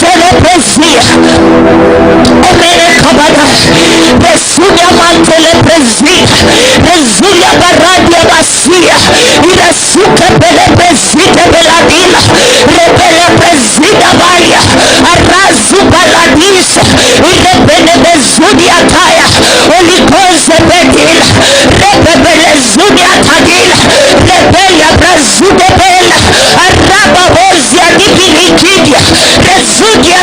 telepresia. Omere kabada. Resudia mantelepresia. Resudia baradia basia. Irasuke belepresite beladila. Rebele presida varia. Arazu baladis. Irebele bezudia taya. Olikoze bedila. Rebele zudia tagila. Rebele brazude bela. Araba bozia dipilikidia. Resudia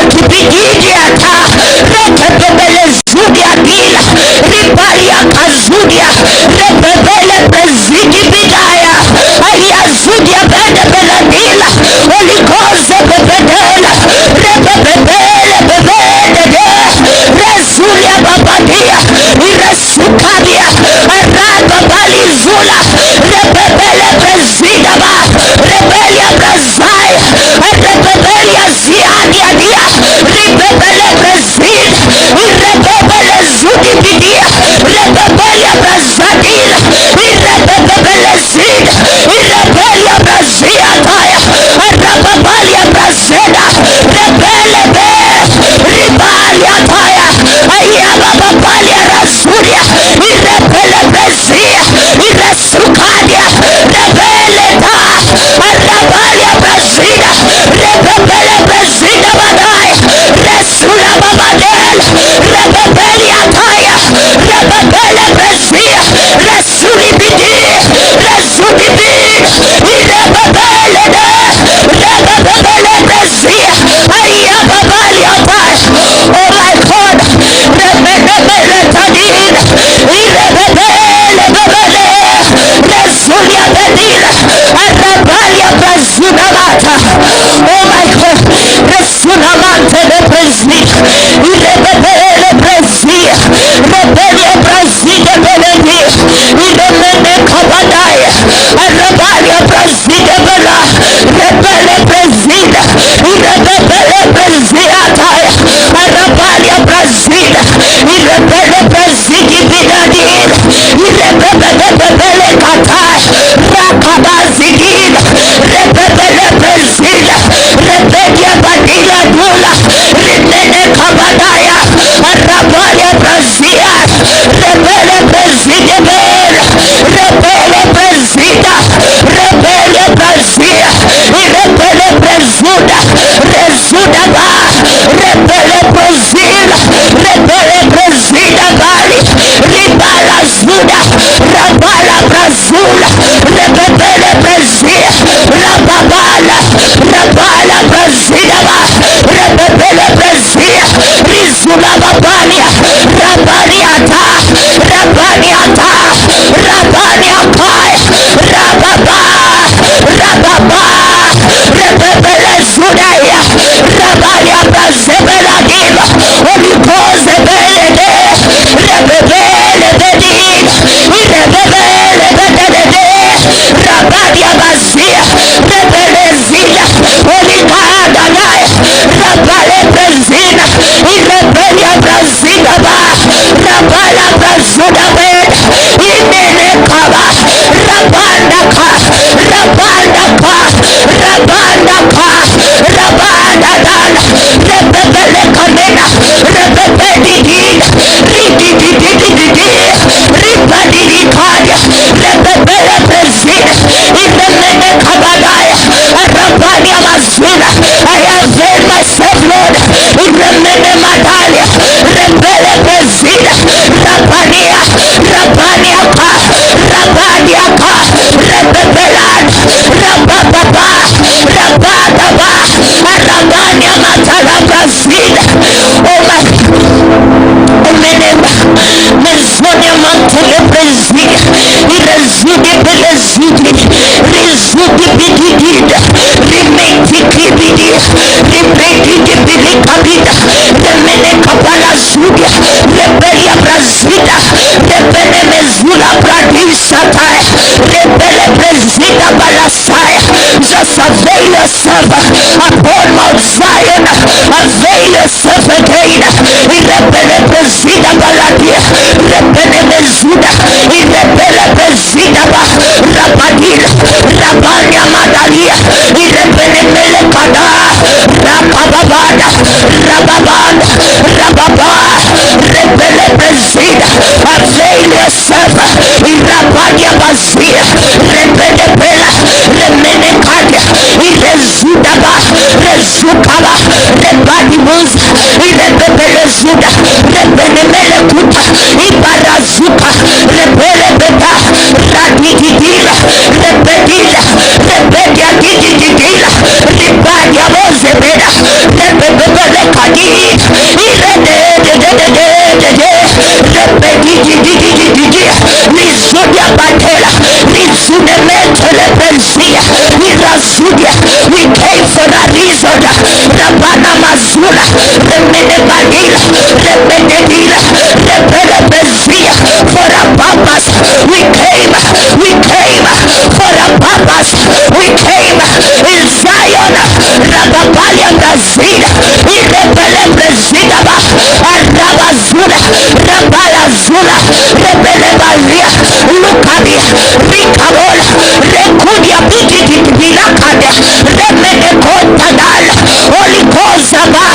Rikabola, Rekudia Biki Bilakada, Remene Kontadal, Holy Kozaba,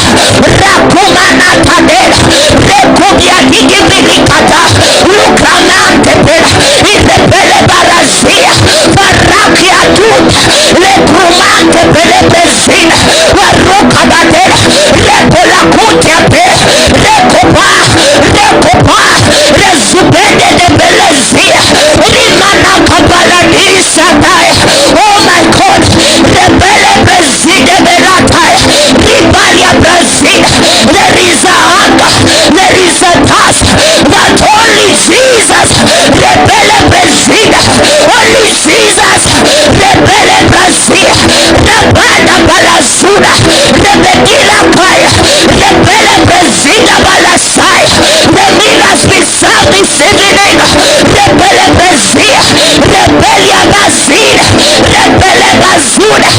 Rakumana Tadela, Rekudia Digi Bilikata, Lukanante Pela, Irepele Barazia, Barakia Tut, Lekrumante Pele Pesina, Baruka Badela, Repola Kutia Pela, Rekopa, Rekopa, Resubende de Belezia, Rimana Kabaladisa. Oh my God, Rebele Preside Belatai, Ribalia Preside. There is a hunger, there is a task that only Jesus, Rebele Preside, only Jesus, Rebele Preside, Rebana Balasuna, Rebedila Kaya, Rebele Preside Balasai, the ministry serve this evening, Rebele Preside, Rebelia Basina, Rebele Basuna,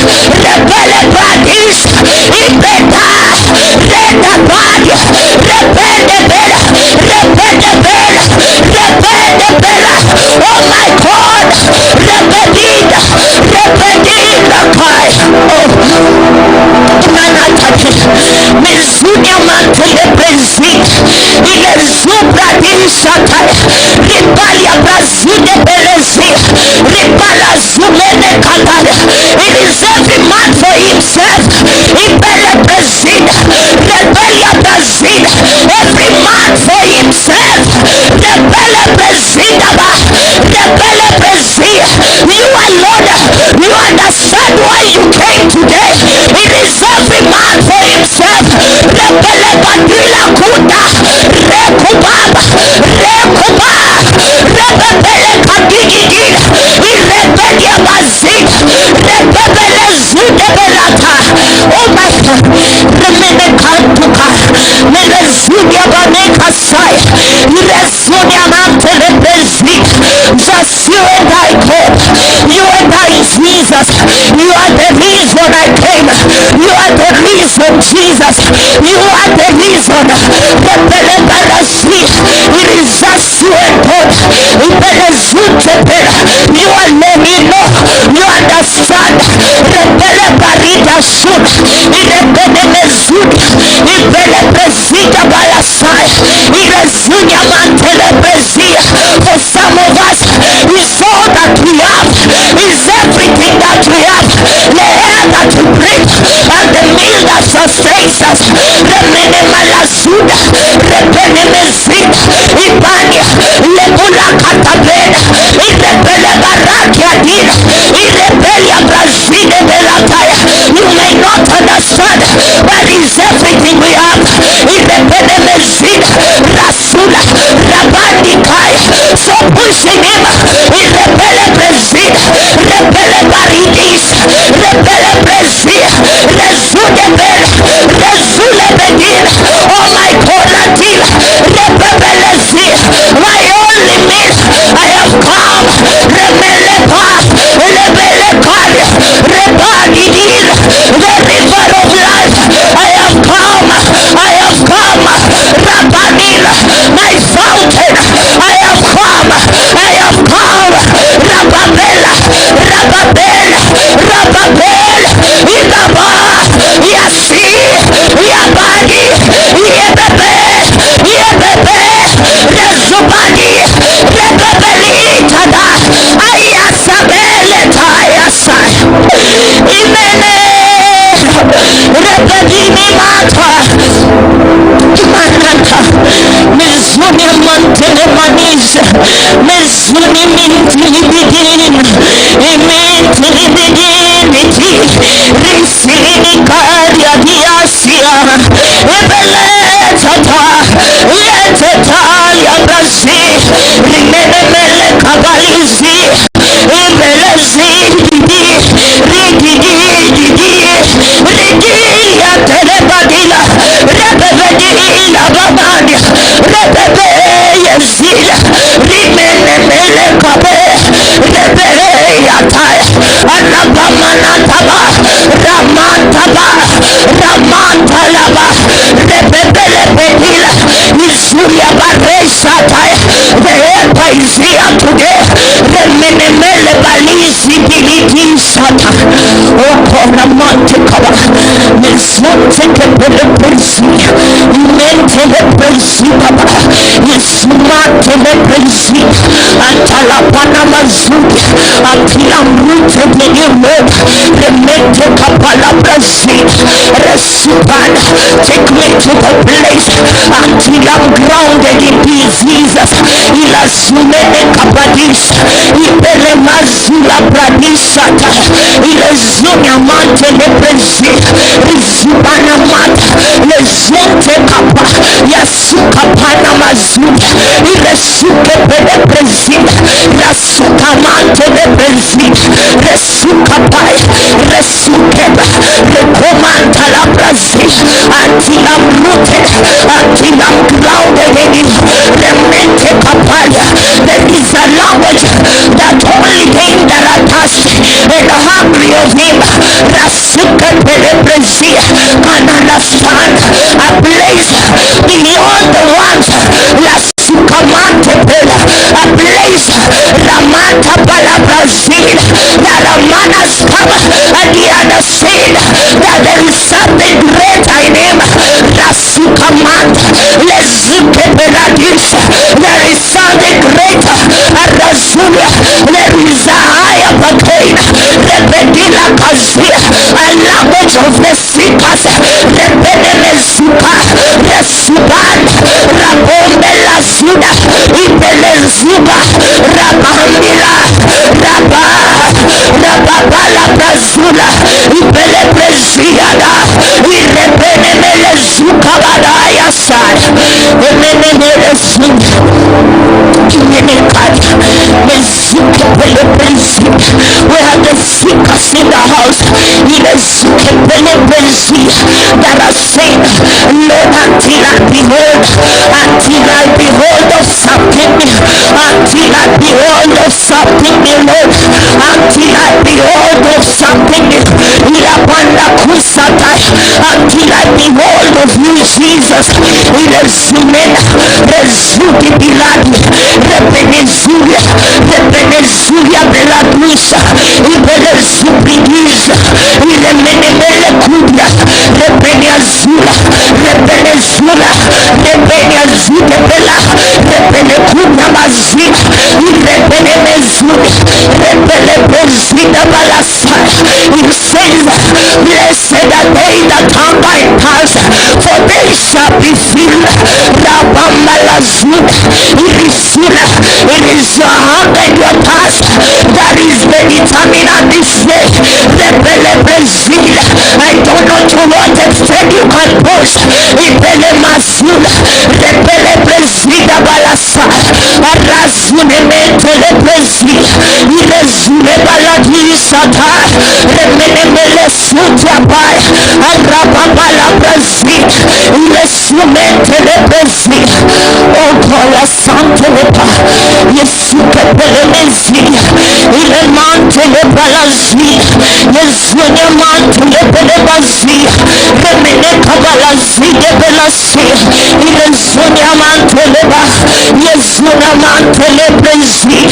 Rebele Badis, Ibeta, Reda Badia, Rebele Bella, Rebele Bella, Rebele Bella, oh my God, Rebedina, Rebedina Kai, oh, Manatati, Mizunia Mantele Preside, Ile Zubra Disata, Ribalia Braside Belezia, Ribala Zumene Katana. It is every man for himself. Ibele Preside, Rebelia Preside, every man for himself. Rebele Preside, Rebele Preside. You alone, you understand why you came today. It is every man for himself. Rebele Badila Kuta, Rekubaba, Rekuba, Rebele Kadigidina, Irebelia Bazina, Rebele Zudebelata. Oh my God, Remene Kantuka, Merezudia Baneka Sai, Irezudia Mantele Bezina. Just you and I, God. You and I, Jesus. You are the reason I came. You are the reason, Jesus. You are the reason. It is just you and God. You are letting me know. You understand. Rebele barita soon. Rebele mezud. Rebele bezita balasai. Irezunya mantele bezia. For some of us, is all that we have. Is everything that we have. The air that we breathe and the meal that sustains us. Remene malasuda. Rebele mezida. Ibania. Lebula katabena. take me to the place until I'm grounded in Jesus. Ilazumene kapadis, ibele mazula pradisata, ilezunya mante leprezi, rizubana mata, lezunte kapa, yasuka pana mazula, ilesuke peleprezi, rasuka mante leprezi, resuka pai, resukeba, rekomanta la brazi, until I'm rooted, until I'm grounded in him. Remente kapaya. There is a language that only them that are thirsty and hungry of him, rasuka peleprezi, can understand. A place beyond the ones, rasuka mante pela, a place ramanta palabrazil, that a man has come and he understand that there is something greater in him. Rasuka mante, lezuke peladis, there is something greater. Razulia, there is a higher pain. Repedila kazia, a language of the seekers. Repedele suka, resuban, rabombe la suda, ibele zuba, rabambila, rababala brazula, ibele preziada, irepedele zuka badaya sad, emene suda, imene kaya, mezuke pele prezi. We have the seekers in the house. Ilezuke pele prezi that are saying, Lord, until I behold of something, until I behold of something, Lord, until I behold of something, until I behold of you, Jesus. Ilezumena, rezuki biladi, repenezulia beladusa, ibelezubidiza, ilemenemele kudia, repeneazula, repeneazule bela, repenekunya mazina, irepenemezule, repelebezina balasa. It says, blessed are they that hunger and thirst, for they shall be filled. It is your hunger and your thirst that is the determinant this day. I don't know to what extent you can push. Ipele masula, repele presida balasa, arasune mentele presida, ilezule baladisata, remenemele sutia pai, arapapala presida, ilesumentele presida. Oh God, santelepa, yesuke pelemezida, ile mantele balazida, yesuke mantele belebazida, remene kabalazide belazida, ile sunya manteleba, yesunya mantele prezida,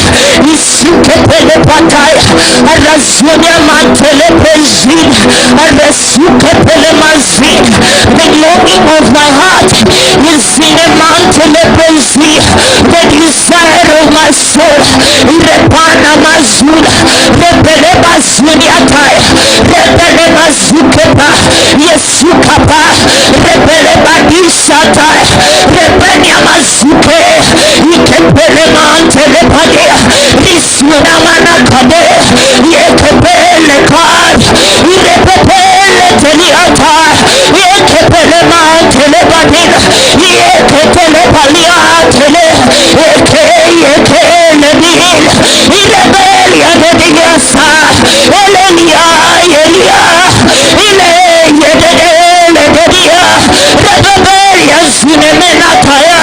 isuke pelepataya, arasunya mantele prezida, arasuke pelemazida. The longing of my heart is in a mantele prezida, the desire of my soul, irepana mazula, repeleba sunyataya, repeleba zukeba, yesukaba, repeleba disataya, repenya mazuke, ikepele mantele padia, risuna manakade, yekepele kad, irepepele teliataya, yekepele mantele padia, yekepele paliatele, yekele bil, irebelia de diasa, Elia, ile yedele de dia, rebelia zinemenataya,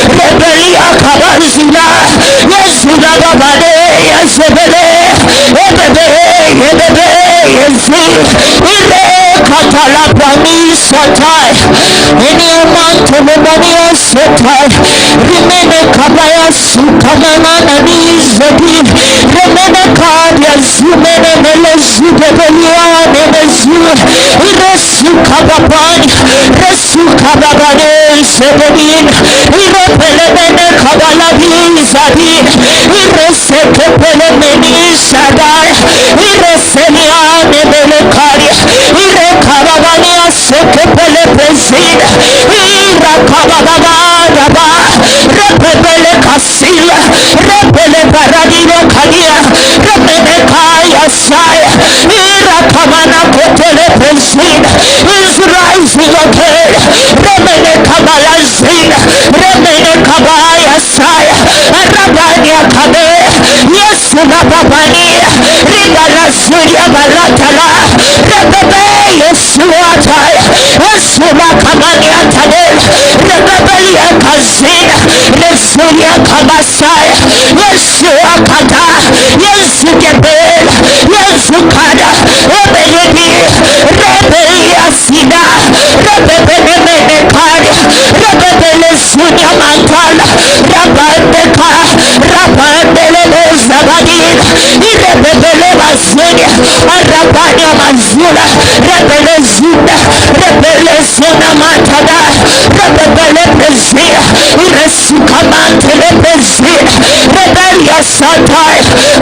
rebelia kabazina, yesuda babade, yesebele, ebebe, yesi, ile katala pamisatai, eniamanto mebania setai, rimene kabaya sukamana nizadi, remene kabya zumene melezude beliane mezur, iresukababani, resukababane sebedin, irepelemene kabalabizadi, iresekepelemeni sadai, ireseliane melekari, irekababania sekepele prezida,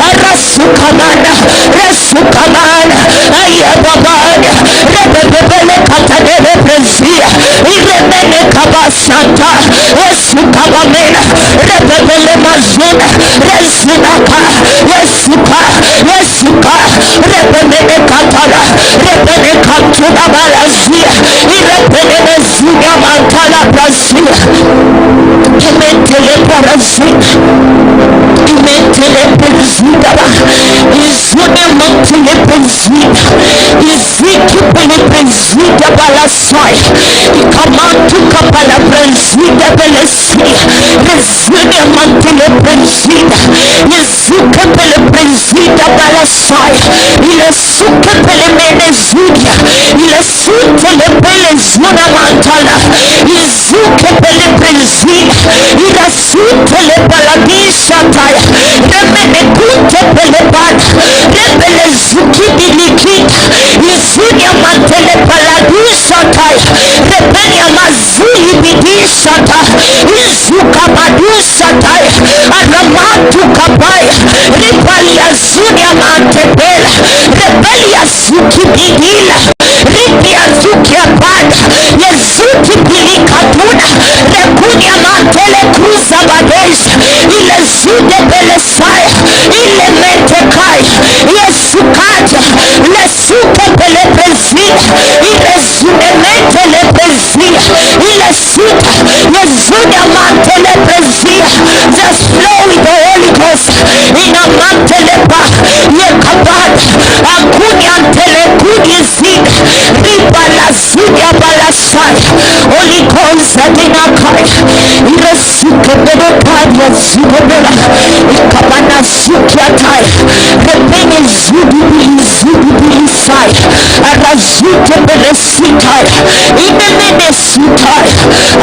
Arasukamana, Resukamana, Ayababana, Rebebele Katadele Prezia, Iremene Kabasanta, Resukabamena, Rebebele Mazuna, Resunaka, Resuka, Resuka, Rebebele Katara, Rebele Katuna Balazia, Irepele Zunia Mantala Brazil, Imentele Parazina, Imentele Prezidaba, Izune Mantele Prezida, Izikipele Prezida Balasai, Ikamantu Kapala Prezida Belesia, Izune Mantele Prezida, Izukepele Prezida Balasai, Ilesukepele Menezudia, Ilesutele Pele Zuna Mantala, Izukepele Prezida, Ilasutele Baladisha Taya, Remene Kuntepele Bada, Rebele Zukidi Likita, Izunia Mantele Baladisha Taya, Rebenia Mazuli Bidisha Taya, Izuka Madusha Taya, Aramatu Kabaya, Ripalia Zunia Mantebela, Rebelia Zuki Bidila, Ripia Zukia Bada, Yezuki Bilikatuna, Rekunia Mantele Kruza Badesha, Ile Zude Belesaya, Ile Mentekai, Yesukaja, Lesuke Belepezia, Ile Zude Mentelepezia, Ile Suta, Yezunia Mantelepezia, just flow with the Holy Ghost, in a Mantelepa, Yekabada, Akunia Telekudi Zid, Riba La Zudia Balasaya, Holy Ghost, Adinakai, Ile Suke Belepadi, Zudebela, Ikabana Sukiatai, Rebene Zudi Sai, Arazute Belesitai, Inemene Sutai,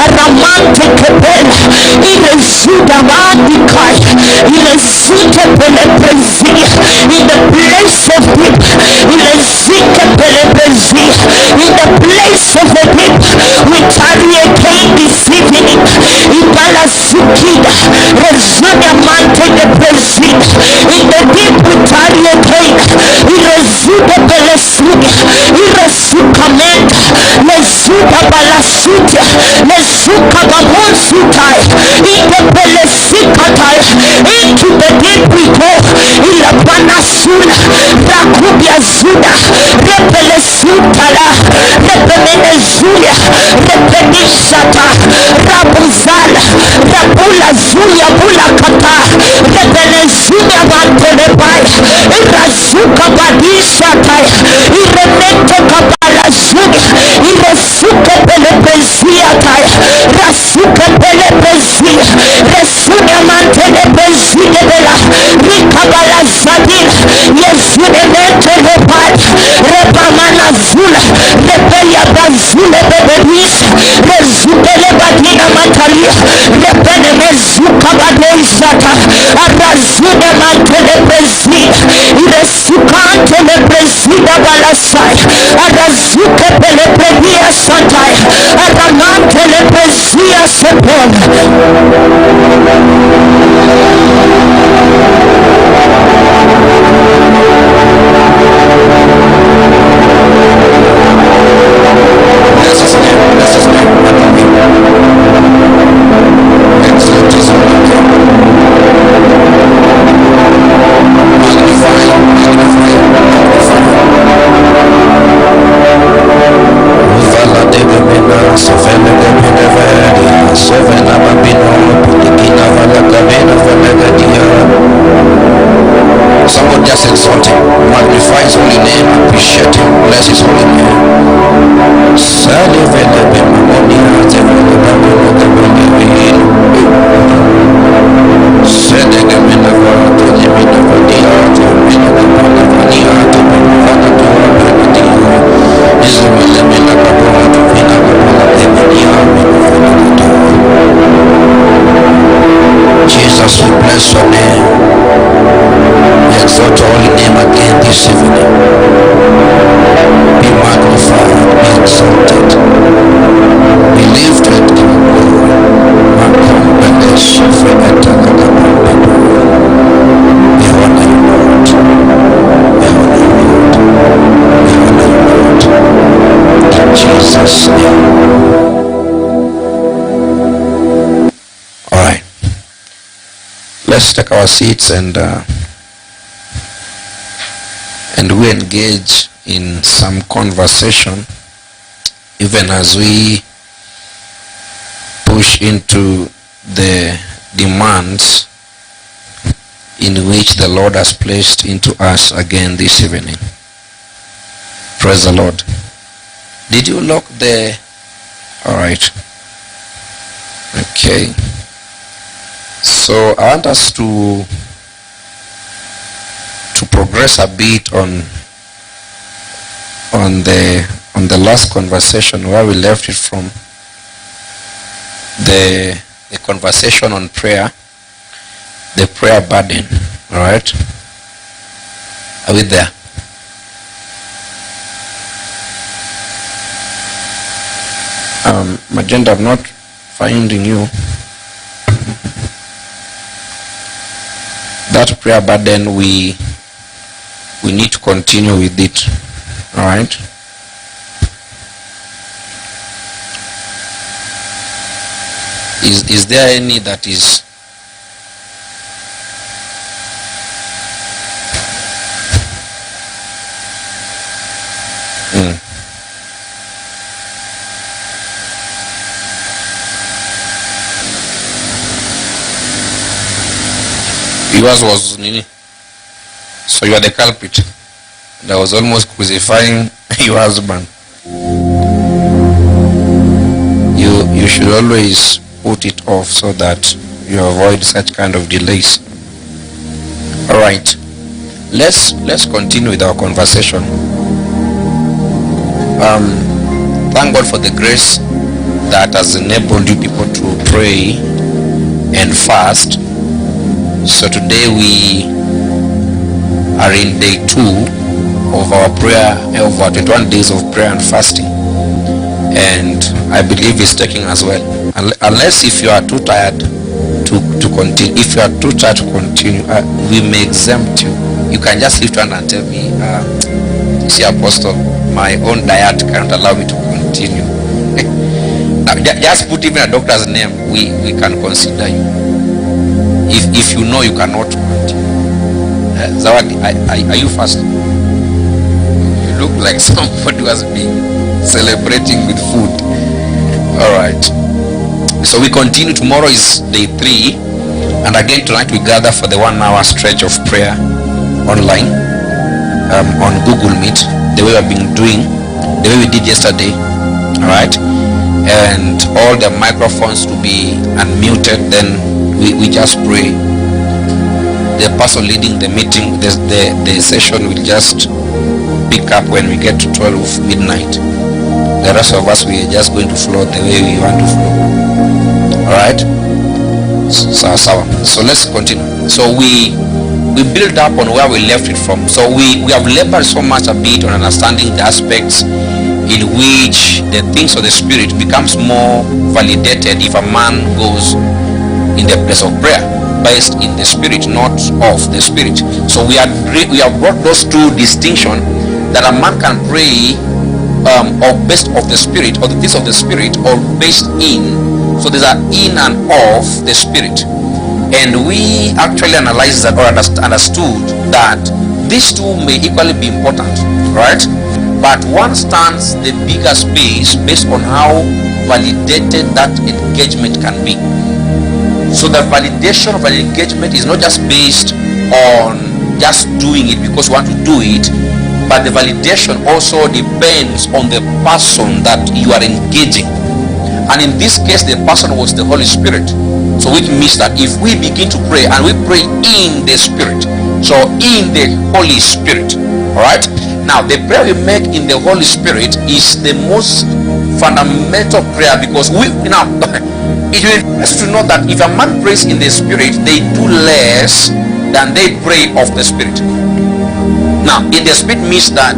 Aramante Kebela, Ile Zuda Mandikai, Ile Zute Beleprezia, in the place of deep, Ile Zike Beleprezia, in the place of the deep, we tarry again this evening, Ibala Sukida, Rezunia Mante de Prezia, in the deep we tarry again, Ile Zuda Belesudia, Ile Sukamenta, Lezuda Balasutia, Lezuka Bamonsutai, in the Belesikatai, into the deep we go, Ila Panasula, Rakubia Zuda, Repelesutala, Repemenezulia, Repenishata, Rabuzala, Rabula Zulia Bulakata, Repelezulia Mantelebai, Irazuka Badishatai, Iremente Kabala Zulia, Iresuke Belepezia Tai, Rasuke Belepezia, Resunia Mantelepezia Bela, Rikabala Zadila, Yesune Mentelebai, Repamana Zula, Repelia Bazule Bebelis, Resukele Badina Matalia, Repene Mezuka Badesata, Arazune Mantelepezia, Iresukante Leprezida Balasai, Arazuke Belepredia Satai, Aramante Leprezia Sepon. Somebody just exalt him, magnify his holy name, appreciate him, bless his holy name. Jesus, we bless your name. We exalt your holy name again this evening. Be magnified, be exalted, be lifted in glory. Be honored. let's take our seats and we engage in some conversation, even as we push into the demands in which the Lord has placed into us again this evening. Praise the Lord. Did you lock the... All right. Okay. So I want us to progress a bit on the last conversation where we left it from. The conversation on prayer, the prayer burden. All right. Are we there? Magenta, I'm not finding you. That prayer burden, we need to continue with it. All right. Is there any that is yours was Nini? So you are the culprit that was almost crucifying your husband. You should always put it off so that you avoid such kind of delays. All right, let's continue with our conversation. Thank God for the grace that has enabled you people to pray and fast. So today we are in day 2 of our prayer, of our 21 days of prayer and fasting, and I believe it's taking as well. Unless if you are too tired to continue, if you are too tired to continue, we may exempt you. You can just lift hand and tell me, see, Apostle, my own diet can't allow me to continue. Now, just put even a doctor's name, we can consider you. If you know you cannot continue. Zawadi, are you fasting? You look like somebody who has been celebrating with food. All right. So we continue. Tomorrow is day 3, and again tonight we gather for the 1-hour stretch of prayer online on Google Meet, the way we've been doing, the way we did yesterday. All right, and all the microphones to be unmuted. Then we just pray. The person leading the meeting, the session will just pick up when we get to 12 midnight. The rest of us, we are just going to flow the way we want to flow. All right. So let's continue. So we build up on where we left it from. So we have labored so much a bit on understanding the aspects in which the things of the spirit becomes more validated if a man goes in the place of prayer, based in the spirit, not of the spirit. So we have brought those two distinctions, that a man can pray or based of the spirit, or the things of the spirit, or based in. So these are in and of the spirit. And we actually analyzed that, or understood that these two may equally be important, right? But one stands the bigger space based on how validated that engagement can be. So the validation of an engagement is not just based on just doing it because you want to do it, but the validation also depends on the person that you are engaging. And in this case, the person was the Holy Spirit. So which means that if we begin to pray, and we pray in the Spirit, so in the Holy Spirit, all right? Now, the prayer we make in the Holy Spirit is the most fundamental prayer, because it will be best to know that if a man prays in the Spirit, they do less than they pray of the Spirit. Now, in the Spirit means that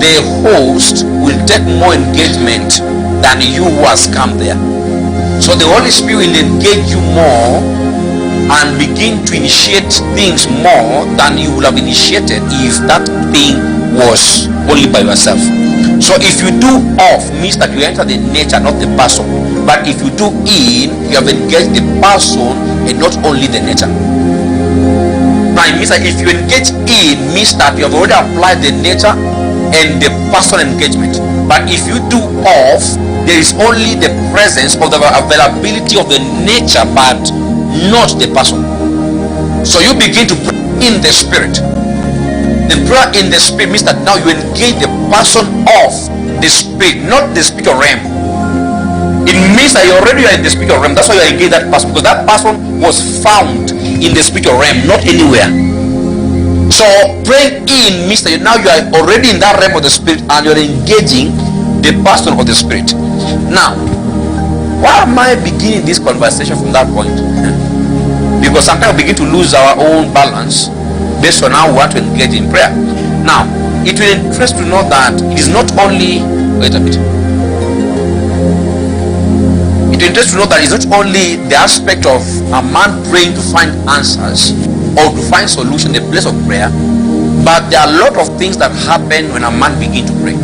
the host will take more engagement than you who has come there. So the Holy Spirit will engage you more and begin to initiate things more than you would have initiated if that thing was only by yourself. So if you do off, means that you enter the nature, not the person. But if you do in, you have engaged the person and not only the nature. it means that if you engage in, means that you have already applied the nature and the personal engagement. But if you do off, there is only the presence of the availability of the nature, but not the person. So you begin to pray in the spirit. The prayer in the spirit means that now you engage the person of the spirit, not the spiritual realm. It means that you already are in the spiritual realm. That's why you engage that person, because that person was found in the spiritual realm, not anywhere. So praying in means that now you are already in that realm of the spirit and you're engaging the person of the spirit. Now, why am I beginning this conversation from that point? Because sometimes we begin to lose our own balance based on how we want to engage in prayer. Now, it will interest to know that it is not only, wait a bit. It will interest to know that it's not only the aspect of a man praying to find answers or to find solution in the place of prayer, but there are a lot of things that happen when a man begins to pray.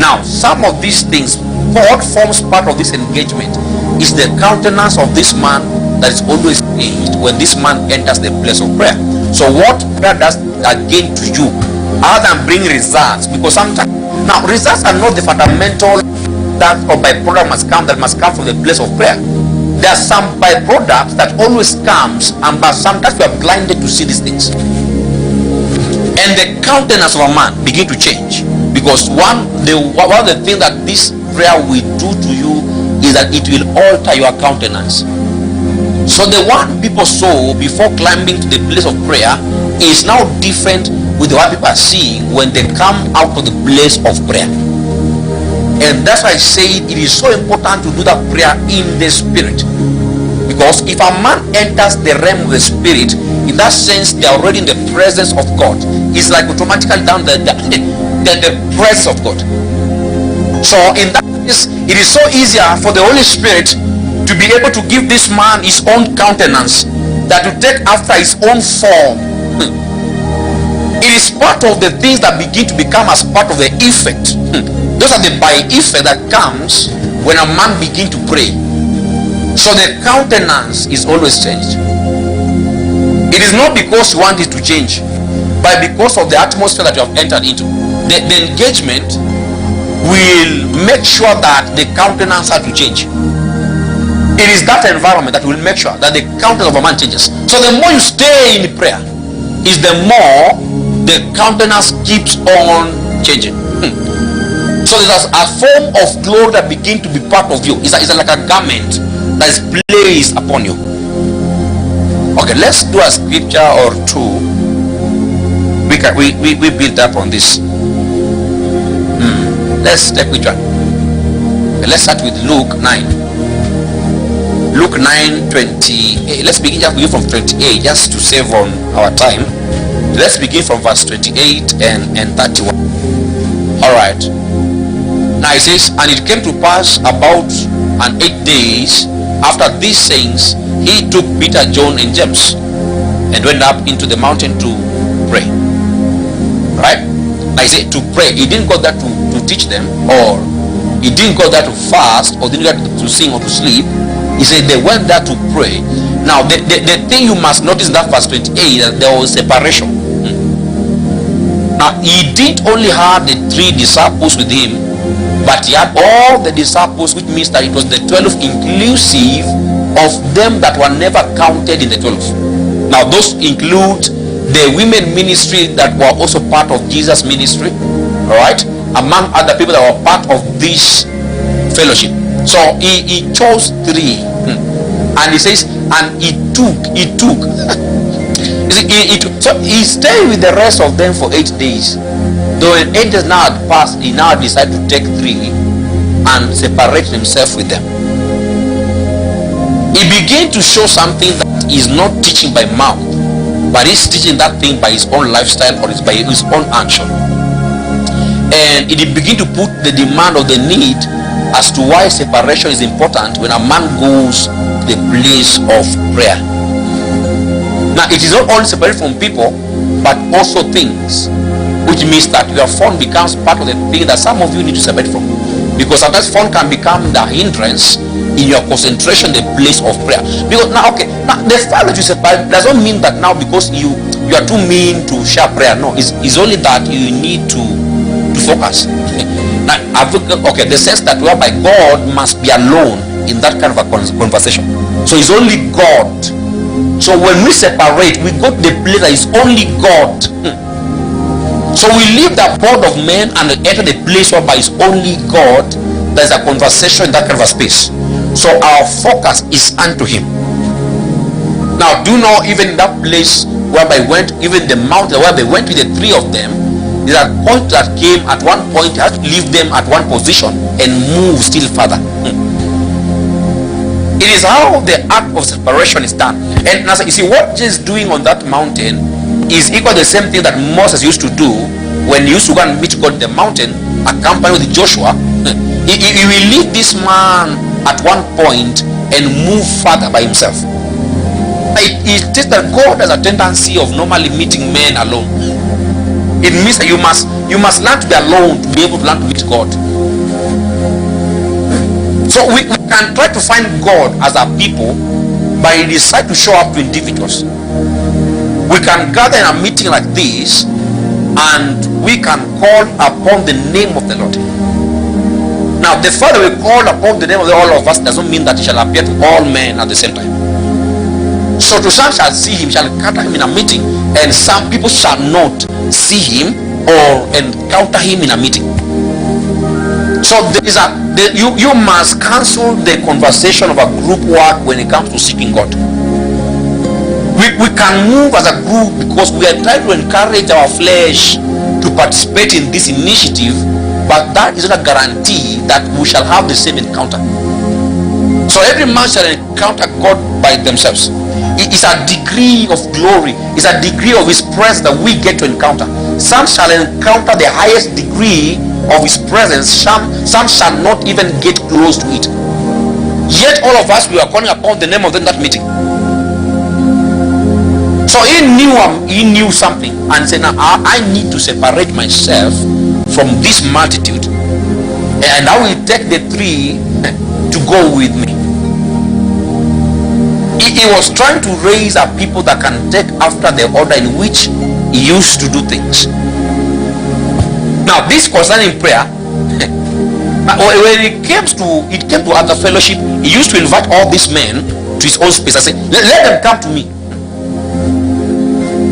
Now, some of these things, what forms part of this engagement is the countenance of this man that is always changed when this man enters the place of prayer. So what prayer does again to you, other than bring results, because sometimes, now results are not the fundamental that or byproduct that must come from the place of prayer. There are some byproducts that always comes, and but sometimes we are blinded to see these things. And the countenance of a man begin to change, because one of the things that this prayer will do to you is that it will alter your countenance. So the one people saw before climbing to the place of prayer is now different with the one people are seeing when they come out of the place of prayer. And that's why I say it is so important to do that prayer in the spirit, because if a man enters the realm of the spirit, in that sense they are already in the presence of God. It's like automatically down the presence of God. So in that case, it is so easier for the Holy Spirit to be able to give this man his own countenance, that to take after his own form. It is part of the things that begin to become as part of the effect. Those are the by effect that comes when a man begins to pray. So the countenance is always changed. It is not because you want it to change, but because of the atmosphere that you have entered into. The engagement will make sure that the countenance has to change. It is that environment that will make sure that the countenance of a man changes. So the more you stay in prayer, is the more the countenance keeps on changing. So there's a form of glory that begins to be part of you. It's like a garment that is placed upon you. Okay, let's do a scripture or two. We build up on this. Let's take which one? Okay, let's start with Luke 9. Luke 9:28. Let's begin just from 28, just to save on our time. Let's begin from verse 28 and 31. All right. Now it says, and it came to pass about 8 days after these sayings, he took Peter, John, and James, and went up into the mountain to pray. Right? I say to pray. He didn't go there to teach them, or he didn't go there to fast, or didn't go to sing or to sleep. He said they went there to pray. Now the thing you must notice in that verse 28, that there was separation. Now he didn't only have the 3 disciples with him, but he had all the disciples, which means that it was the 12 inclusive of them that were never counted in the 12. Now those include the women ministry that were also part of Jesus' ministry, all right, among other people that were part of this fellowship. So he chose 3, and he says, and he took so he stayed with the rest of them for 8 days. Though when 8 days now had passed, he now decided to take 3 and separate himself with them. He began to show something that is not teaching by mouth, but he's teaching that thing by his own lifestyle, or by his own action. And it began to put the demand of the need as to why separation is important when a man goes to the place of prayer. Now it is not only separated from people, but also things, which means that your phone becomes part of the thing that some of you need to separate from, because sometimes phone can become the hindrance in your concentration, the place of prayer. Because now, okay, now the fact that you separate doesn't mean that now because you you are too mean to share prayer. No, it's only that you need to focus. Now, okay, the sense that whereby God must be alone in that kind of a conversation. So it's only God. So when we separate, we go to the place that is only God. So we leave the abode of men and enter the place whereby it's only God. There's a conversation in that kind of a space. So our focus is unto him. Now do you know, even in that place whereby went, even the mountain where they went with the three of them, there's a point that came at one point, you have to leave them at one position and move still further. It is how the act of separation is done. And now you see, what Jesus is doing on that mountain is equal to the same thing that Moses used to do when he used to go and meet God on the mountain, accompanied with Joshua. He will leave this man at one point and move further by himself. It is that God has a tendency of normally meeting men alone. It means that you must learn to be alone to be able to learn to meet God. So we can try to find God as a people, but he decides to show up to individuals. We can gather in a meeting like this and we can call upon the name of the Lord. Now the further we call upon the name of all of us doesn't mean that he shall appear to all men at the same time. So to some shall see him, shall encounter him in a meeting, and some people shall not see him or encounter him in a meeting. So there is you must cancel the conversation of a group work when it comes to seeking God. We can move as a group because we are trying to encourage our flesh to participate in this initiative, but that is not a guarantee that we shall have the same encounter. So every man shall encounter God by themselves. It is a degree of glory. It's a degree of his presence that we get to encounter. Some shall encounter the highest degree of his presence. Some shall not even get close to it. Yet all of us, we are calling upon the name of them in that meeting. So he knew something and said, now I need to separate myself from this multitude, and I will take the three to go with me. He was trying to raise a people that can take after the order in which he used to do things. Now this concerning prayer, when it came to other fellowship, he used to invite all these men to his own space and say, let them come to me.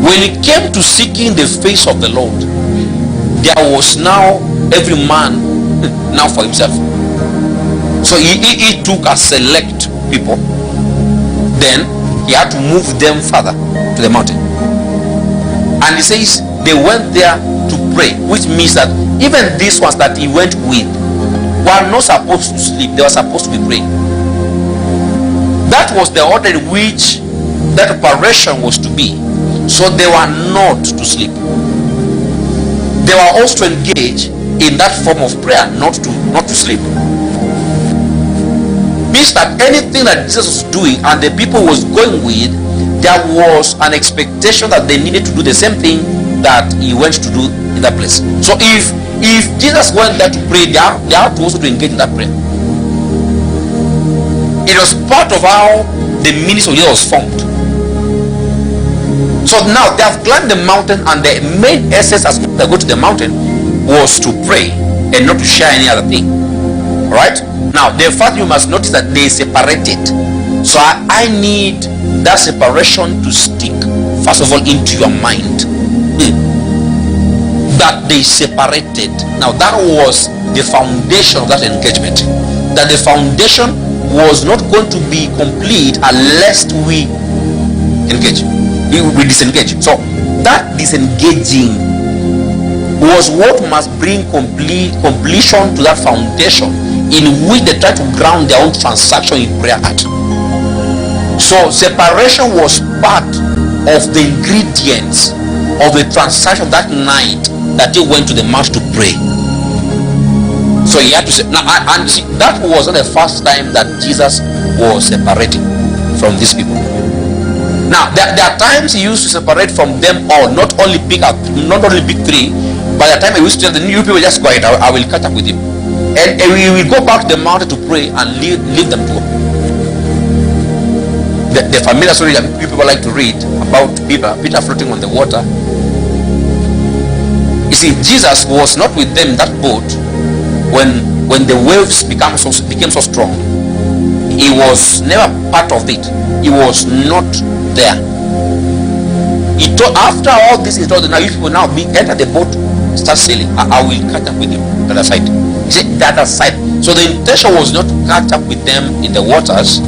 When it came to seeking the face of the Lord, there was now every man now for himself. So he took a select people. Then he had to move them further to the mountain. And he says they went there to pray, which means that even these ones that he went with were not supposed to sleep. They were supposed to be praying. That was the order in which that operation was to be. So they were not to sleep. They were also engaged in that form of prayer, not to sleep. Means that anything that Jesus was doing and the people was going with, there was an expectation that they needed to do the same thing that he went to do in that place. So if Jesus went there to pray, they have to also to engage in that prayer. It was part of how the ministry of Jesus was formed. So now they have climbed the mountain, and the main essence as they go to the mountain was to pray and not to share any other thing. Right? Now the fact you must notice that they separated. So I need that separation to stick first of all into your mind. That they separated. Now that was the foundation of that engagement. That the foundation was not going to be complete unless we engage. We disengage. So that disengaging was what must bring completion to that foundation in which they try to ground their own transaction in prayer at. So separation was part of the ingredients of the transaction that night that they went to the mount to pray. So he had to say, now, and see, that was not the first time that Jesus was separating from these people. Now there are times he used to separate from them all, not only pick three. By the time he used to tell the new people, just go ahead, I will catch up with him, and we will go back to the mountain to pray and leave them to go. the familiar story that people like to read about Peter floating on the water. You see, Jesus was not with them in that boat when the waves became so strong. He was never part of it. He was not there. He told, after all this, he told them, now you people now enter the boat, start sailing. I will catch up with you on the other side. He said the other side. So the intention was not to catch up with them in the waters,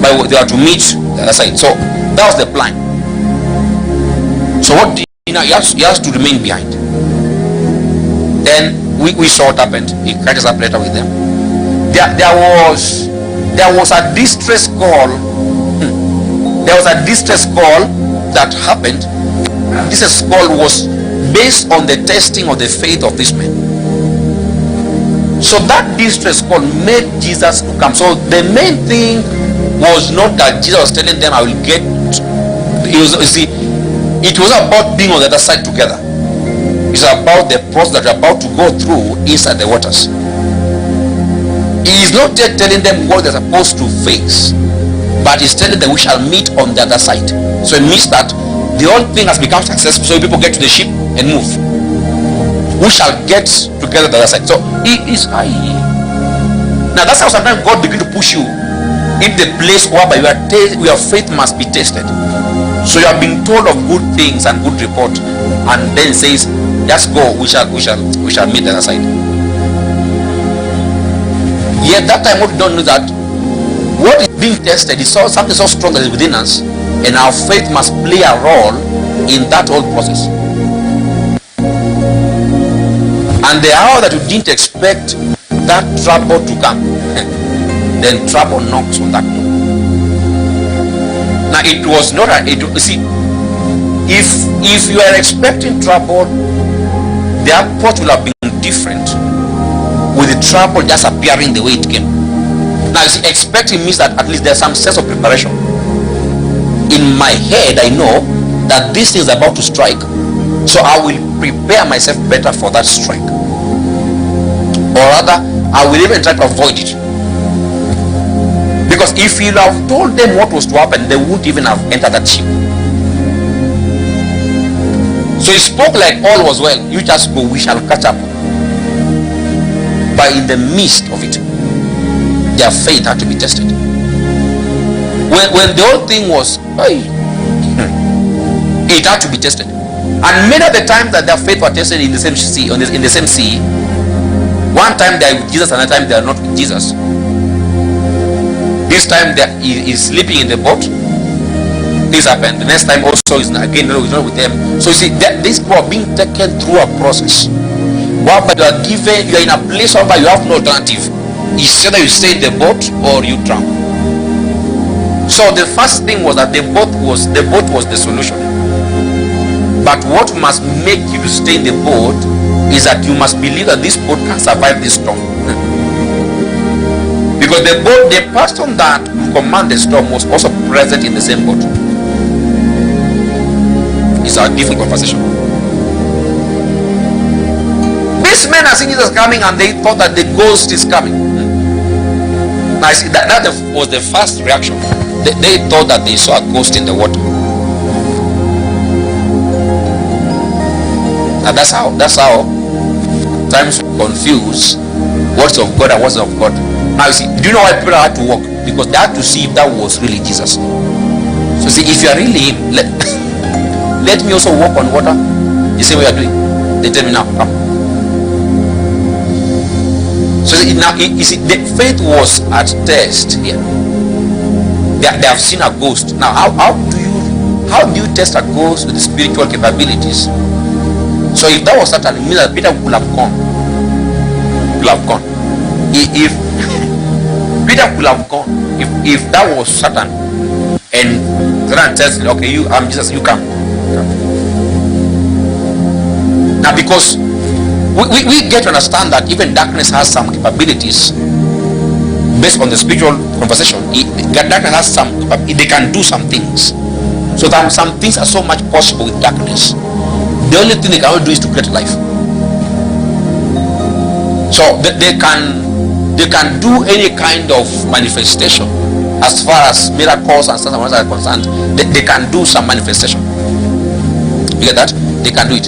but they were to meet the other side. So that was the plan. So what did he has to remain behind. Then we saw what happened. He catches up later with them. There was a distress call. There was a distress call that happened. This call was based on the testing of the faith of this man. So that distress call made Jesus to come. So the main thing was not that Jesus was telling them, I will get. It was about being on the other side together. It's about the process that you're about to go through inside the waters. He is not yet telling them what they're supposed to face, but he's telling them we shall meet on the other side. So it means that the whole thing has become successful. So people get to the ship and move. We shall get together the other side. So it is high. Now that's how sometimes God begins to push you in the place whereby your faith must be tested. So you have been told of good things and good report, and then says, just go, we shall meet the other side. Yet that time what we don't know that what is being tested is something so strong that is within us, and our faith must play a role in that whole process. And the hour that you didn't expect that trouble to come, then trouble knocks on that door. Now it was not see, if you are expecting trouble, the approach will have been different, with the trouble just appearing the way it came. Now you see, expecting means that at least there's some sense of preparation. In my head I know that this thing is about to strike, so I will prepare myself better for that strike, or rather I will even try to avoid it. Because if you have told them what was to happen, they wouldn't even have entered that ship. So he spoke like all was well. You just go, we shall catch up. But in the midst of it, their faith had to be tested. When the whole thing was, it had to be tested. And many of the times that their faith was tested in the same sea, in the same sea, one time they are with Jesus, another time they are not with Jesus. This time he is sleeping in the boat. This happened. The next time also is again he's not with them. So you see that these people are being taken through a process whereby you are in a place whereby you have no alternative. It's either you stay in the boat or you drown. So the first thing was that the boat was the solution. But what must make you to stay in the boat is that you must believe that this boat can survive this storm. Because the person that commanded the storm was also present in the same boat. It's a different conversation. These men are seeing Jesus coming and they thought that the ghost is coming. Now see, that was the first reaction. They thought that they saw a ghost in the water. Now that's how times confuse what's of God and what's of God. Now you see, do you know why people had to walk? Because they had to see if that was really Jesus. So see, if you are really him, let me also walk on water. You see what you are doing? They tell me now, come. So see, now you see, the faith was at test here. They have seen a ghost. Now how do you test a ghost with the spiritual capabilities? So if that was Satan, it means that Peter could have gone. If Peter could have gone, if that was Satan, and Satan tells him, okay, I'm Jesus, you come. Now because we get to understand that even darkness has some capabilities based on the spiritual conversation. Darkness has they can do some things. So that some things are so much possible with darkness. The only thing they cannot do is to create life. So they can do any kind of manifestation, as far as miracles and stuff are concerned, they can do some manifestation. You get that? They can do it.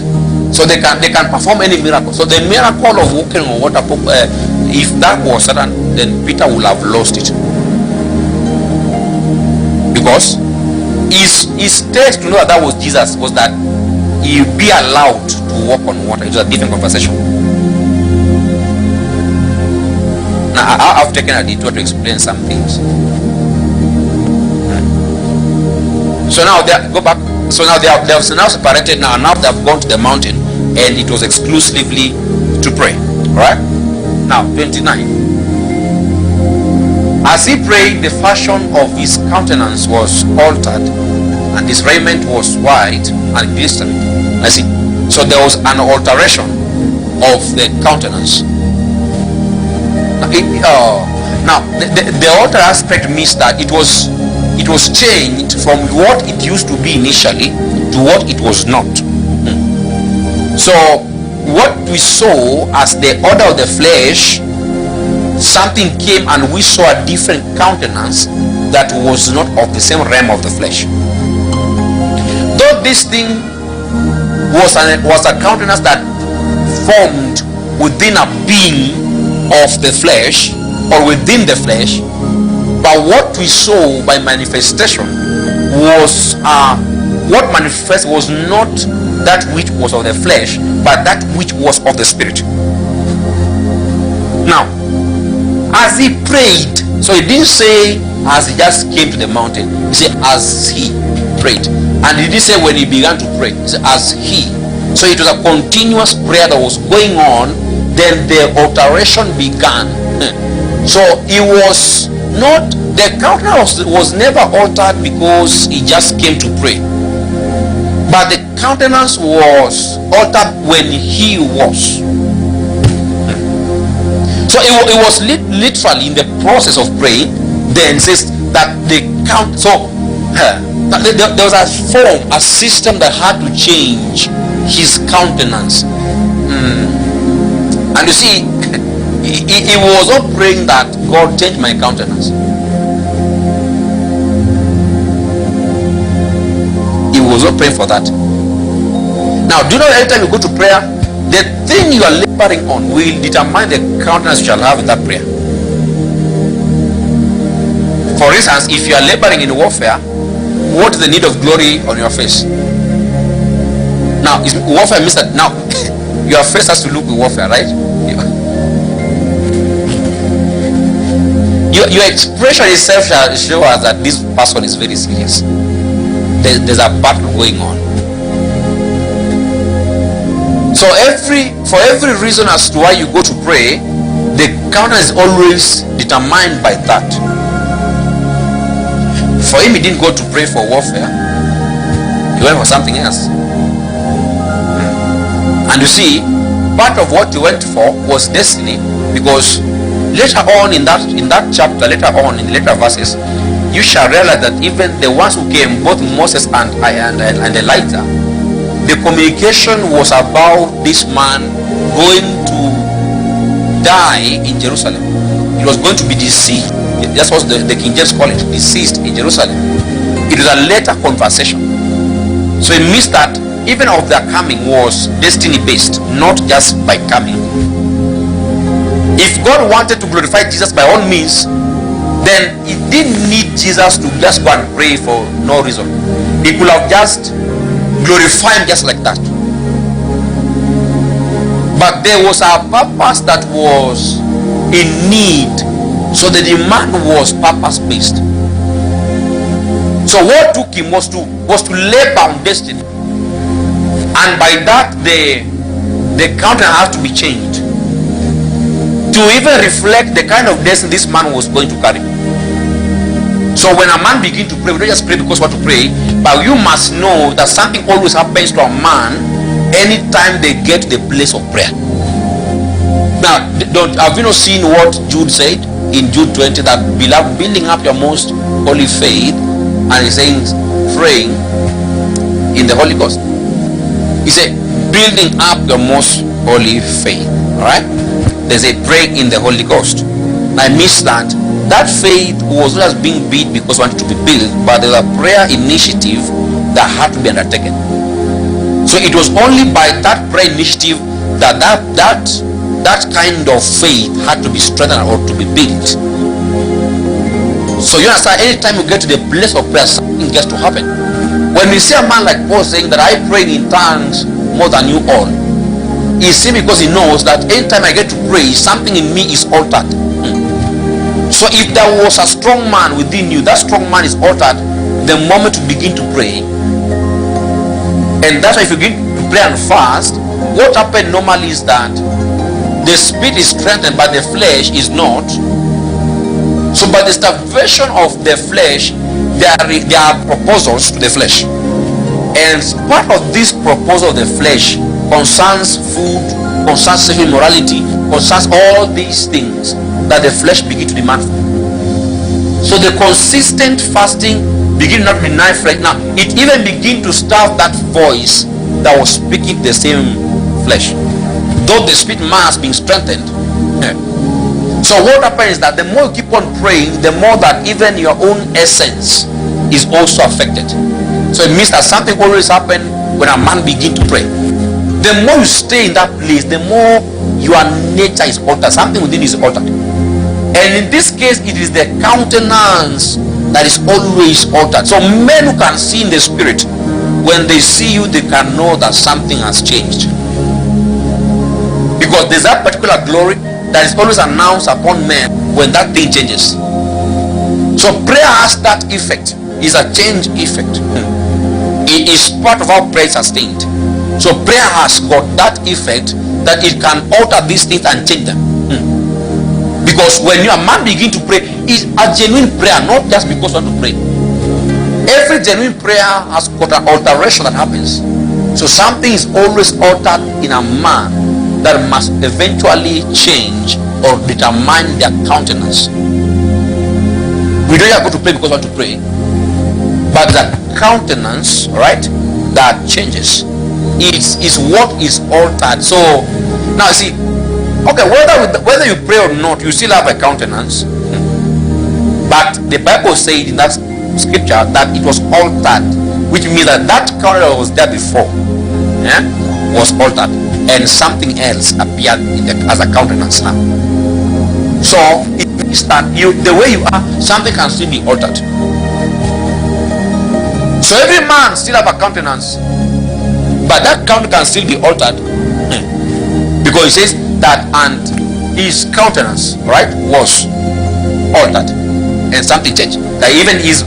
So they can perform any miracle. So the miracle of walking on water, if that was certain, then Peter would have lost it, because his stage to know that was Jesus was that he be allowed to walk on water. It was a different conversation. Now I've taken a detour to explain some things. So now they go back. So now they have now separated. Now they have gone to the mountain, and it was exclusively to pray. Alright? Now 29. As he prayed, the fashion of his countenance was altered, and his raiment was white and glistening. I see. So there was an alteration of the countenance. Now the alter aspect means that it was changed from what it used to be initially to what it was not. So what we saw as the order of the flesh, something came and we saw a different countenance that was not of the same realm of the flesh. Though this thing was a countenance that formed within a being of the flesh or within the flesh, but what we saw by manifestation was what manifest was not that which was of the flesh, but that which was of the spirit. Now, as he prayed, so he didn't say as he just came to the mountain, he said as he prayed. And he didn't say when he began to pray, he said as he. So it was a continuous prayer that was going on, then the alteration began. So it was not, the countenance was never altered because he just came to pray, but the countenance was altered when he was. So it was literally in the process of praying. Then says that the count. So there was a form, a system that had to change his countenance. And you see, he was not praying that God change my countenance. He was not praying for that. Now, do you know every time you go to prayer, the thing you are laboring on will determine the countenance you shall have in that prayer. For instance, if you are laboring in warfare, what is the need of glory on your face? Now, warfare means that now your face has to look with warfare, right? Your expression itself shall show us that this person is very serious. There's a battle going on. So for every reason as to why you go to pray, the countenance is always determined by that. For him, he didn't go to pray for warfare. He went for something else. And you see, part of what he went for was destiny, because later on in that chapter, later on in the later verses, you shall realize that even the ones who came, both Moses and Elijah, the communication was about this man going to die in Jerusalem. He was going to be deceased. That's what the King James call it, deceased in Jerusalem. It was a later conversation. So it means that even of their coming was destiny based, not just by coming. If God wanted to glorify Jesus by all means, then he didn't need Jesus to just go and pray for no reason. He could have just glorified him just like that. But there was a purpose that was in need, so the demand was purpose based. So what took him was to labor on destiny, and by that the countenance has to be changed to even reflect the kind of destiny this man was going to carry. So when a man begins to pray, we don't just pray because we want to pray, but you must know that something always happens to a man anytime they get to the place of prayer. Now, have you not seen what Jude said in Jude 20, that beloved, building up your most holy faith, and he's saying praying in the Holy Ghost. He said building up your most holy faith. All right, there's a pray in the Holy Ghost. I miss that that faith was not just being built because it wanted to be built, but there was a prayer initiative that had to be undertaken. So it was only by that prayer initiative that kind of faith had to be strengthened or to be built. So you understand, anytime you get to the place of prayer, something gets to happen. When we see a man like Paul saying that I prayed in tongues more than you all, it's simply because he knows that anytime I get to pray, something in me is altered. So if there was a strong man within you, that strong man is altered the moment you begin to pray. And that's why if you begin to pray and fast, what happens normally is that the spirit is strengthened but the flesh is not. So by the starvation of the flesh, there are proposals to the flesh. And part of this proposal of the flesh concerns food, concerns sexual immorality, concerns all these things that the flesh begins to demand for. So the consistent fasting begin not to be nice right now. It even begin to starve that voice that was speaking the same flesh. Though the spirit man has been strengthened. So what happens is that the more you keep on praying, the more that even your own essence is also affected. So it means that something always happens when a man begins to pray. The more you stay in that place, the more your nature is altered. Something within is altered. And in this case, it is the countenance that is always altered. So men who can see in the spirit, when they see you, they can know that something has changed. Because there's that particular glory that is always announced upon men when that thing changes. So prayer has that effect. It's a change effect. It is part of how prayer is sustained. So prayer has got that effect that it can alter these things and change them. Because when your man begin to pray, it's a genuine prayer, not just because you want to pray. Every genuine prayer has got an alteration that happens. So something is always altered in a man that must eventually change or determine their countenance. We don't have to pray because we want to pray, but the countenance, right, that changes is what is altered. So now you see, okay, whether you pray or not, you still have a countenance, but the Bible said in that scripture that it was altered, which means that countenance was there before, was altered, and something else appeared as a countenance now. So it means that the way you are, something can still be altered. So every man still have a countenance, but that countenance can still be altered, because it says that and his countenance, right, was altered, and something changed. That even his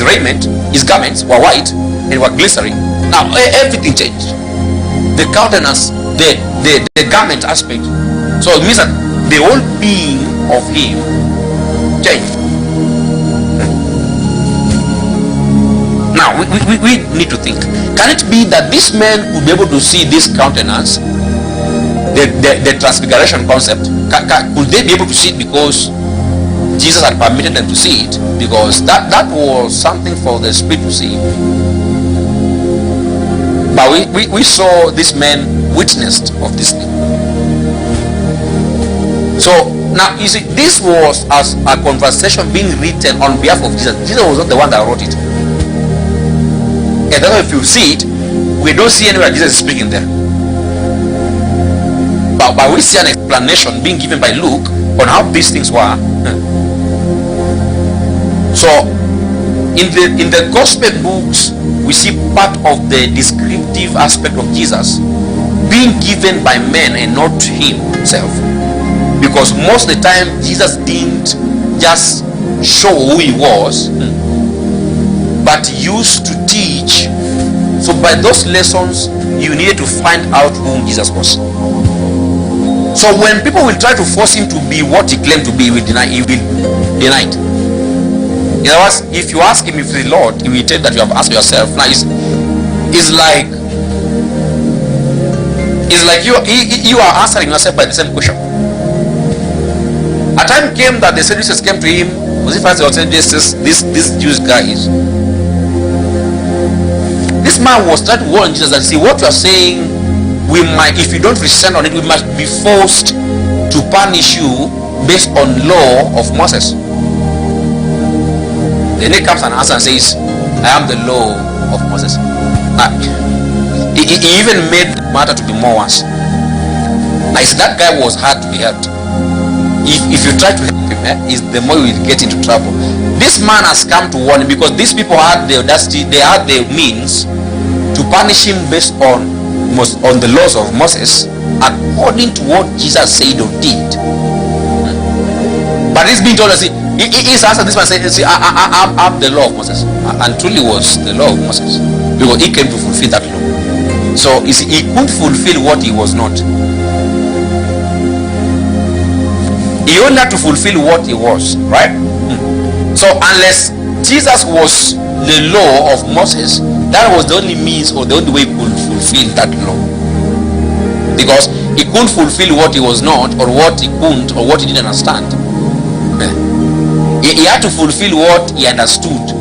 raiment, his garments were white and were glistening. Now everything changed. The countenance, the garment aspect. So it means that the whole being of him changed. Now we need to think, can it be that this man would be able to see this countenance, the transfiguration concept? Could they be able to see it because Jesus had permitted them to see it? Because that was something for the spirit to see. But we saw this man witnessed of this thing. So now you see, this was as a conversation being written on behalf of Jesus. Jesus was not the one that wrote it. And that's why if you see it, we don't see anywhere Jesus is speaking there. But we see an explanation being given by Luke on how these things were. So in the gospel books, we see part of the descriptive aspect of Jesus being given by men and not himself, because most of the time Jesus didn't just show who he was, but he used to teach. So by those lessons you needed to find out who Jesus was. So when people will try to force him to be what he claimed to be, he will deny it. In other words, if you ask him if he's the Lord, he will tell that you have asked yourself. Now it's like you are answering yourself by the same question. A time came that the Sadducees came to him. Was it fancy or saying this Jewish guy is? This man was trying to warn Jesus that, see, what you are saying, we might, if you don't resent on it, we might be forced to punish you based on law of Moses. Then he comes and answers and says, I am the law of Moses. He even made the matter to be more worse. I said that guy was hard to be helped. If you try to help him, the more you will get into trouble. This man has come to warn him because these people had the audacity, they had the means to punish him based on the laws of Moses according to what Jesus said or did. But he's being told, he's answered this man saying, see, I'm the law of Moses. And truly was the law of Moses, because he came to fulfill that law. So you see, he couldn't fulfill what he was not. He only had to fulfill what he was, right? So unless Jesus was the law of Moses, that was the only means or the only way he could fulfill that law. Because he couldn't fulfill what he was not, or what he couldn't, or what he didn't understand. He had to fulfill what he understood.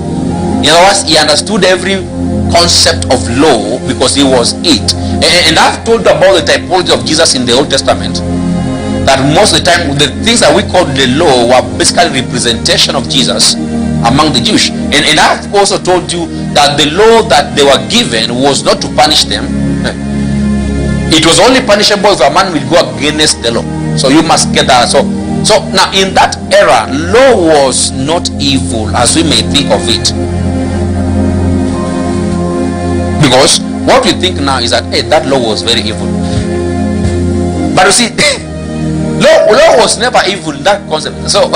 In other words, he understood every concept of law because he was it. And I've told you about the typology of Jesus in the Old Testament, that most of the time the things that we call the law were basically representation of Jesus among the Jews. And I've also told you that the law that they were given was not to punish them. It was only punishable if a man will go against the law. So you must get that. So now in that era, law was not evil as we may think of it. Because what we think now is that, hey, that law was very evil. But you see, law was never evil in that concept. So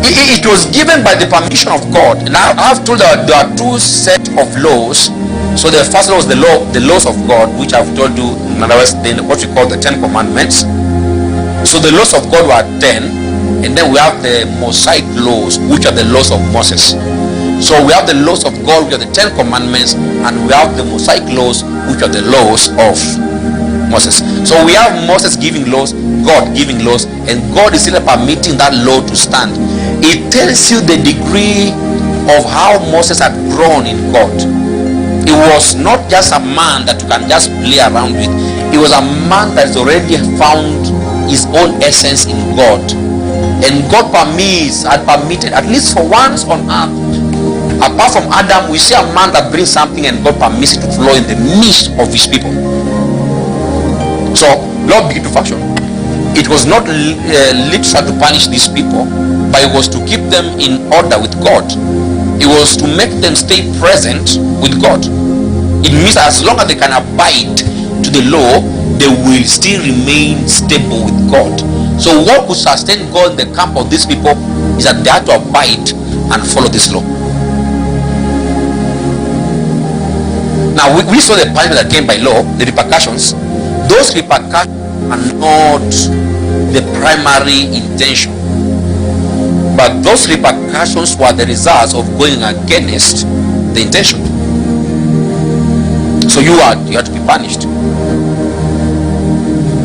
it was given by the permission of God. And I have told that there are two sets of laws. So the first law is the laws of God, which I've told you, in other words, what we call the 10 Commandments. So the laws of God were 10, and then we have the Mosaic laws, which are the laws of Moses. So we have the laws of God, which are the 10 Commandments, and we have the Mosaic laws, which are the laws of Moses. So we have Moses giving laws, God giving laws, and God is still permitting that law to stand. It tells you the degree of how Moses had grown in God. He was not just a man that you can just play around with. He was a man that has already found his own essence in God. And God had permitted, at least for once on earth, apart from Adam, we see a man that brings something and God permits it to flow in the midst of his people. So law began to function. It was not literal to punish these people, but it was to keep them in order with God. It was to make them stay present with God. It means as long as they can abide to the law, they will still remain stable with God. So what could sustain God in the camp of these people is that they had to abide and follow this law. Now we saw the punishment that came by law, the repercussions. Those repercussions are not the primary intention, but those repercussions were the results of going against the intention. So you had to be punished.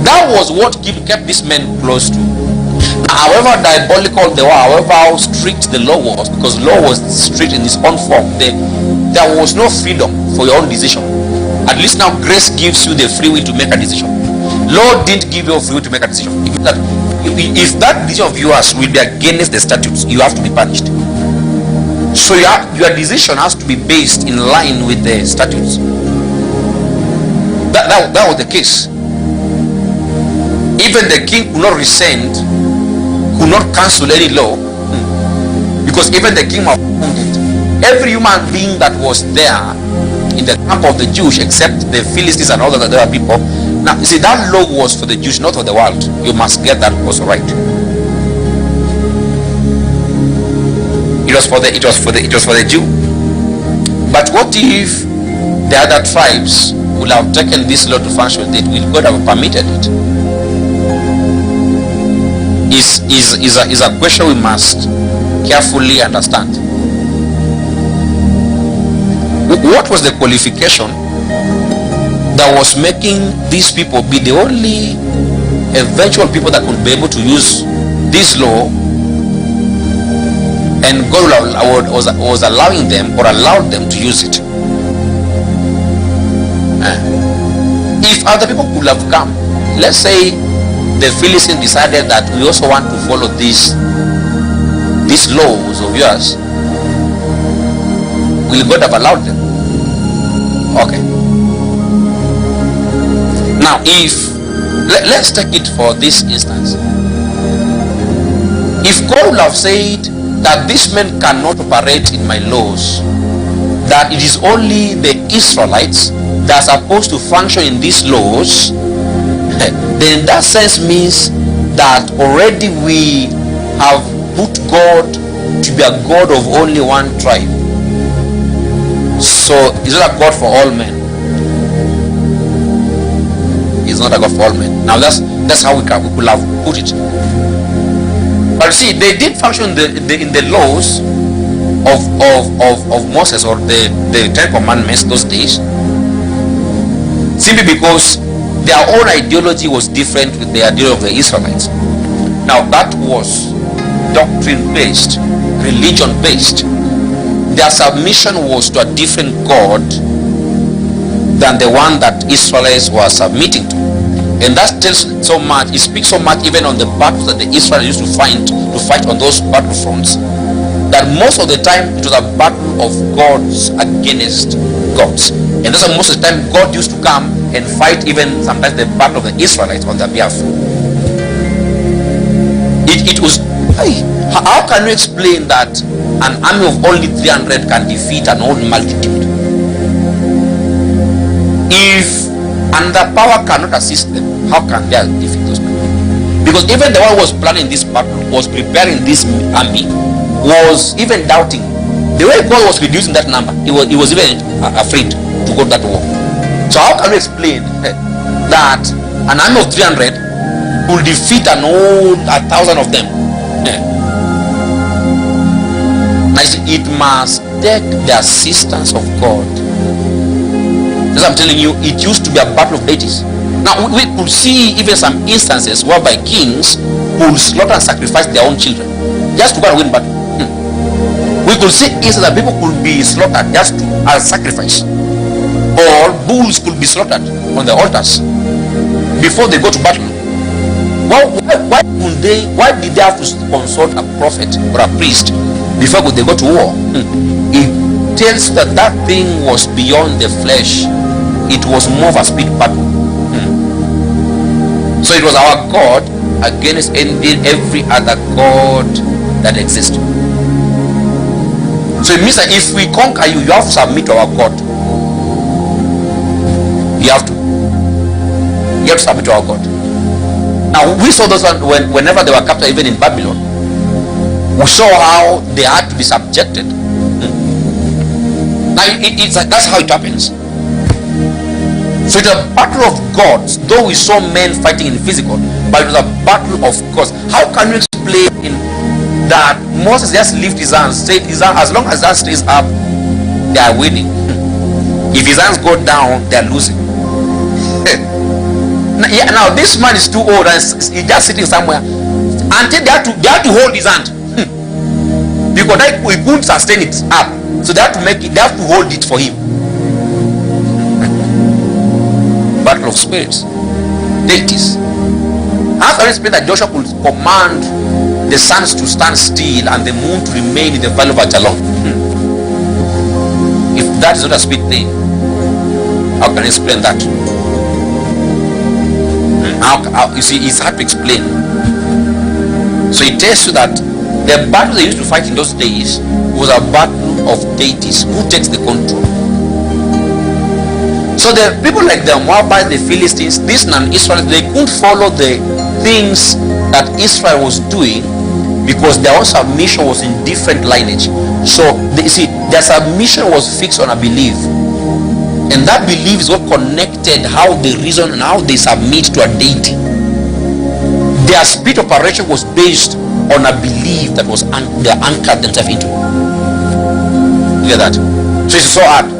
That was what kept these men close to. However diabolical they were, however how strict the law was, because law was strict in its own form, there was no freedom for your own decision. At least now grace gives you the free will to make a decision. Law didn't give you a free will to make a decision. If that decision of yours will be against the statutes, you have to be punished. So your decision has to be based in line with the statutes. That was the case. Even the king could not rescind, could not cancel any law, because even the king was wounded. Every human being that was there in the camp of the Jews, except the Philistines and all the other people. Now, you see, that law was for the Jews, not for the world. You must get that also right. It was for the Jew. But what if the other tribes would have taken this law to function? Will God have permitted it? Is a question we must carefully understand. What was the qualification that was making these people be the only eventual people that could be able to use this law, and God was allowing them or allowed them to use it? If other people could have come, let's say the Philistines decided that we also want to follow these laws of yours, Will God have allowed them? Okay. Now, if let's take it for this instance. If God would have said that these men cannot operate in my laws, that it is only the Israelites that are supposed to function in these laws, then that sense means that already we have put God to be a God of only one tribe. So it's not a God for all men. It's not a God for all men. Now that's how we could have put it. But see, they did function in the laws of Moses, or the Ten Commandments those days, simply because their own ideology was different with the ideology of the Israelites. Now that was doctrine based, religion based. Their submission was to a different God than the one that Israelites were submitting to. And that tells so much, it speaks so much even on the battles that the Israelites used to fight on those battlefronts, that most of the time it was a battle of gods against gods. And that's why most of the time God used to come and fight even sometimes the battle of the Israelites on their behalf. It was, how can you explain that an army of only 300 can defeat an whole multitude? If another power cannot assist them, how can they defeat those people? Because even the one who was planning this battle, was preparing this army, was even doubting. The way God was reducing that number, he was even afraid to go to that war. So how can we explain that an army of 300 will defeat an whole 1,000 of them? It must take the assistance of God. As I'm telling you, it used to be a battle of deities. Now we could see even some instances whereby kings would slaughter and sacrifice their own children just to go and win battle. We could see instances that people could be slaughtered just as sacrifice, or bulls could be slaughtered on the altars before they go to battle. Why did they have to consult a prophet or a priest before they go to war? It tells that that thing was beyond the flesh. It was more of a spirit battle. So it was our God against every other God that exists. So it means that if we conquer you, you have to submit to our God. You have to submit to our God. Now we saw those whenever they were captured, even in Babylon. We saw how they had to be subjected. Now it's like, that's how it happens. So it's a battle of gods, though we saw men fighting in physical, but it was a battle of gods. How can you explain that Moses just lifted his hands, said his hand, as long as that stays up, they are winning. If his hands go down, they are losing. Now this man is too old and he's just sitting somewhere until they have to hold his hand. Because we couldn't sustain it up, so they have to hold it for him. Battle of spirits, deities. How can you explain that Joshua could command the suns to stand still and the moon to remain in the valley of Ajalon? If that is not a spirit thing, how can you explain that? How you see, it's hard to explain. So it tells you that the battle they used to fight in those days was a battle of deities. Who takes the control? So the people like the Moabites, the Philistines, these non-Israelites, they couldn't follow the things that Israel was doing because their own submission was in different lineage. So their submission was fixed on a belief, and that belief is what connected how they reason and how they submit to a deity. Their spirit operation was based on a belief that was they anchored themselves into. Look at that. So it's so hard.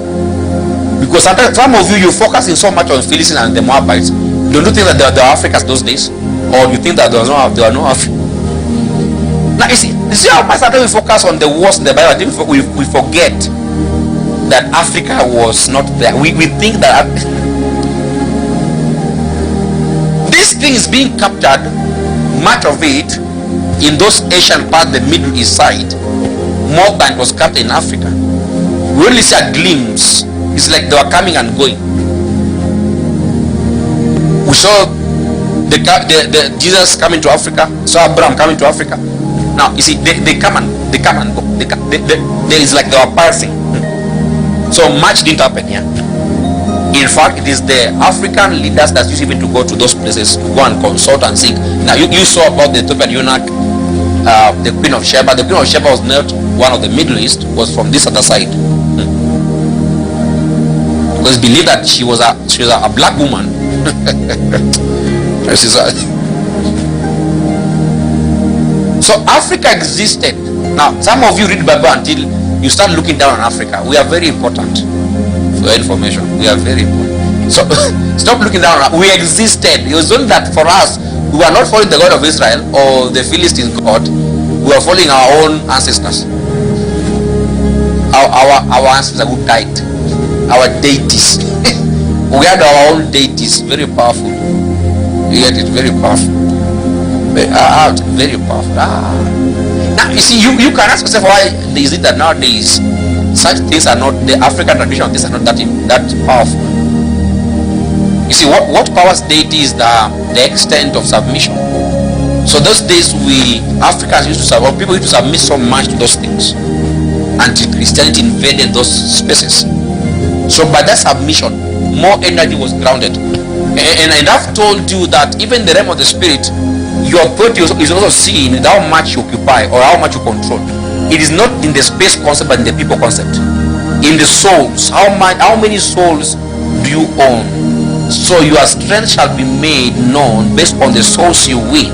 Because sometimes some of you focusing so much on Philistines and the Moabites. Don't you think that there were Africans those days? Or you think that there were no Africans? Now you see how much sometimes we focus on the wars in the Bible. I think we forget that Africa was not there. We think that this thing is being captured, much of it, in those Asian parts, the Middle East side, more than it was captured in Africa. We only see a glimpse. It's like they were coming and going. We saw the Jesus coming to Africa. Saw Abraham coming to Africa. Now you see, they come and go. There is like they were passing. So much didn't happen here. In fact, it is the African leaders that used even to go to those places to go and consult and seek. Now you saw about the Ethiopian eunuch, the Queen of Sheba. The Queen of Sheba was not one of the Middle East, was from this other side. Because believed that she was a black woman. So Africa existed. Now some of you read Bible until you start looking down on Africa. We are very important for your information. We are very important. So stop looking down. We existed. It was only that for us, we were not following the God of Israel or the Philistine God. We were following our own ancestors. Our ancestors who died. Our deities. We had our own deities. Very powerful. You get it? Very powerful. Very powerful. Now you see, you can ask yourself, why is it that nowadays such things are not, the African tradition of this are not that powerful? You see, what powers deity is the extent of submission. So those days Africans used to submit, people used to submit so much to those things until Christianity invaded those spaces. So by that submission, more energy was grounded. And I've told you that even the realm of the spirit, your authority is also seen in how much you occupy or how much you control. It is not in the space concept but in the people concept. In the souls, how many souls do you own? So your strength shall be made known based on the souls you win.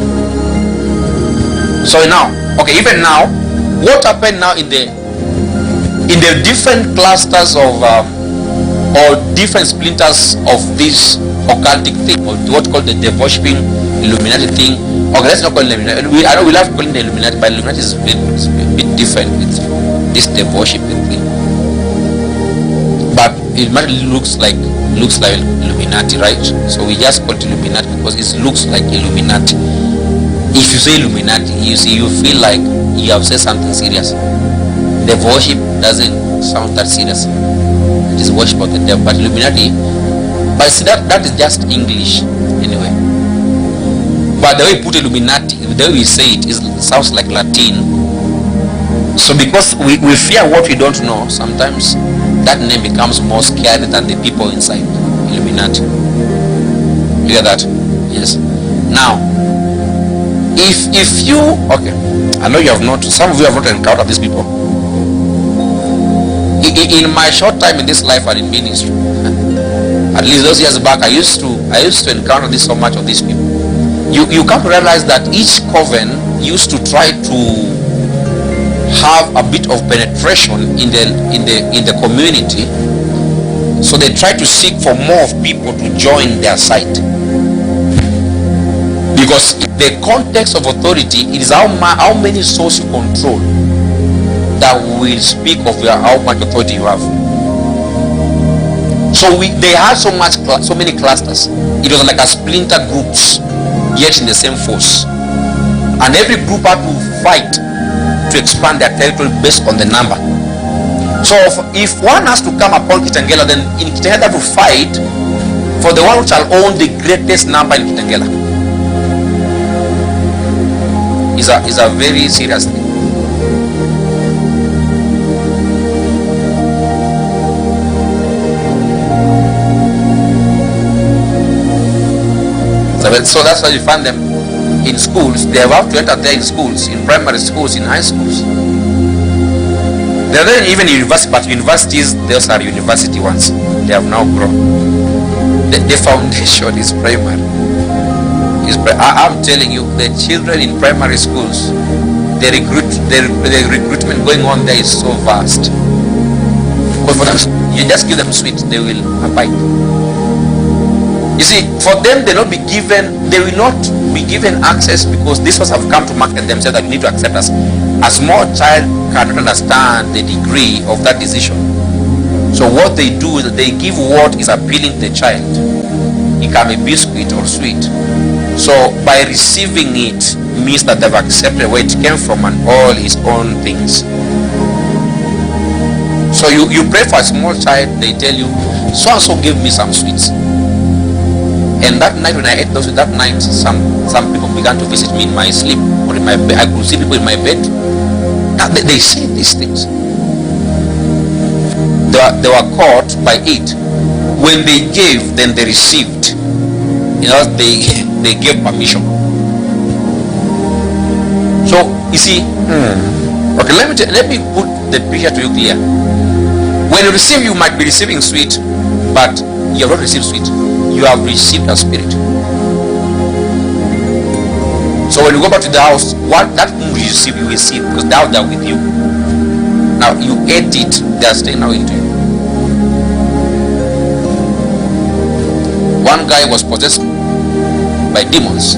So now, okay, even now, what happened now in the different clusters of or different splinters of this occultic thing, or what called the worshipping Illuminati thing. Okay, let's not call it Illuminati. I know we love calling it Illuminati, but Illuminati is a bit different with this worshipping thing. But it looks like Illuminati, right? So we just call it Illuminati because it looks like Illuminati. If you say Illuminati, you feel like you have said something serious. The worship doesn't sound that serious. It is worship of the devil. But Illuminati, but see that is just English anyway. But the way we put Illuminati, the way we say it sounds like Latin. So because we fear what we don't know, sometimes that name becomes more scary than the people inside. Illuminati. You hear that? Yes. Now, if you, okay, I know you have not, some of you have not encountered these people. In my short time in this life and in ministry, at least those years back, I used to encounter this so much of these people. You come to realize that each coven used to try to have a bit of penetration in the community, so they try to seek for more of people to join their side. Because the context of authority, it is how many souls you control that will speak of how much authority you have. So they had so many clusters. It was like a splinter groups, yet in the same force. And every group had to fight to expand their territory based on the number. So if one has to come upon Kitengela, then in Kitengela to fight for the one who shall own the greatest number in Kitengela. Is a very serious thing. So that's why you find them in schools. They have to enter there in schools, in primary schools, in high schools. They're there even in university, but universities, those are university ones. They have now grown. The foundation is primary. I'm telling you, the children in primary schools, the recruitment going on there is so vast. But for them, you just give them sweets, they will abide. You see, for them, they will not be given access, because these ones have come to market themselves that you need to accept us. A small child cannot understand the degree of that decision. So what they do is they give what is appealing to the child. It can be biscuit or sweet. So by receiving it means that they've accepted where it came from and all his own things. So you pray for a small child, they tell you, so and so give me some sweets. And that night when I ate those, that night some people began to visit me in my sleep or in my bed. I could see people in my bed. Now they say these things. They were caught by it. When they gave, then they received. You know, they gave permission. So you see, okay, let me put the picture to you clear. When you receive, you might be receiving sweet, but you have not received sweet. You have received a spirit. So when you go back to the house, what that thing you receive, you receive, because now they are with you. Now you ate it, they are staying now into you. One guy was possessed by demons.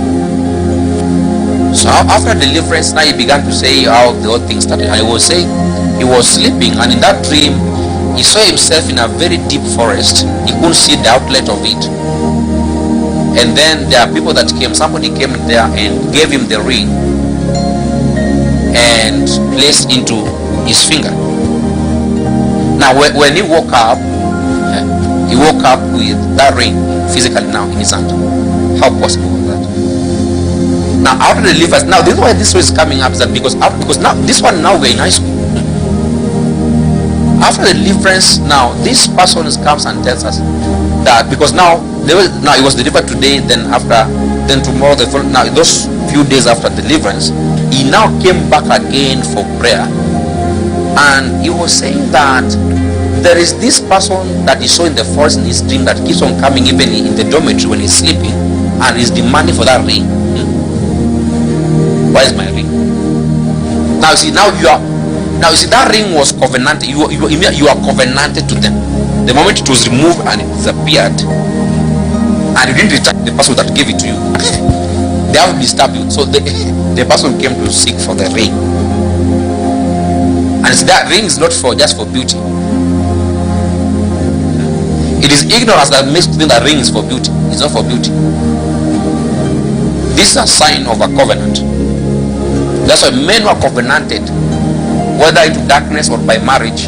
So after deliverance, now he began to say how the whole thing started. And he was saying he was sleeping, and in that dream he saw himself in a very deep forest. He couldn't see the outlet of it. And then there are people that came. Somebody came there and gave him the ring and placed into his finger. Now when he woke up with that ring physically now in his hand. How possible was that? Now after the deliverance, now this is why this is coming up, is that because now this one, now we're in high school. After the deliverance, now this person comes and tells us that because now it was delivered today, then tomorrow, now those few days after deliverance, he now came back again for prayer, and he was saying that there is this person that he saw in the forest in his dream that keeps on coming even in the dormitory when he's sleeping, and is demanding for that ring. Where is my ring? Now you see, you see that ring was covenanted. You are covenanted to them. The moment it was removed and it disappeared, and you didn't return the person that gave it to you, they have disturbed you. So the person came to seek for the ring. And see, that ring is not just for beauty. It is ignorance that makes you think that ring is for beauty. It's not for beauty. This is a sign of a covenant. That's why men who are covenanted, whether into darkness or by marriage,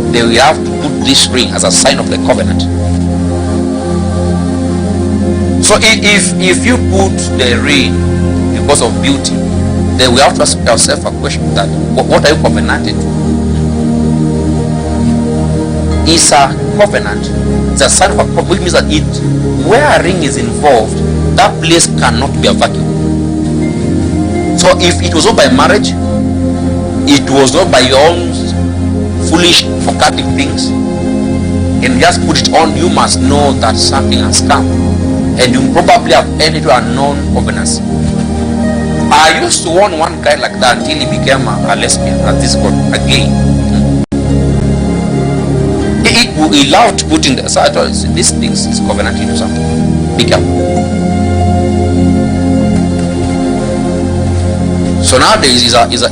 they will have to put this ring as a sign of the covenant. So if you put the ring because of beauty, then we have to ask ourselves a question: that what are you covenanted to? It's a covenant. It's a sign of a covenant, which means that where a ring is involved, that place cannot be a vacuum. So if it was not by marriage, it was not by your own foolish, forgetting things, and just put it on, you must know that something has come, and you probably have entered into a known covenant. I used to warn one guy like that until he became a lesbian, as this called a gay. He loved putting the side. This thing is covenant into something. Be careful. So nowadays is a gay.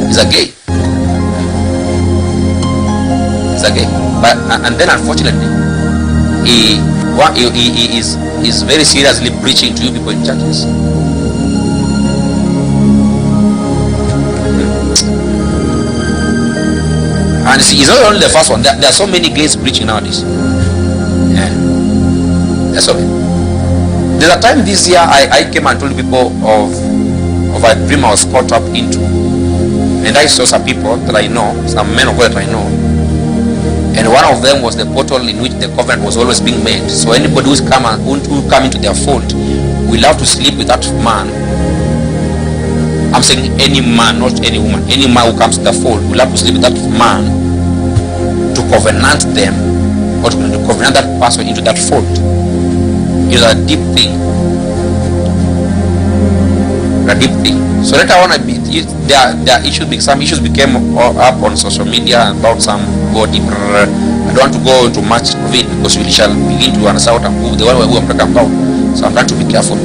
He's a gay. But and then unfortunately, he is very seriously preaching to you people in churches. And see, he's not only the first one. There are so many gays preaching nowadays. Yeah. That's okay. There's a time this year I came and told people of a dream I was caught up into. And I saw some people that I know, some men of God that I know. And one of them was the portal in which the covenant was always being made. So anybody who come into their fold will have to sleep with that man. I'm saying any man, not any woman. Any man who comes to the fold will have to sleep with that man to covenant them, or to covenant that person into that fold. It's a deep thing. A deep thing. So later on, some issues became up on social media about some body. I don't want to go into much of it because we shall begin to understand the one we are talking about. So I'm trying to be careful.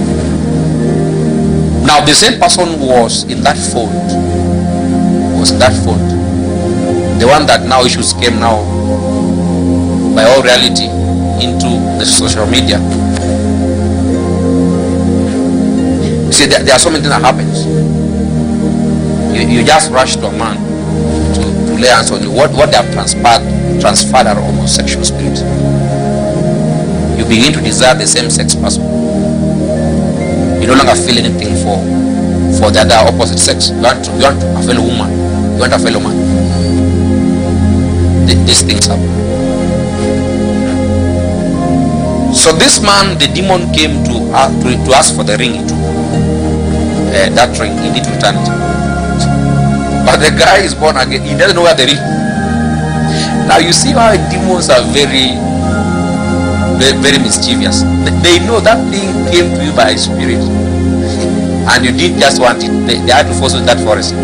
Now the same person was in that fold. The one that now issues came now by all reality into the social media. You see, there are so many things that happens. You just rush to a man to lay hands on you, what they have transferred are homosexual spirits. You begin to desire the same sex person. You no longer feel anything for the other opposite sex. You want a fellow woman. You want a fellow man. These things happen. So this man, the demon came to ask for the ring. He took that ring. He did return it. But the guy is born again. He doesn't know where the ring. Now you see how demons are very, very mischievous. They know that thing came to you by spirit, and you didn't just want it. They had to force you that forest.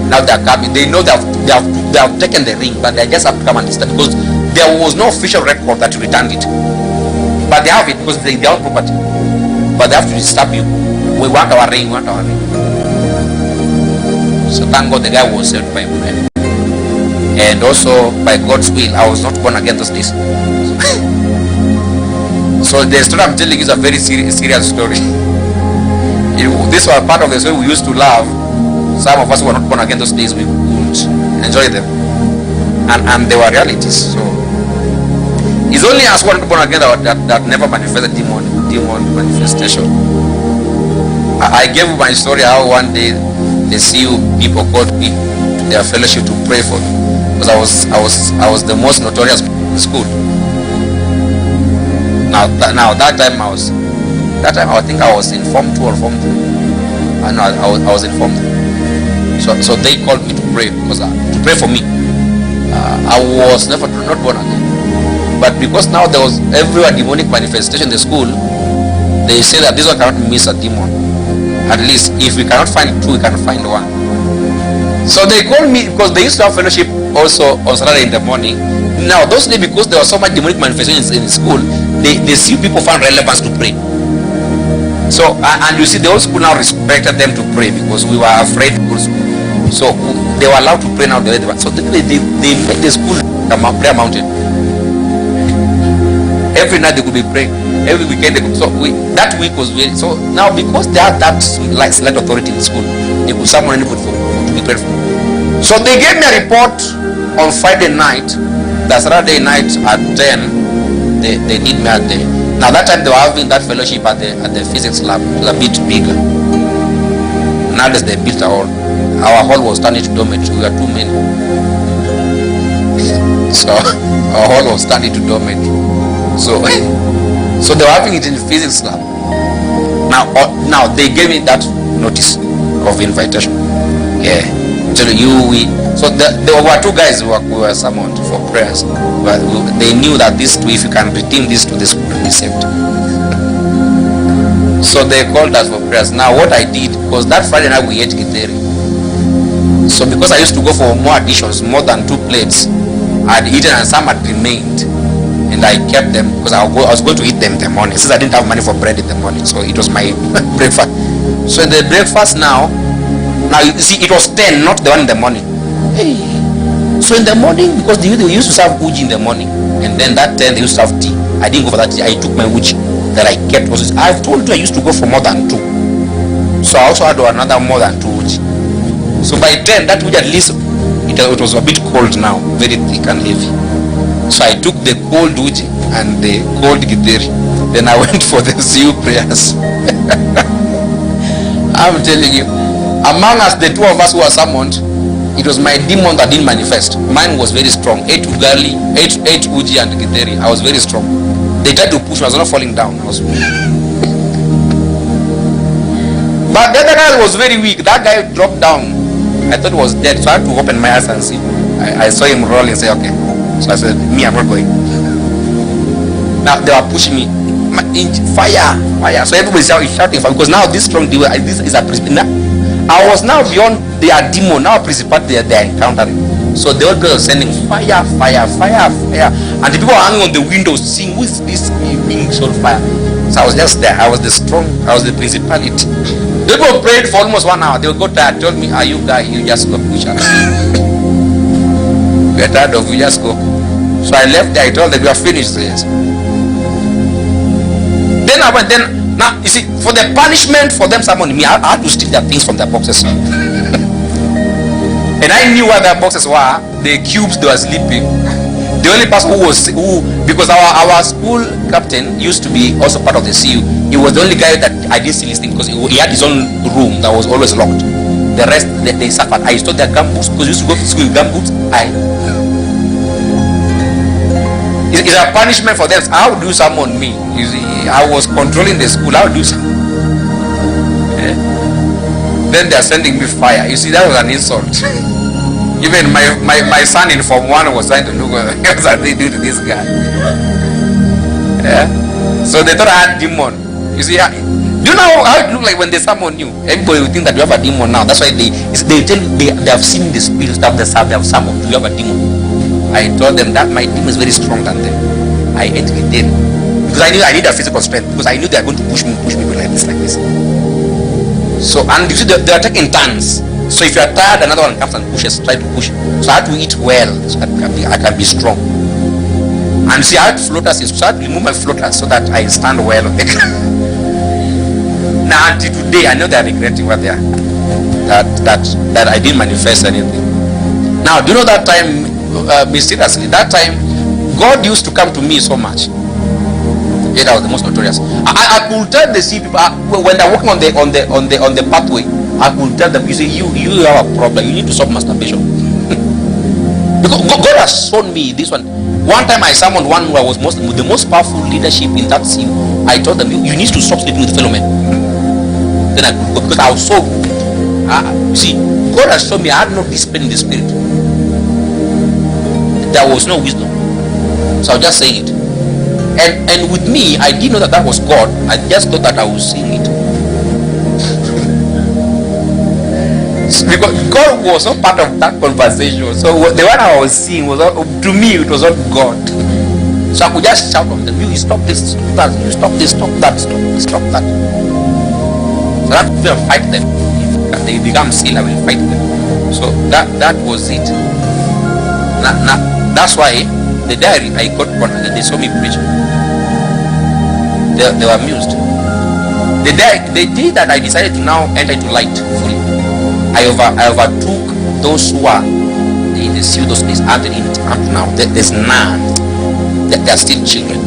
Now they are coming. They know they have taken the ring, but they just have to come and disturb, because there was no official record that you returned it. But they have it because they own property. But they have to disturb you. We want our ring. We want our ring. So thank God the guy was saved by prayer. And also by God's will, I was not born again those days. So the story I'm telling you is a very serious story. This was part of the story we used to love. Some of us who were not born again those days, we would enjoy them. And they were realities. So it's only us who are not born again that never manifested demon manifestation. I gave you my story how one day the CU people called me to their fellowship to pray for me, because I was the most notorious in school. Now that time I think I was in Form 2 or Form 3. I was in Form 3. So they called me to pray, because to pray for me. I was not born again. But because now there was everywhere demonic manifestation in the school, they say that this one cannot miss a demon. At least if we cannot find two, we can find one. So they called me, because they used to have fellowship also on Saturday in the morning. Now those days, because there was so much demonic manifestation in school, they see people found relevance to pray. So and you see the whole school now respected them to pray, because we were afraid to go to school. So they were allowed to pray now the way they were. So they made the school a prayer mountain. Every night they could be praying. Every weekend they could. So that week was very. So now, because they had that like select authority in school, they could summon anybody to be prayed for. So they gave me a report on Friday night. That Saturday night at 10, they need me at the. Now that time they were having that fellowship at the physics lab, a bit bigger. Nowadays they built a hall. Our hall was turned into dormitory. We were too many. So our hall was turned into dormitory. So they were having it in the physics lab. Now they gave me that notice of invitation. Yeah. So there were two guys who were summoned for prayers. But they knew that these two, if you can redeem these two, this will be saved. So they called us for prayers. Now what I did, because that Friday night we ate githeri. So because I used to go for more additions, more than 2 plates, I had eaten and some had remained. And I kept them, because I was going to eat them in the morning, since I didn't have money for bread in the morning. So it was my breakfast. So in the breakfast now you see, it was 10, not the one in the morning. Hey. So in the morning, because they used to serve uji in the morning, and then that 10 they used to have tea. I didn't go for that tea. I took my uji that I kept. I've told you I used to go for more than 2. So I also had another more than 2 uji. So by 10, that uji, at least it was a bit cold now, very thick and heavy. So I took the cold uji and the cold githeri. Then I went for the CU prayers. I'm telling you, among us, the 2 of us who were summoned, it was my demon that didn't manifest. Mine was very strong. 8 ugali, 8 uji and githeri. I was very strong. They tried to push me. I was not falling down. But the other guy was very weak. That guy dropped down. I thought he was dead, so I had to open my eyes and see. I saw him rolling and say, okay. So I said, me, I'm not going. Now they were pushing me. Fire. So everybody's shouting fire, because now this strong demon, this is a principality. I was now beyond their demon, now a principality they are encountering. So the old girl was sending fire. And the people were hanging on the windows seeing, who is this being so fire? So I was just there. I was the principality. People prayed for almost 1 hour. They would go tired, told me, you guys, you just go. We are tired of you, just go. So I left there. I told them we are finished. Yes. Then I went. Now you see, for the punishment for them summoning me, I had to steal their things from their boxes. And And I knew where their boxes were, the cubes they were sleeping. The only person because our school captain used to be also part of the CU. He was the only guy that I didn't see listening because he had his own room that was always locked. The rest, they suffered. I stole their gumboots because we used to go to school with gumboots. It's a punishment for them. How do someone me? You see, I was controlling the school. How do someone? Yeah. Then they are sending me fire. You see, that was an insult. Even my son in Form 1 was trying to look what they do to this guy. Yeah. So they thought I had demon. You see, do you know how it looked like when they summon you? Everybody will think that you have a demon now. That's why they tell you they have seen the spirits that they have summoned. Do you have a demon? I told them that my demon is very strong than them. I ate with them because I knew I need a physical strength, because I knew they are going to push me like this. So, and you see, they are taking turns. So if you are tired, another one comes and pushes, try to push. So I had to eat well so that I can be strong. And see, I had floaters, so I had to remove my floaters so that I stand well on the ground. Now until today, I know they are regretting what they are. That I didn't manifest anything. Now, do you know that time, mysteriously, that time, God used to come to me so much. Yeah, that was the most notorious. I could tell the sea people when they're walking on the pathway. I could tell them, you see, you have a problem. You need to stop masturbation. Because God has shown me this one. One time I summoned one who was the most powerful leadership in that scene. I told them, you need to stop sleeping with fellow men. Then I could go, because I was so. You see, God has shown me I had no discipline in the spirit. There was no wisdom. So I'll just say it. And with me, I didn't know that was God. I just thought that I was seeing it. Because God was not part of that conversation. So the one I was seeing was not, to me, it was not God. So I could just shout on them, you stop this, stop that, you stop this, stop that, stop this, stop that. So I have to fight them. If they become sin, I will fight them. So that was it. That's why the diary I got confident. They saw me preaching. They were amused. The day that I decided to now enter into light fully, I overtook those who are in the seal those days up to now. There's none. They are still children.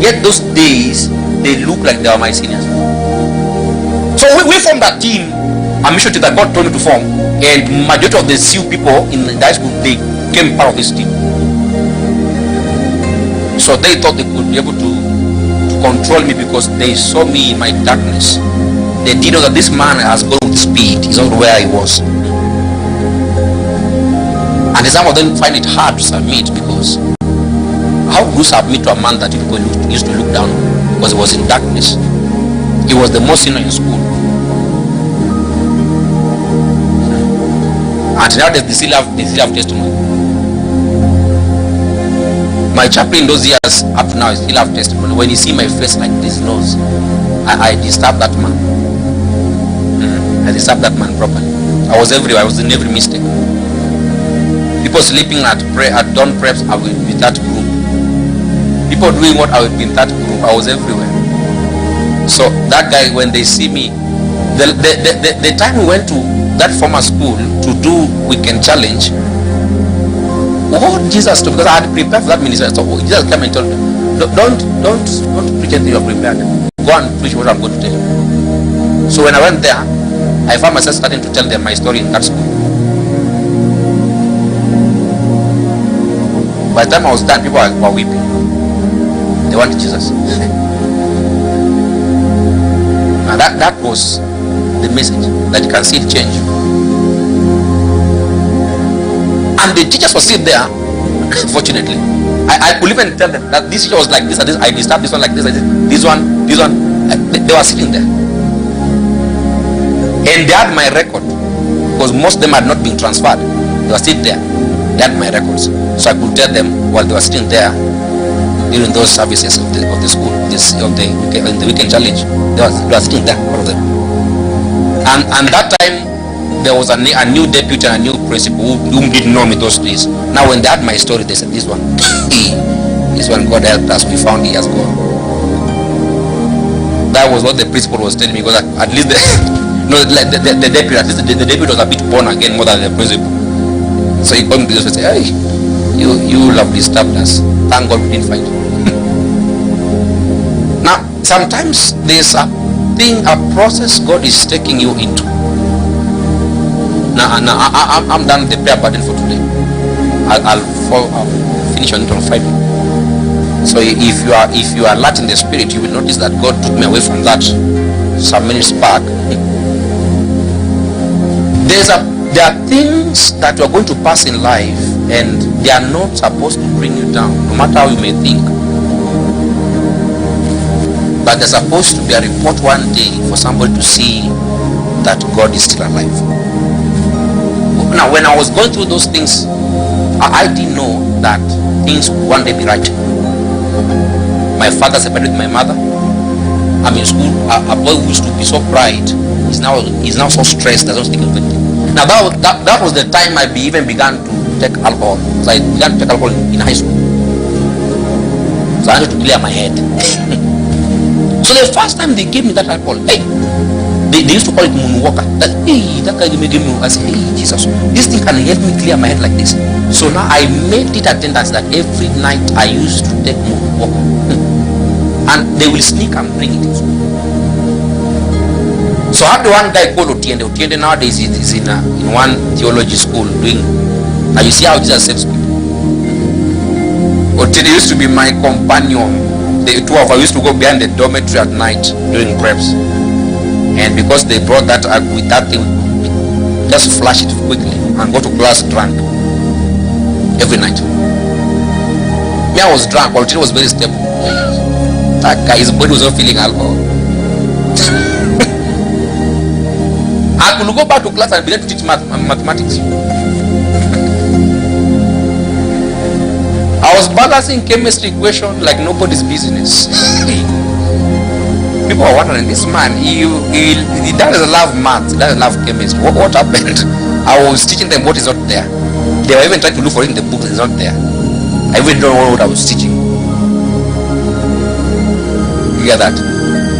Yet those days they look like they are my seniors. So we formed that team, a mission team that God told me to form, and majority of the seal people in the high school, they became part of this team. So they thought they could be able to control me because they saw me in my darkness. They didn't know that this man has gone with speed. He's not where he was. And some of them find it hard to submit, because how would you submit to a man that people used to look down on? Because he was in darkness. He was the most senior in school. And now they still have testimony. My chaplain in those years up to now still have testimony. When you see my face like this, knows I disturbed that man. I disturbed that man properly. I was everywhere. I was in every mistake. People sleeping at dawn preps, I will be that group. People doing what, I will be in that group. I was everywhere. So that guy, when they see me, the time we went to that former school to do weekend challenge, Jesus told, because I had prepared for that ministry. So Jesus came and told me, don't preach until you're prepared. Go and preach what I'm going to tell you. So when I went there, I found myself starting to tell them my story in that school. By the time I was done, people were weeping. They wanted Jesus. Now that was the message, that you can see it change. And the teachers were still there. Fortunately, I could even tell them that this teacher was like this, and this, I disturbed this one like this, this one. They were sitting there, and they had my record, because most of them had not been transferred. They were still there. They had my records, so I could tell them while they were sitting there during those services of the school, in the weekend challenge. They were sitting there, all of them. And that time there was a new deputy and a new principal who didn't know me those days. Now when they had my story, they said, this one, God helped us, we found he has gone. That was what the principal was telling me, because at least the deputy, at least the deputy was a bit born again more than the principal. So he called me to Jesus and said, hey, you have disturbed us. Thank God we didn't find you. Now, sometimes there's a thing, a process God is taking you into. Now I'm done with the prayer burden for today. I'll finish on it on Friday. So if you are alert in the spirit, you will notice that God took me away from that some minutes back. There are things that you are going to pass in life, and they are not supposed to bring you down, no matter how you may think. But there's supposed to be a report one day for somebody to see that God is still alive. Now, when I was going through those things, I didn't know that things would one day be right. My father separated with my mother. I'm in school. A boy who used to be so bright is now so stressed, doesn't speak anything. Now that was the time I even began to take alcohol. So I began to take alcohol in high school. So I had to clear my head. So the first time they gave me that alcohol, hey, they used to call it moonwalker. That guy gave me. I said, hey, Jesus, this thing can help me clear my head like this. So now I made it a tendency that every night I used to take moonwalker. And they will sneak and bring it in school. So I had one guy called Otiende. Otiende nowadays is in one theology school doing. Now you see how Jesus saves people. Otiende used to be my companion. The two of us used to go behind the dormitory at night doing preps. And because they brought that with that thing, just flash it quickly and go to class drunk every night. Me, I was drunk, Otiende was very stable. That guy, his body was not feeling alcohol. I could go back to class and begin to teach mathematics. I was balancing chemistry equation like nobody's business. People are wondering, this man, he doesn't love math, he doesn't love chemistry. What happened? I was teaching them what is not there. They were even trying to look for it in the book, it's not there. I even don't know what I was teaching. You get that?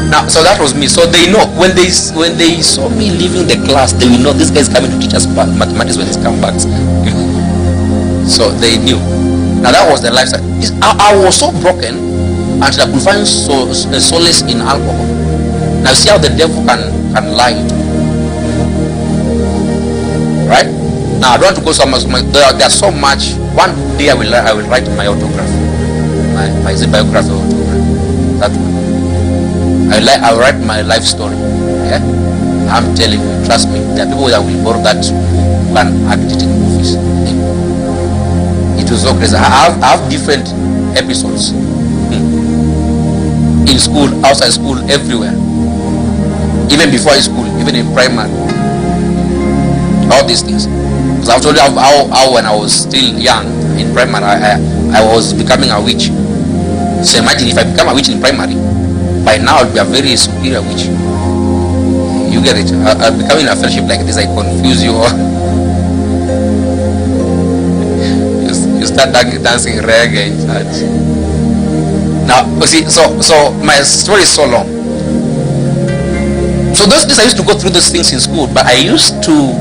Now, so that was me. So they know when they saw me leaving the class, they will know this guy is coming to teach us mathematics when he comes back. So they knew. Now that was the lifestyle. I was so broken until I could find solace in alcohol. Now see how the devil can lie to you. Right? Now I don't want to go so much. There's so much. One day I will write my autograph, my biography autograph. That one. I'll write my life story. Yeah? I'm telling you, trust me, there are people that will borrow that who can act it in movies. It was so crazy. I have different episodes in school, outside school, everywhere. Even before school, even in primary. All these things. Because I've told you how when I was still young in primary, I was becoming a witch. So imagine if I become a witch in primary, by now I'll be a very superior witch. You get it? I'll becoming a fellowship like this, I confuse you all. You start dancing reggae in church. Now, you see, so my story is so long. So those days I used to go through those things in school, but I used to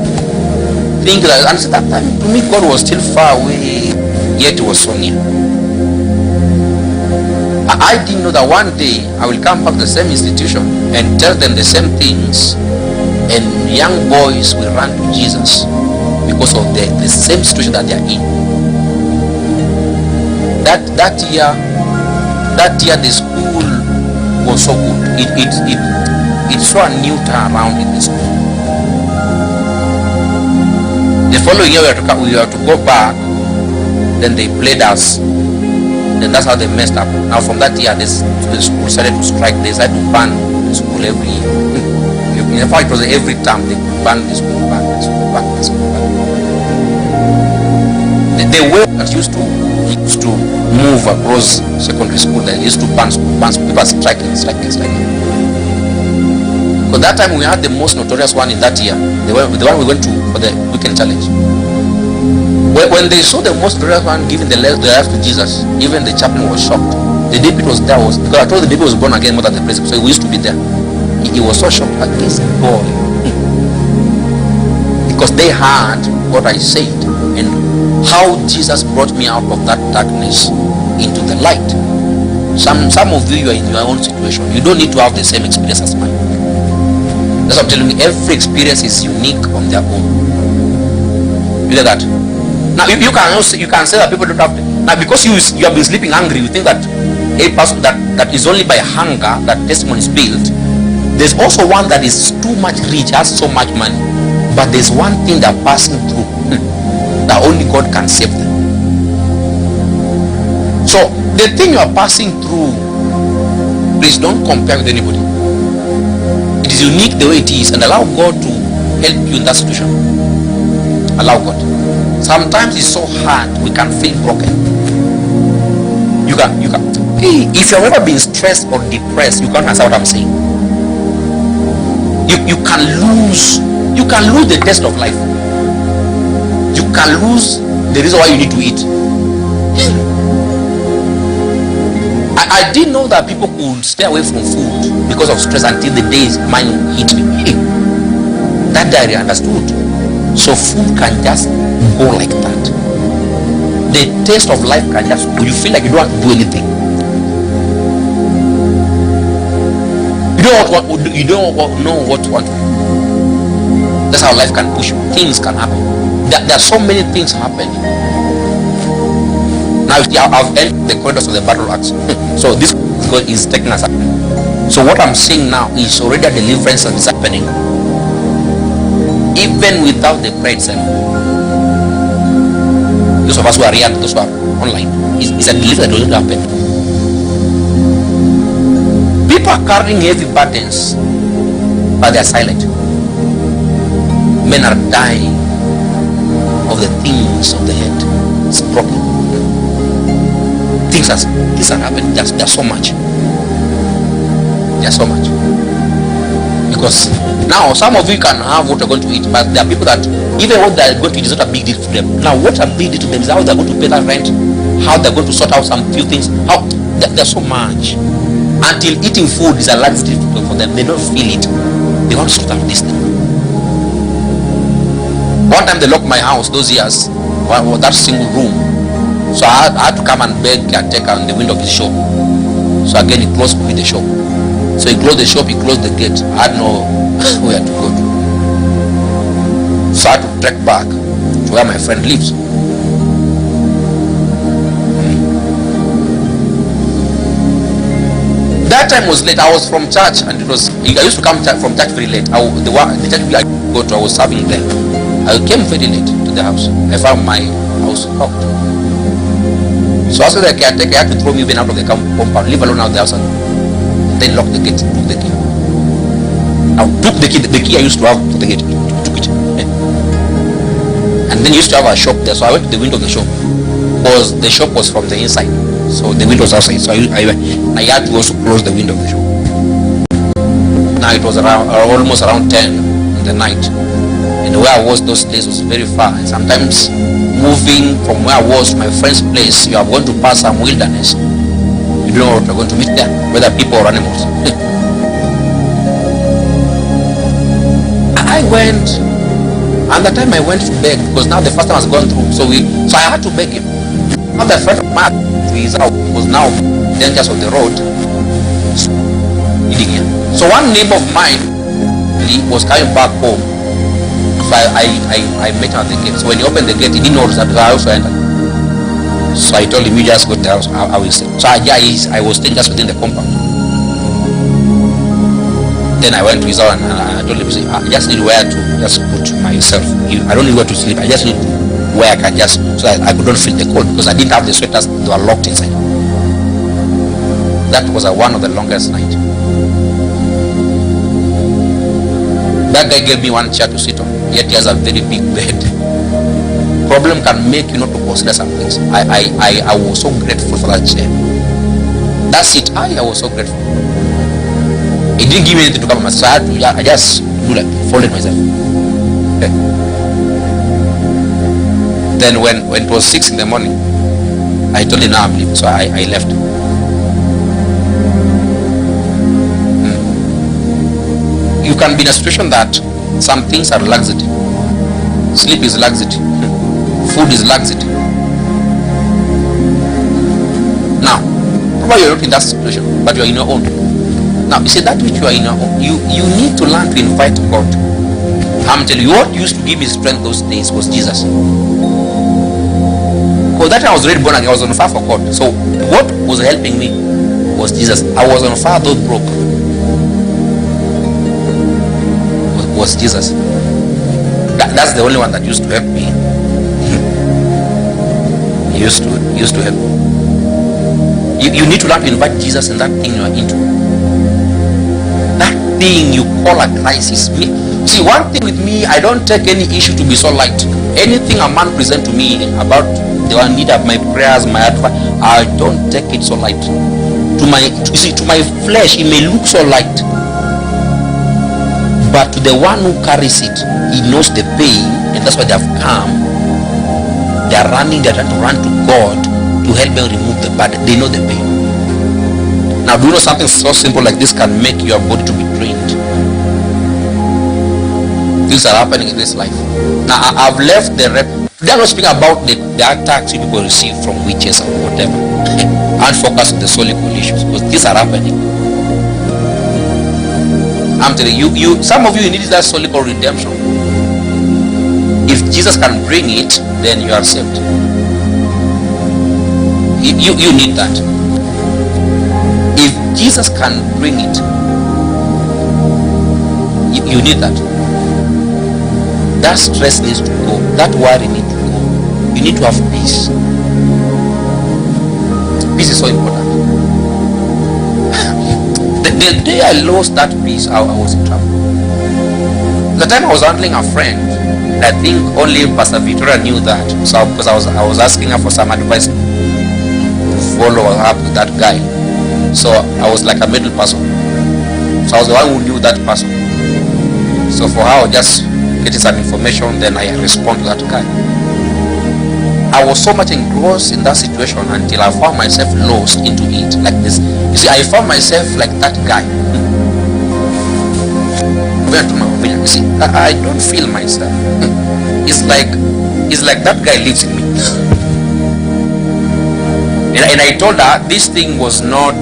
think that, and at that time, to me, God was still far away, yet He was so near. I didn't know that one day I will come back to the same institution and tell them the same things, and young boys will run to Jesus because of the same situation that they are in. That year the school was so good. It saw a new turn around in the school. The following year we had to go back. Then they played us. Then that's how they messed up. Now from that year, the school started to strike. They started to ban the school every year. In fact, it was every term they could ban the school, ban the school, ban the school. The way that used to move across secondary school, they used to ban school, people striking. Because that time we had the most notorious one in that year, the one we went to for the weekend challenge. When they saw the most notorious one giving the life to Jesus, even the chaplain was shocked. The day Peter was there because I told the baby was born again more than the president, so he used to be there. He was so shocked at this boy because they heard what I said, and how Jesus brought me out of that darkness into the light. Some of you are in your own situation. You don't need to have the same experience as mine. That's what I'm telling you. Every experience is unique on their own. You get that? Now you can say that people don't have to, now because you have been sleeping hungry, you think that a person that is only by hunger that testimony is built. There's also one that is too much rich, has so much money, but there's one thing they're passing through that only God can save them. So the thing you are passing through, please don't compare with anybody. It is unique the way it is, and allow God to help you in that situation. Allow God. Sometimes it's so hard, we can feel broken. You can if you've ever been stressed or depressed, you can't answer what I'm saying. You can lose the taste of life. You can lose the reason why you need to eat. I didn't know that people could stay away from food because of stress until the days mine hit me. That day I understood. So food can just go like that. The taste of life can just go. You feel like you don't have to do anything. You don't know what to want. That's how life can push you. Things can happen. There are so many things happening. Now I've entered the corridors of the battle axe. So this God is taking us up. So what I'm saying now is already a deliverance that is happening. Even without the prayer itself. Those of us who are here, those who are online, it's a deliverance that doesn't happen. People are carrying heavy burdens, but they are silent. Men are dying of the things of the head. It's broken. Things are happening. There's so much. There's so much. Because now some of you can have what you're going to eat, but there are people that even what they're going to eat is not a big deal to them. Now what a big deal to them is how they're going to pay that rent, how they're going to sort out some few things. How there's so much. Until eating food is a large deal for them, they don't feel it. They want to sort out this thing. One time they locked my house those years, that single room. So I had to come and beg caretaker on the window of his shop. So again he closed with the shop. So he closed the shop, he closed the gate. I had no where to go to. So I had to trek back to where my friend lives. That time was late. I was from church, and I used to come from church very late. The church I go to, I was serving there. I came very late to the house. I found my house locked. So after the caretaker, I had to throw me even out of the compound, leave alone out the house, and then lock the gate, took the key. I took the key. The key I used to have to the gate, took it. And then used to have a shop there, so I went to the window of the shop, because the shop was from the inside. So the window was outside, so I had to also close the window of the shop. Now it was almost around 10 in the night, and where I was those days was very far. And sometimes moving from where I was to my friend's place, you are going to pass some wilderness. You don't know what you're going to meet there, whether people or animals. I went, and the time I went to beg, because now the first time has gone through, so I had to beg him. Now the friend of mine was now dangers of the road. So one neighbor of mine, he was coming back home. So I met him at the gate. So when he opened the gate, he didn't know that I also entered. So I told him, you just go to the house, I will stay. So I was staying just within the compound. Then I went to his house and I told him, I just need where to just put myself. I don't need where to sleep. I just need where I can just, so I couldn't feel the cold, because I didn't have the sweaters, they were locked inside. That was one of the longest nights. That guy gave me one chair to sit on, yet he has a very big bed. Problem can make you not to consider some things. I was so grateful for that chair. That's it. I was so grateful. He didn't give me anything to cover myself, so I just do like folded myself. Okay. Then when it was 6 in the morning, I told him now I'm leaving, so I left. You can be in a situation that some things are laxity. Sleep is laxity. Food is laxity. Now, probably you're not in that situation, but you're in your own. Now, you see, that which you are in your own, you need to learn to invite God. I'm telling you, what used to give me strength those days was Jesus. Because that time I was already born again, I was on fire for God. So what was helping me was Jesus. I was on fire though broke. Was Jesus. That's the only one that used to help me. He used to help. You need to learn to invite Jesus in that thing you are into. That thing you call a crisis. See, one thing with me, I don't take any issue to be so light. Anything a man present to me about the need of my prayers, my advice, I don't take it so light. To my flesh, it may look so light, but to the one who carries it, he knows the pain, and that's why they have come. They are running. They are trying to run to God to help them remove the burden. They know the pain. Now, do you know something so simple like this can make your body to be drained? Things are happening in this life. Now, I've left the rep. They're not speaking about the attacks you people receive from witches or whatever, and focus on the solical issues, because these are happening. I'm telling you, some of you need that solical redemption. If Jesus can bring it, then you are saved. You need that. If Jesus can bring it, you need that. That stress needs to go. That worry needs to go. You need to have peace. Peace is so important. The day I lost that peace, I was in trouble. The time I was handling a friend, I think only Pastor Victoria knew that. So because I was asking her for some advice to follow up with that guy. So I was like a middle person. So I was the one who knew that person. So for her, I just getting some information, then I respond to that guy. I was so much engrossed in that situation until I found myself lost into it like this. You see, I found myself like that guy. You see, I don't feel myself. It's like that guy lives in me. And I told her this thing was not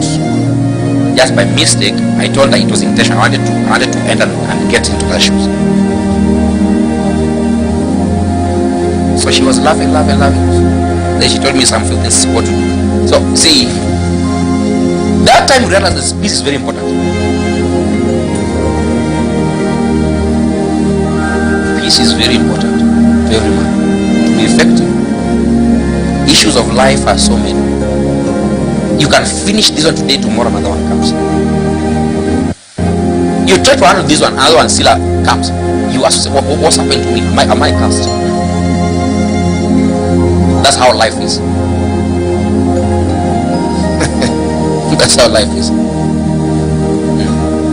just by mistake. I told her it was intentional. I wanted to enter and get into her shoes. So she was laughing. Then she told me some few things what to do. So see, that time we realized that peace is very important. Peace is very important to every man to be effective. Issues of life are so many. You can finish this one today, tomorrow another one comes. You try to handle this one, another one still comes. You ask yourself, what's happened to me? Am I cast? That's how life is. That's how life is.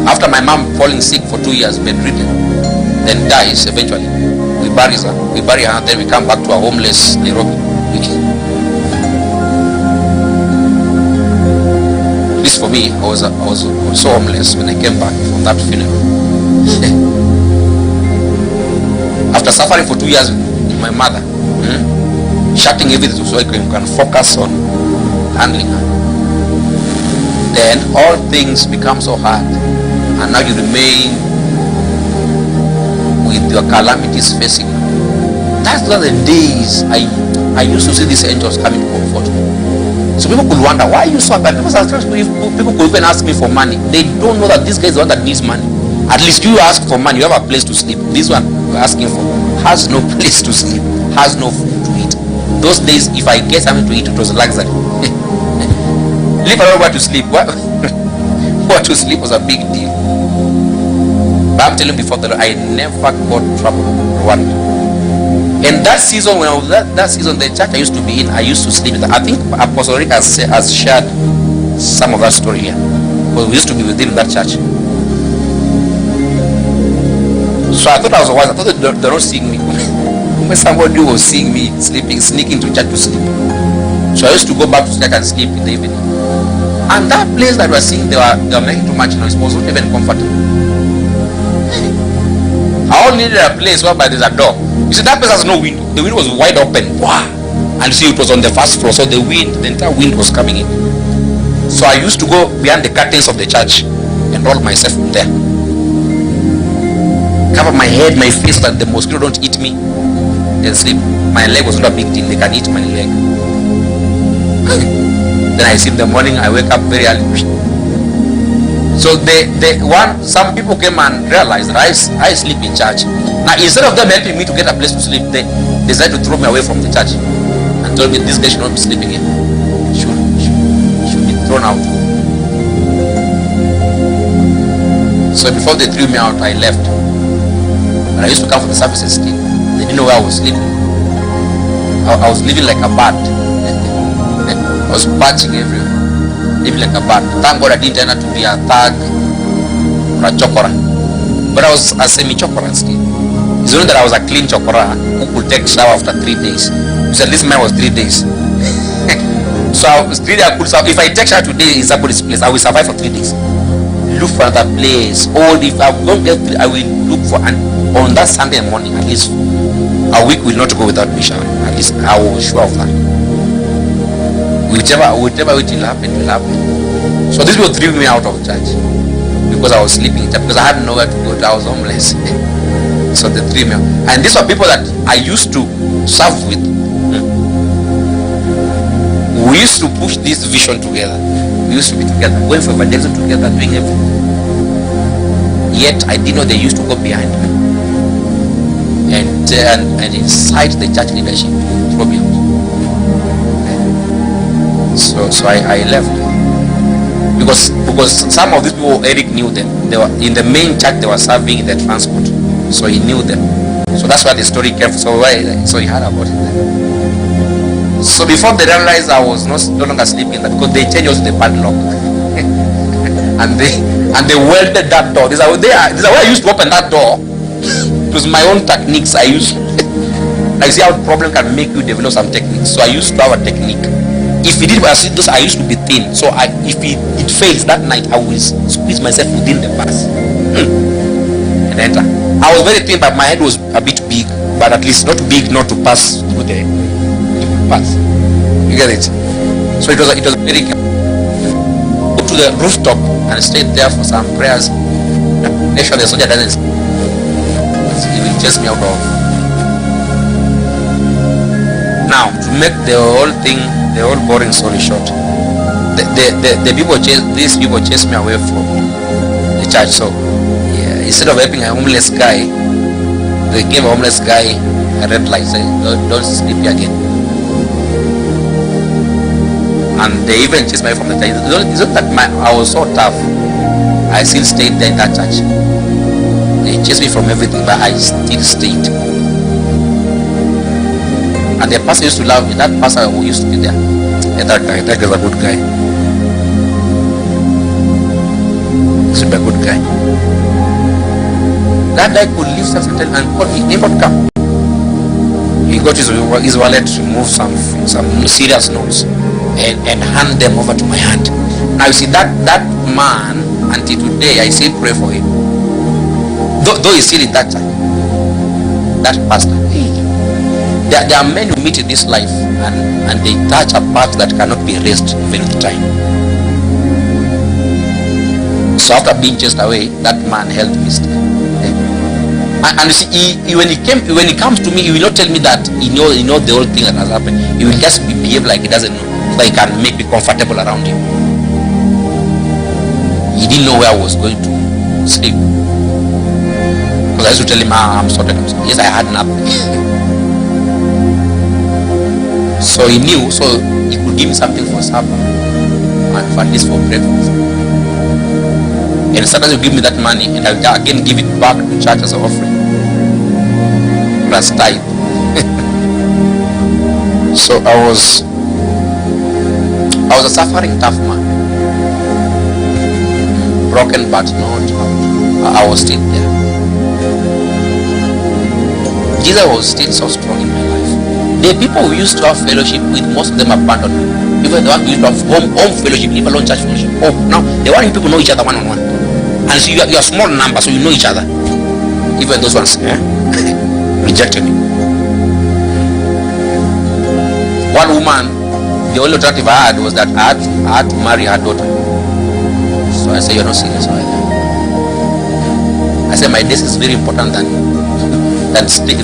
After my mom falling sick for 2 years, bedridden, then dies eventually, we bury her, then we come back to a homeless Nairobi. At least for me, I was so homeless when I came back from that funeral. After suffering for 2 years with my mother, shutting everything so I can focus on handling her. Then all things become so hard, and now you remain with your calamities facing you. That's one of the days I used to see these angels coming to comfort me. So people could wonder, why are you so bad? People could even ask me for money. They don't know that this guy is the one that needs money. At least you ask for money, you have a place to sleep. This one you're asking for has no place to sleep, has no food to eat. Those days, if I get something to eat, it was luxury. Leave around where to sleep. Where to sleep was a big deal. But I'm telling you before that I never got trouble. One. In that season, when I was that season, the church I used to be in, I used to sleep. I think Apostle Rick has shared some of that story here. Because we used to be within that church. So I thought I was wise. I thought they're not seeing me. When somebody was seeing me sleeping, sneaking to church to sleep. So I used to go back to church and sleep in the evening. And that place that we were seeing, they were making too much noise. It was not even comfortable. I only needed a place whereby there's a door. You see, that place has no window. The window was wide open. Wow. And see, it was on the first floor, so the entire wind was coming in. So I used to go behind the curtains of the church and roll myself in there. Cover my head, my face, so that the mosquito don't eat me and sleep. My leg was not a big deal, they can eat my leg. Then I see in the morning, I wake up very early. So some people came and realized that I sleep in church. Now instead of them helping me to get a place to sleep, they decided to throw me away from the church and told me this guy should not be sleeping here. Should be thrown out. So before they threw me out, I left. But I used to come for the services still. They didn't know where I was sleeping. I was living like a bat. I was patching everywhere. Living like a bat. Thank God I didn't turn out to be a thug or a chokora. But I was a semi-chokora still. It's only that I was a clean chokora who could take shower after 3 days. So at least mine was 3 days. So I was 3 days I could survive. If I take shower today in somebody's place, I will survive for 3 days. Look for another place. Or if I don't get 3, I will look for on that Sunday morning at least. A week will not go without me showering. At least I was sure of that. Whichever it will happen, will happen. So this will threw me out of church because I was sleeping in church, because I had nowhere to go to. I was homeless. So they threw me out. And these were people that I used to serve with. We used to push this vision together. We used to be together, going for evangelism together, doing everything. Yet I didn't know they used to go behind me and incite the church leadership to throw me out. So I left because some of these people, Eric knew them. They were in the main church. They were serving in the transport, so he knew them. So that's why the story came. So he heard about it then. So before they realized I was no longer sleeping, that because they changed also the padlock and they welded that door. These are where I used to open that door. It was my own techniques I used. I see how problem can make you develop some techniques. So I used to have a technique. If it did, I used to be thin. So if it fails that night, I will squeeze myself within the bus and enter. I was very thin, but my head was a bit big, but at least not big not to pass through the pass. You get it? So it was very careful. Go to the rooftop and stay there for some prayers. Make sure the soldier doesn't. He will chase me out of. Now to make the whole boring story short, these people chased me away from the church. So yeah, instead of helping a homeless guy, they gave a homeless guy a red light, say don't sleep here again. And they even chased me from the church. It's not that I was so tough. I still stayed there in that church. They chased me from everything, but I still stayed. And the pastor used to love me. That pastor who used to be there. Yeah, that guy is a good guy. He's a good guy. That guy could lift us and call me, Nimrod, come. He got his wallet, removed some serious notes and hand them over to my hand. Now you see that man, until today I still pray for him. Though he's still in that church, that pastor. There are men who meet in this life and they touch a part that cannot be erased even with time. So after being chased away, that man helped me stay. And you see, when he comes to me, he will not tell me that he knows the whole thing that has happened. He will just behave like he doesn't know, so he can make me comfortable around him. He didn't know where I was going to sleep, because I used to tell him, I'm sorted. Yes, I had nothing. So he knew, so he could give me something for supper and at least for breakfast. And sometimes he'll give me that money and I'll again give it back to church as an offering. Plus tithe. So I was a suffering tough man. Broken but not. I was still there. Jesus was still so strong in my life. The people who used to have fellowship with, most of them abandoned me. Even the one who used to have home fellowship, leave alone church fellowship. Oh, now the one people know each other one on one. And so you are small number, so you know each other. Even those ones rejected me. One woman, the only alternative I had was that I had to marry her daughter. So I said, you're not serious. I said, my death is very important than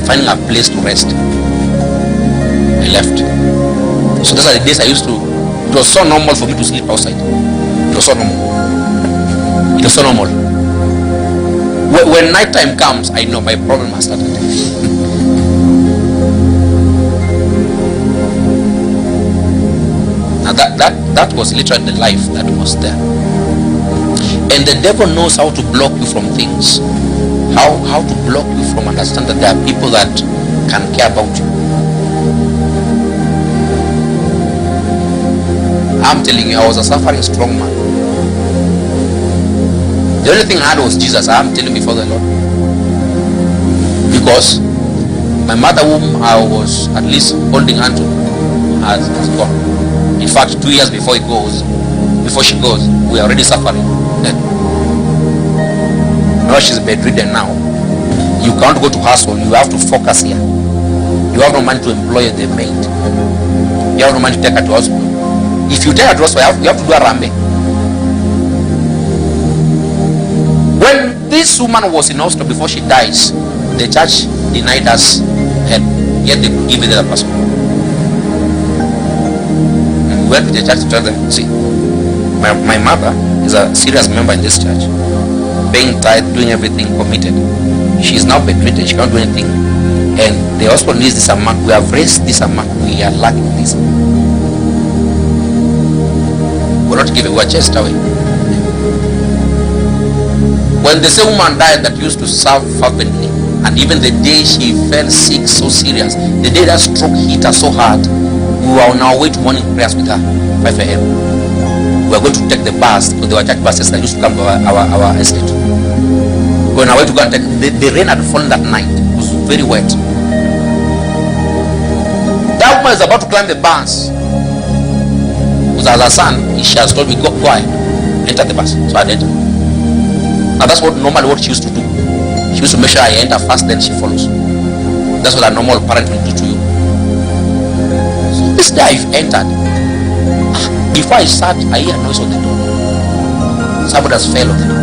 finding a place to rest. I left. So those are the days I used to. It was so normal for me to sleep outside. It was so normal. It was so normal. When night time comes, I know my problem has started. Now that was literally the life that was there. And the devil knows how to block you from things. How to block you from understand that there are people that can care about you. I'm telling you, I was a suffering strong man. The only thing I had was Jesus. I'm telling you before the Lord. Because my mother, whom I was at least holding on to, has gone. In fact, 2 years before she goes, we are already suffering. Now she's bedridden now. You can't go to hospital. You have to focus here. You have no money to employ the maid. You have no money to take her to hospital. If you take her to hospital, you have to do a rambe. When this woman was in hospital before she dies, the church denied us help. Yet they give it to the other person. And we went to the church to tell them, see, my mother is a serious member in this church, paying tithe, doing everything, committed. She is now bedridden, she can't do anything, and the hospital needs this amount. We have raised this amount, we are lacking this. We're not giving, we're chased away. When the same woman died that used to serve fervently, and even the day she fell sick so serious, the day that stroke hit her so hard, we were on our way to morning prayers with her, 5 a.m. We were going to take the bus, because there were church buses that used to come to our estate. We were on our way to go and take, the rain had fallen that night. It was very wet. That woman is about to climb the bus. Because as her son, she has told me, go ahead, enter the bus. So I did. Now that's normally what she used to do. She used to make sure I enter first, then she follows. That's what a normal parent will do to you. So this day I've entered. Before I sat, I hear a noise on the door. Somebody has fell on the door.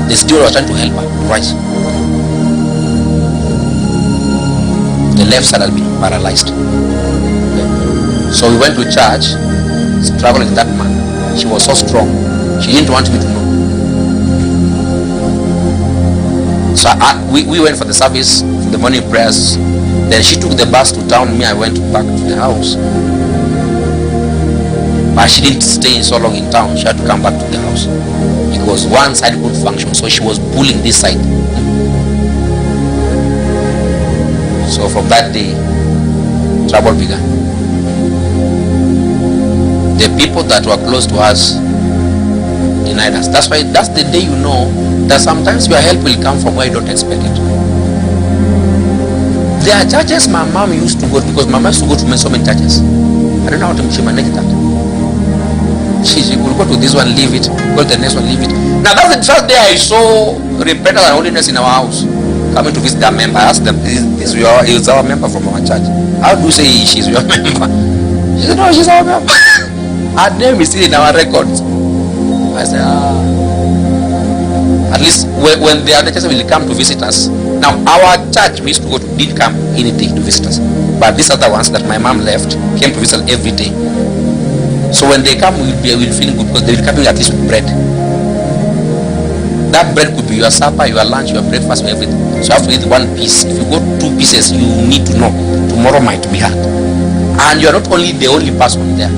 The steward was trying to help her to rise. The left side has been paralyzed. So we went to church, struggling with that man. She was so strong. She didn't want me to know. So we went for the service, for the morning prayers. Then she took the bus to town. Me, I went back to the house. But she didn't stay so long in town. She had to come back to the house because one side couldn't function, so she was pulling this side. So from that day, trouble began. The people that were close to us denied us. That's the day you know that sometimes your help will come from where you don't expect it. There are churches my mom used to go to, because my mom used to go to so many churches. I don't know how she managed that. She would go to this one, leave it, go to the next one, leave it. Now that's the first day I saw repentance and holiness in our house. Coming to visit a member, I asked them, is our member from our church? How do you say she's your member? She said, no, she's our member. Her name is still in our records. I said, at least when the other churches will come to visit us. Now our church we used to go to didn't come any day to visit us, but these other ones that my mom left came to visit every day. So when they come, we'll feel good because they will come at least with bread. That bread could be your supper, your lunch, your breakfast, or everything. So you have to eat one piece. If you go 2 pieces, you need to know tomorrow might be hard. And you are not only the only person there.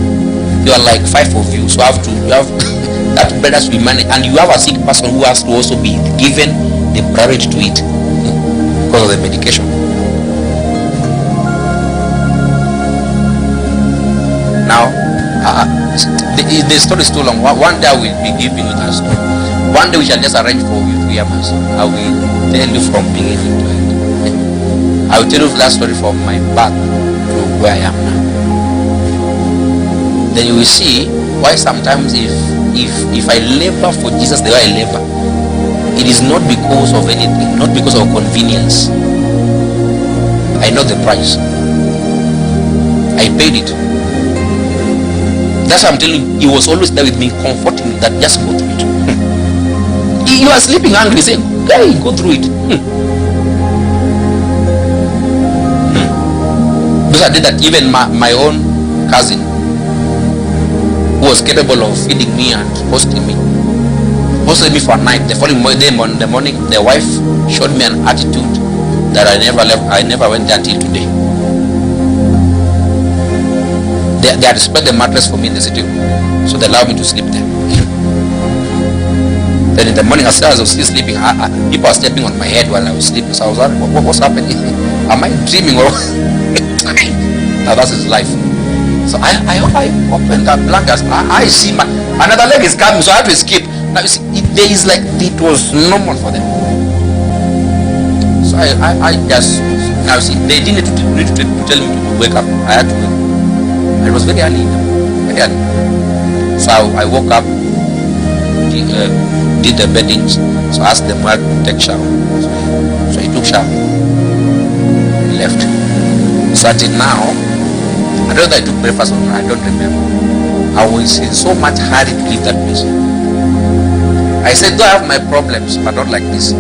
You are like 5 of you. So you have that bread has to be managed, and you have a sick person who has to also be given the priority to eat because of the medication. Now, the story is too long. One day I will be giving you that story. One day we shall just arrange for you to hear my story. I will tell you from beginning to end. I will tell you that story from my birth to where I am now. Then you will see why sometimes if I labor for Jesus the way I labor, it is not because of anything, not because of convenience. I know the price. I paid it. That's why I'm telling you, he was always there with me, comforting me that just go through it. You are sleeping angry, saying, hey, go through it. Because I did that. Even my own cousin, who was capable of feeding me and hosting me for a night. The following day in the morning, the wife showed me an attitude that I never went there until today. They had spread the mattress for me in the sitting room, so they allowed me to sleep there. Then in the morning, as I was still sleeping, people were stepping on my head while I was sleeping. So I was like, what's happening? Am I dreaming? Or now that's his life. So I opened that blanket. I see another leg is coming, so I have to escape. Now you see, there is like it was normal for them. So I just, now you see, they didn't need to tell me to wake up. I had to wake up. It was very early. So I woke up, did the beddings. So I asked them where to take shower. So he took shower, left. So until now, I don't know that I took breakfast or not, I don't remember. I was in so much hurry to leave that place. I said, though I have my problems, but not like this.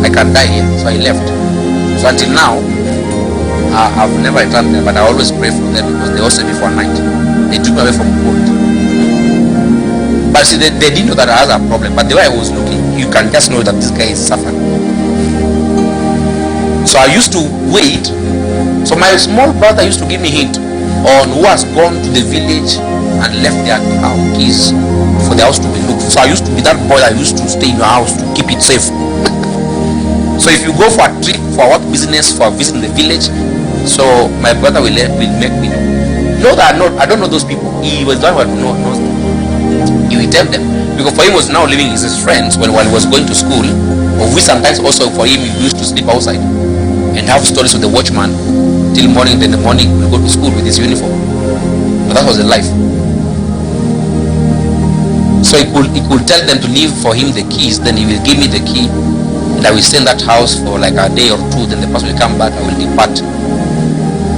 I can die here. So I left. So until now, I've never returned there, but I always pray for them because they also before night. They took me away from God. But see, they didn't know that I had a problem. But the way I was looking, you can just know that this guy is suffering. So I used to wait. So my small brother used to give me hint on who has gone to the village and left their keys for the house to be looked. So I used to be that boy that used to stay in your house to keep it safe. So if you go for a trip, for work business, for visiting the village, so my brother will make me know. No, that I don't know those people. He was the one who knows them. He will tell them. Because for him was now living with his friends while he was going to school, or we sometimes also for him he used to sleep outside and have stories with the watchman till morning. Then in the morning we'll go to school with his uniform. But that was the life. So he could tell them to leave for him the keys, then he will give me the key, and I will stay in that house for like a day or two. Then the person will come back, I will depart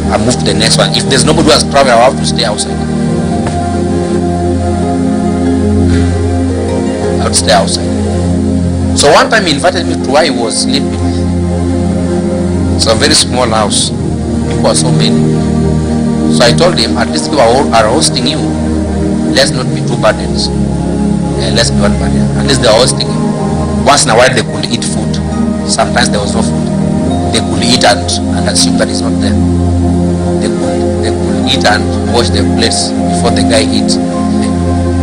and move to the next one. If there's nobody who has traveled, I have to stay outside. I would stay outside. So one time he invited me to where he was sleeping. It's a very small house. People are so many. So I told him, at least people are hosting you. Let's not be two burdens. Let's be one burden. At least they are hosting you. Once in a while they could eat food. Sometimes there was no food. They could eat and assume that it's not there. They could eat and wash their plates before the guy eats.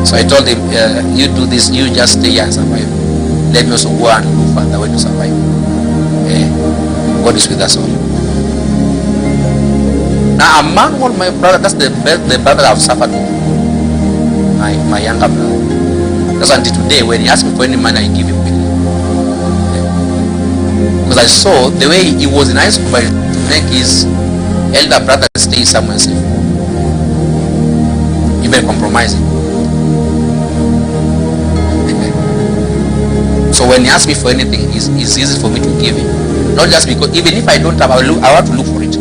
So I told him, you do this, you just stay here and survive. Let me also go and look for the way to survive. God is with us all. Now among all my brothers, that's the brother I've suffered with. My younger brother. That's until today, when he asks me for any money, I give him quickly. Because I saw the way he was in high school to make his elder brother stay somewhere safe. Even compromising. So when he asks me for anything, it's easy for me to give him. Not just because, even if I don't have, I have to look for it.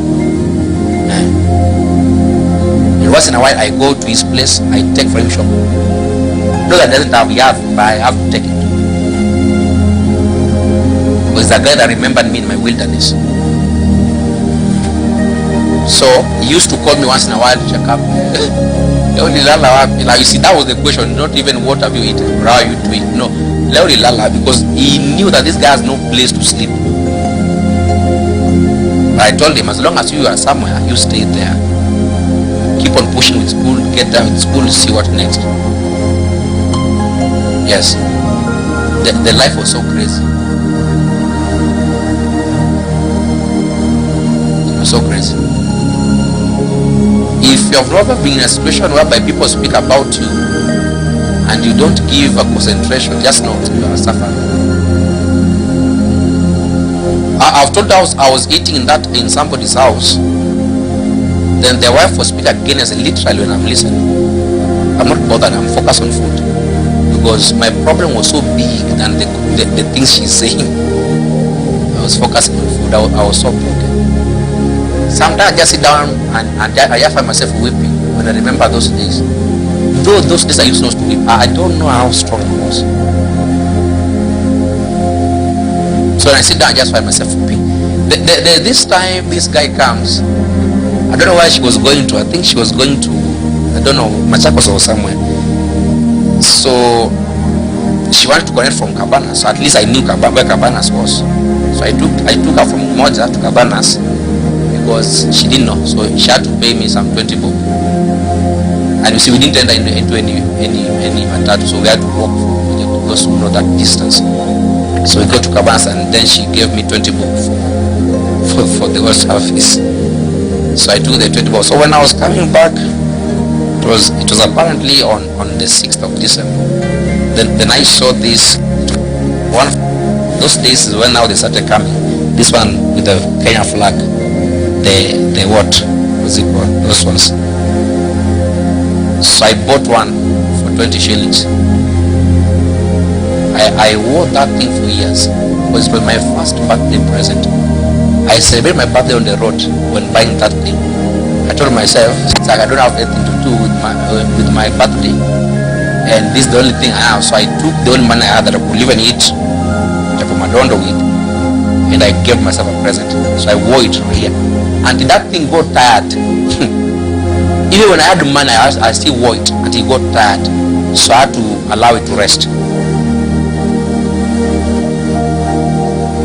And once in a while, I go to his place, I take for him shop. No, that doesn't have, but I have to take it. Because the guy that remembered me in my wilderness. So he used to call me once in a while to check up. Now you see, that was the question, not even what have you eaten or how are you doing. No, because he knew that this guy has no place to sleep. But I told him, as long as you are somewhere, you stay there. Keep on pushing with school, get done with school, see what next. Yes, the life was so crazy. It was so crazy. If you have never been in a situation whereby people speak about you and you don't give a concentration, just know you are suffering. I've told I was eating in somebody's house. Then the wife will speak against literally when I'm listening. I'm not bothered, I'm focused on food. Because my problem was so big than the things she's saying. I was focusing on food. I was so broken. Sometimes I just sit down and I just find myself weeping when I remember those days. Though those days I used not to weep, I don't know how strong I was. So when I sit down, I just find myself weeping. This time, this guy comes. I don't know where she was going to. I think she was going to, I don't know, Machakos or somewhere. So she wanted to connect from Cabanas. So at least I knew where Cabanas was. So I took her from Moja to Cabanas because she didn't know. So she had to pay me some 20 bob. And you see, we didn't enter into any matatu, so we had to walk for those who know that distance. So we got to Cabanas, and then she gave me 20 bob for the whole service. So I took the 20 bob. So when I was coming back, it was apparently on the 6th of December. Then I saw this one of those days is when now they started coming. This one with the Kenya flag, the what was it called? Those ones. So I bought one for 20 shillings. I wore that thing for years because it was my first birthday present. I celebrated my birthday on the road when buying that thing. I told myself, it's like I don't have anything to do with my birthday, and this is the only thing I have. So I took the only money I had that I could live and eat for my Dande with, and I gave myself a present. So I wore it here until that thing got tired. Even when I had the money, I still wore it until it got tired. So I had to allow it to rest.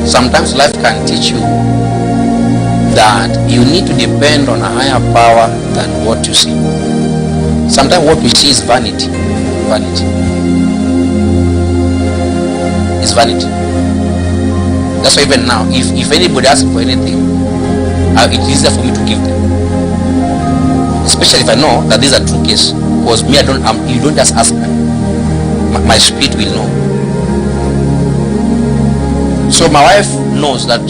Sometimes life can teach you that you need to depend on a higher power than what you see. Sometimes what we see is vanity. Vanity. It's vanity. That's why even now, if anybody asks for anything, it's easier for me to give them. Especially if I know that these are true cases. Because me, you don't just ask me. My spirit will know. So my wife knows that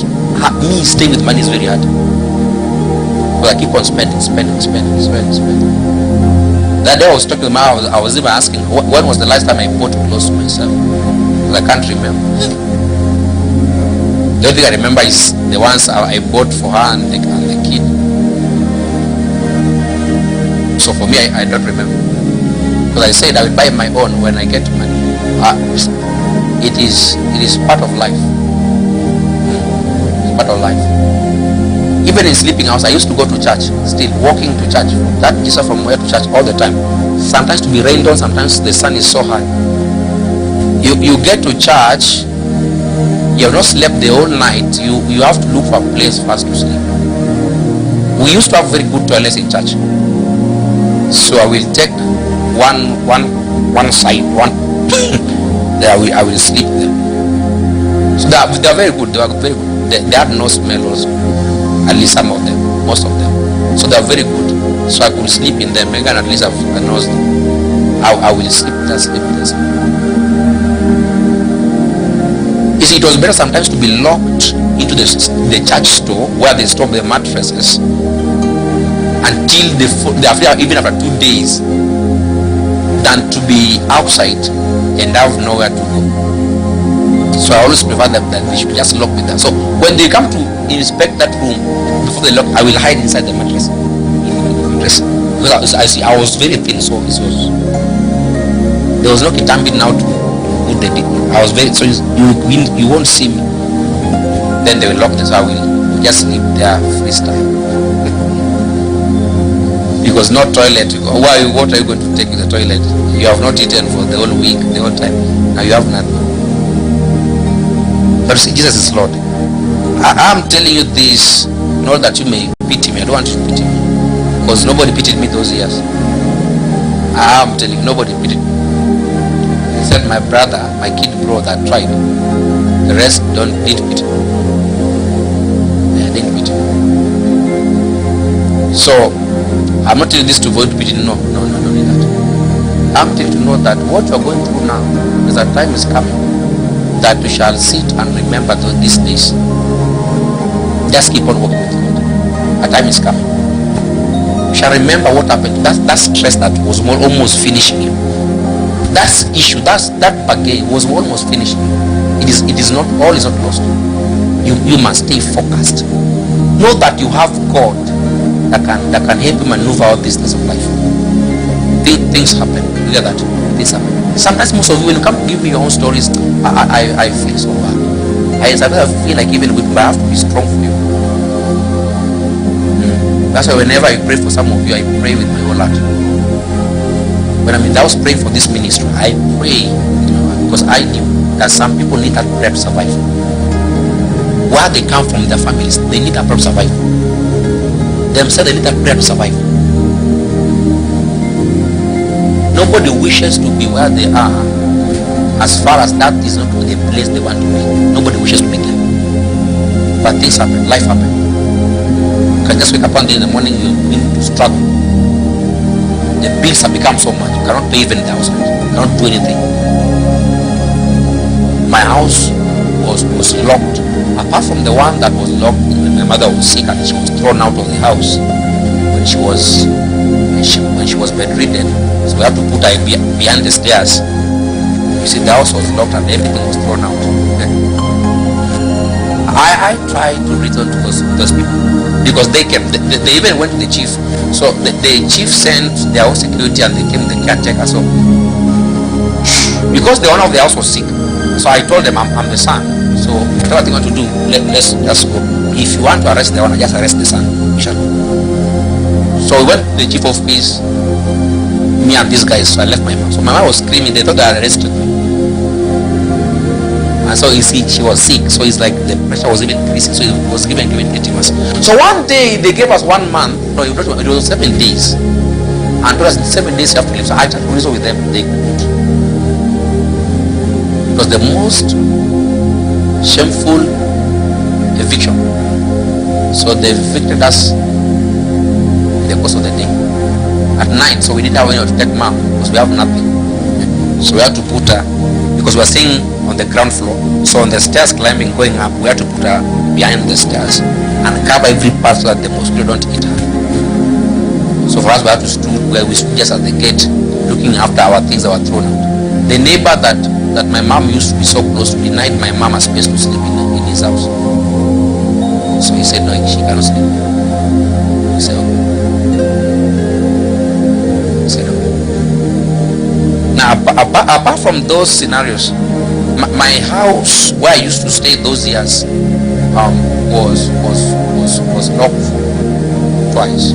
me staying with money is very hard. But I keep on spending. That day I was talking to my, I was even asking, when was the last time I bought clothes to myself? Because I can't remember. The only thing I remember is the ones I bought for her and the kid. So for me, I don't remember. Because I said I will buy my own when I get money. It is part of life. It's part of life. Even in sleeping house, I used to go to church, still walking to church, that distance from where to church all the time. Sometimes to be rained on, sometimes the sun is so high. You get to church, you have not slept the whole night, you have to look for a place first to sleep. We used to have very good toilets in church. So I will take one side, there I will sleep there. So they are very good, they are very good. They had no smell also. At least some of them, most of them. So they are very good. So I could sleep in them. Again, at least I know I will sleep there. You see, it was better sometimes to be locked into the church store where they store the mattresses until even after 2 days than to be outside and have nowhere to go. So I always prefer that they should just lock with them. So when they come to inspect that room, before they lock, I will hide inside the mattress. Because I was very thin, so there was no kitambit now to put the dick. I was very, so you won't see me. Then they will lock this. So I will just sleep there freestyle. Because no toilet. What are you going to take in the toilet? You have not eaten for the whole week, the whole time. Now you have nothing. But see, Jesus is Lord. I'm telling you this, not that you may pity me. I don't want you to pity me, because nobody pitied me those years. I'm telling you, nobody pitied me. Except my brother, my kid bro that tried. The rest didn't pity me. They didn't pity me. So I'm not telling this to avoid pity. No, don't do that. I'm telling you to know that what you're going through now, is that time is coming that you shall sit and remember these days. Just keep on walking with God. A time is coming. You shall remember what happened. That stress that was almost finishing you. That issue, that baggage was almost finishing you. It is not, all is not lost. You must stay focused. Know that you have God that can help you maneuver all these things of life. Things happen. You get that? Things happen. Sometimes most of you, when you come to give me your own stories, I feel so bad. I feel like even with, but I have to be strong for you. That's why whenever I pray for some of you, I pray with my whole heart. When I'm in the house praying for this ministry, I pray because I knew that some people need that prayer to survive. Where they come from, their families, they need that prayer to survive. Themselves, they need that prayer to survive. Nobody wishes to be where they are as far as that is not the place they want to be. Nobody wishes to be there. But things happen, life happens. You can just wake up one day in the morning, you need to struggle. The bills have become so much, you cannot pay even the house rent. You cannot do anything. My house was locked. Apart from the one that was locked when my mother was sick and she was thrown out of the house when she was bedridden, so we had to put her behind the stairs. You see, the house was locked and everything was thrown out. I tried to return to those people because they came. They even went to the chief. So the chief sent their own security and they came, the caretaker. So because the owner of the house was sick, so I told them I'm the son. So whatever they want to do, let's just go. If you want to arrest the owner, just arrest the son. So we went to the chief of police, me and these guys. So I left my mom. So my mom was screaming. They thought they had arrested me. And so you see, she was sick. So it's like the pressure was even increasing. So it was given 80 months. So one day they gave us 1 month. No, it was 7 days. And told us 7 days you have to leave. So I tried to reason with them. They could. It was the most shameful eviction. So they evicted us in the course of the day. At night, so we didn't have anyone to take mom because we have nothing. So we had to put her, because we were staying on the ground floor. So on the stairs climbing, going up, we had to put her behind the stairs and cover every part so that the mosquito don't eat her. So for us, we had to stood where we stood just at the gate, looking after our things that were thrown out. The neighbor that my mom used to be so close to denied my mom a space to sleep in his house. So he said, no, she cannot sleep. He said, okay. He said, okay. Now, apart from those scenarios, my house where I used to stay those years was locked twice.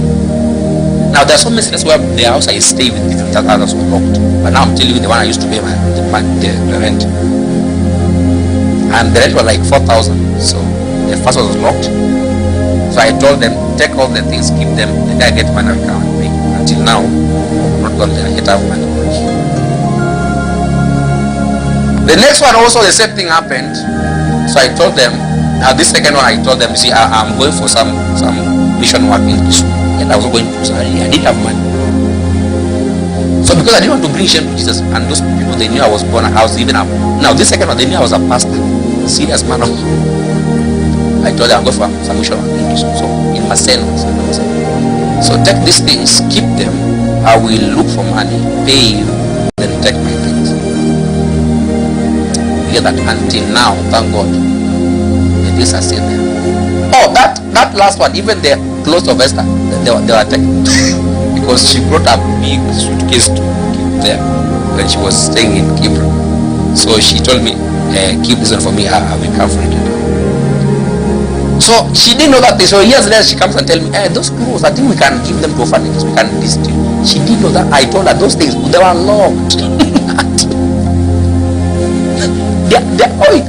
Now there are some instances where the house I stay with different others were locked, but now I'm telling you the one I used to pay the rent, and the rent was like 4,000. So the first one was locked. So I told them, take all the things, keep them. The guy get money and come and pay. Until now, I'm not gone there yet. I have money. The next one also the same thing happened. So I told them. Now this second one I told them, see, I'm going for some mission work in Kisumu. And I was going to, so I didn't have money. So because I didn't want to bring shame to Jesus, and those people, they knew I was born, I was even up. Now this second one, they knew I was a pastor, serious man. I told them I'm going for some mission work in Kisumu. So in Maseno. So take these things, keep them. I will look for money, pay you, then take my things. You get that? Until now, thank God, the things are still there. Oh, that last one, even the clothes of Esther, they were taken because she brought a big suitcase to keep there when she was staying in Kibra. So she told me, keep this one for me, I will come for it. So she didn't know that thing. So years later she comes and tells me, those clothes, I think we can give them to orphanages, we can distribute. She didn't know that. I told her those things, they were locked.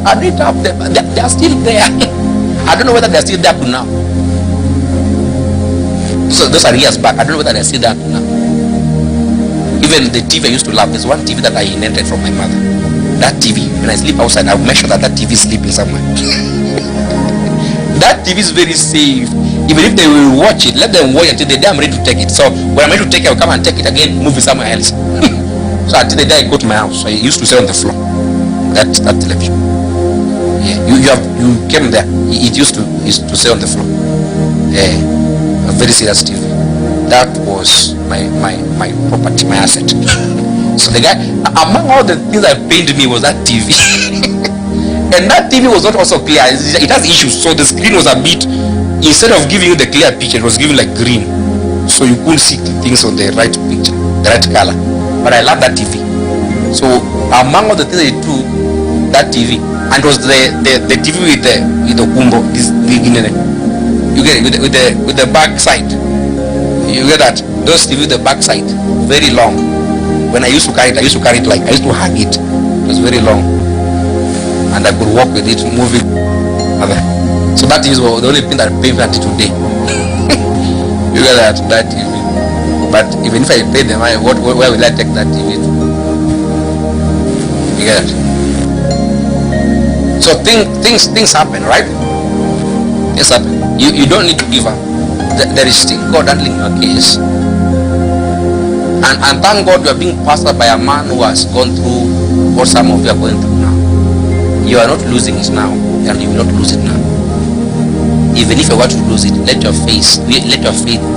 I didn't have them. They are still there. I don't know whether they are still there to now. So those are years back. I don't know whether they are still there to now. Even the TV I used to love. There's one TV that I inherited from my mother. That TV, when I sleep outside, I'll make sure that TV is sleeping somewhere. That TV is very safe. Even if they will watch it, let them watch until the day I'm ready to take it. So when I'm ready to take it, I'll come and take it again, move it somewhere else. So until the day I go to my house, I used to stay on the floor. That television. Yeah, you came there. It used to stay on the floor. Yeah, a very serious TV. That was my property, my asset. So the guy, among all the things that pained me was that TV. And that TV was not also clear. It has issues. So the screen was a bit, instead of giving you the clear picture, it was giving like green. So you couldn't see things on the right picture, the right color. But I love that TV. So among all the things they do, that TV, and it was the TV with the kumbo, you get it, with the back side. You get that? Those TV with the back side, very long. When I used to carry it like, I used to hang it. It was very long. And I could walk with it, move it. So that is the only thing that paid me until today. You get that TV. But even if I pay them, where will I take that TV to? You get it? So things happen, right? Things happen. You don't need to give up. There is still God handling your case. And thank God you are being pastored by a man who has gone through what some of you are going through now. You are not losing it now, and you will not lose it now. Even if you want to lose it, let your faith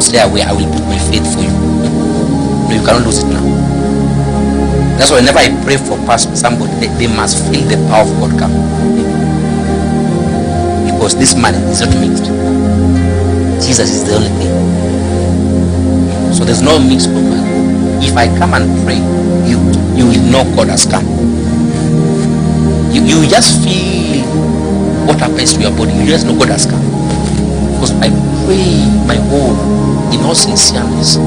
stay away. I will put my faith for you. No, you cannot lose it now. That's why whenever I pray for somebody, they must feel the power of God come. Because this man is not mixed. Jesus is the only thing. So there's no mixed problem. If I come and pray, you will know God has come. You just feel what happens to your body. You just know God has come. Because I pray my whole in all sincereness.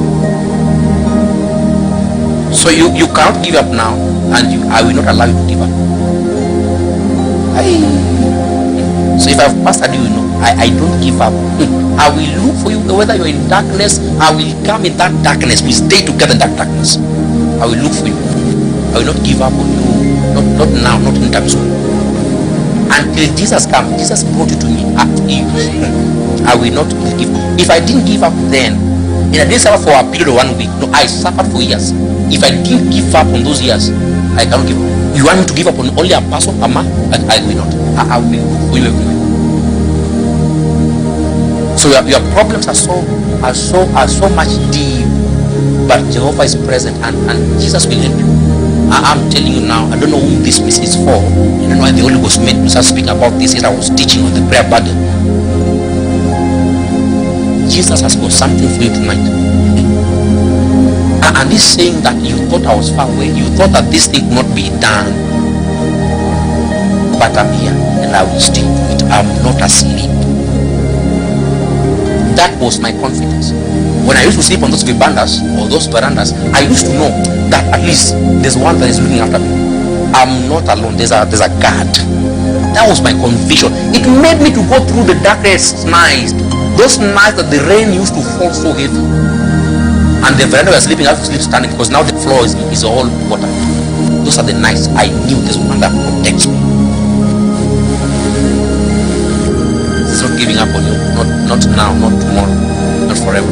So you cannot give up now, and I will not allow you to give up. So if I've pastored you, I don't give up. I will look for you, whether you're in darkness. I will come in that darkness. We stay together in that darkness. I will look for you. I will not give up on you. Not now, not anytime soon. Until Jesus comes. Jesus brought you to me. I will not give up. If I didn't give up then, I didn't suffer for a period of 1 week. No, I suffered for years. If I didn't give up on those years, I cannot give up. You want me to give up on only a person, a man? I will not. I will for you everywhere. So your problems are so much deep, but Jehovah is present, and Jesus will help you. I'm telling you now, I don't know who this message is for. I don't know why the Holy Ghost made me start speaking about this. I was teaching on the prayer burden. Jesus has got something for you tonight. And he's saying that you thought I was far away. You thought that this thing could not be done. But I'm here, and I will still do it. I'm not asleep. That was my confidence. When I used to sleep on those verandas, I used to know that at least there's one that is looking after me. I'm not alone. There's a guard. That was my conviction. It made me to go through the darkest nights. Those nights that the rain used to fall so heavy. And the veranda we are sleeping, I have to sleep standing because now the floor is all water. Those are the nights I knew there's one that protects me. It's not giving up on you. Not now, not tomorrow, not forever.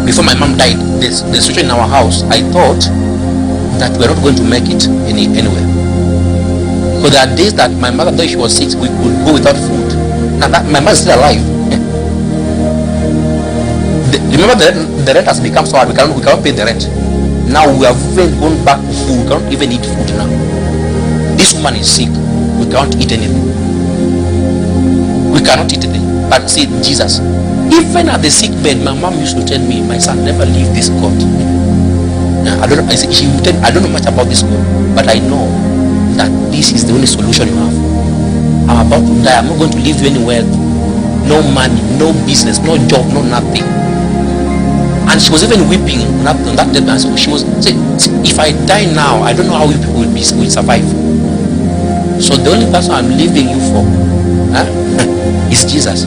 Before my mom died, the situation in our house, I thought that we were not going to make it anywhere. Because there are days that my mother, though she was sick, we could go without food. Now that my mother is still alive. Remember the rent has become so hard. We cannot pay the rent. Now we have even gone back to food. We cannot even eat food now. This woman is sick. We cannot eat anything. We cannot eat anything. But see, Jesus, even at the sick bed, my mom used to tell me, my son, never leave this God. I don't know. She would tell me, I don't know much about this God, but I know that this is the only solution you have. I'm about to die. I'm not going to leave you anywhere. No money, no business, no job, no nothing. And she was even weeping on that day. And so she was saying, if I die now, I don't know how you people will survive. So the only person I'm leaving you for is Jesus.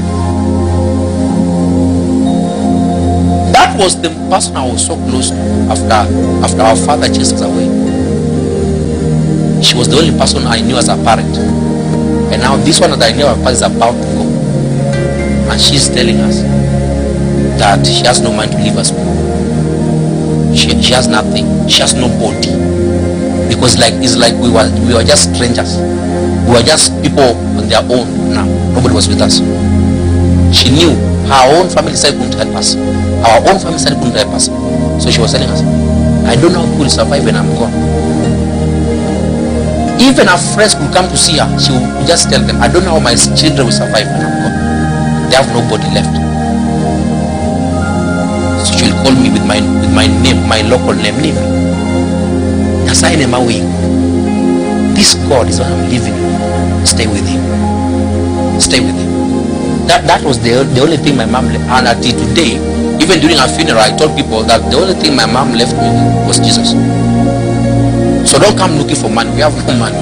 That was the person I was so close to after our father chased us away. She was the only person I knew as a parent. And now this one that I knew as a parent is about to go. And she's telling us that she has no mind to leave us. She has nothing. She has nobody. Because it's like we were just strangers. We were just people on their own now. Nobody was with us. She knew her own family side couldn't help us. Our own family side couldn't help us. So she was telling us, I don't know who will survive when I'm gone. Even her friends could come to see her. She would just tell them, I don't know how my children will survive when I'm gone. They have nobody left. So she will call me with my name, my local name. This God is what I'm living. Stay with him. Stay with him. That was the only thing my mom left. And until today, even during her funeral, I told people that the only thing my mom left me was Jesus. So don't come looking for money. We have no money.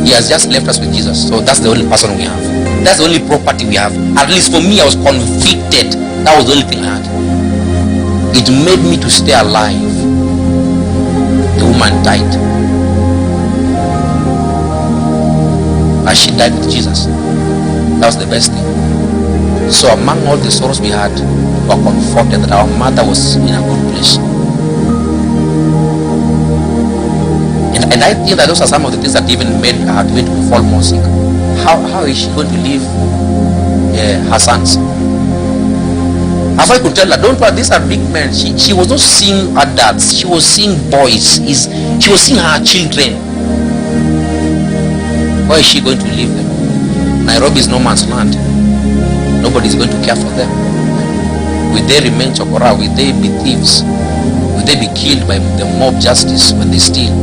He has just left us with Jesus. So that's the only person we have. That's the only property we have. At least for me, I was convicted. That was the only thing I had. It made me to stay alive. The woman died. And she died with Jesus. That was the best thing. So among all the sorrows we had, we were comforted that our mother was in a good place. And I think that those are some of the things that even made her to fall more sick. How is she going to leave her sons? As I could tell her, don't worry, these are big men. She was not seeing adults. She was seeing boys. She was seeing her children. Where is she going to leave them? Nairobi is no man's land. Nobody is going to care for them. Will they remain chokora? Will they be thieves? Will they be killed by the mob justice when they steal?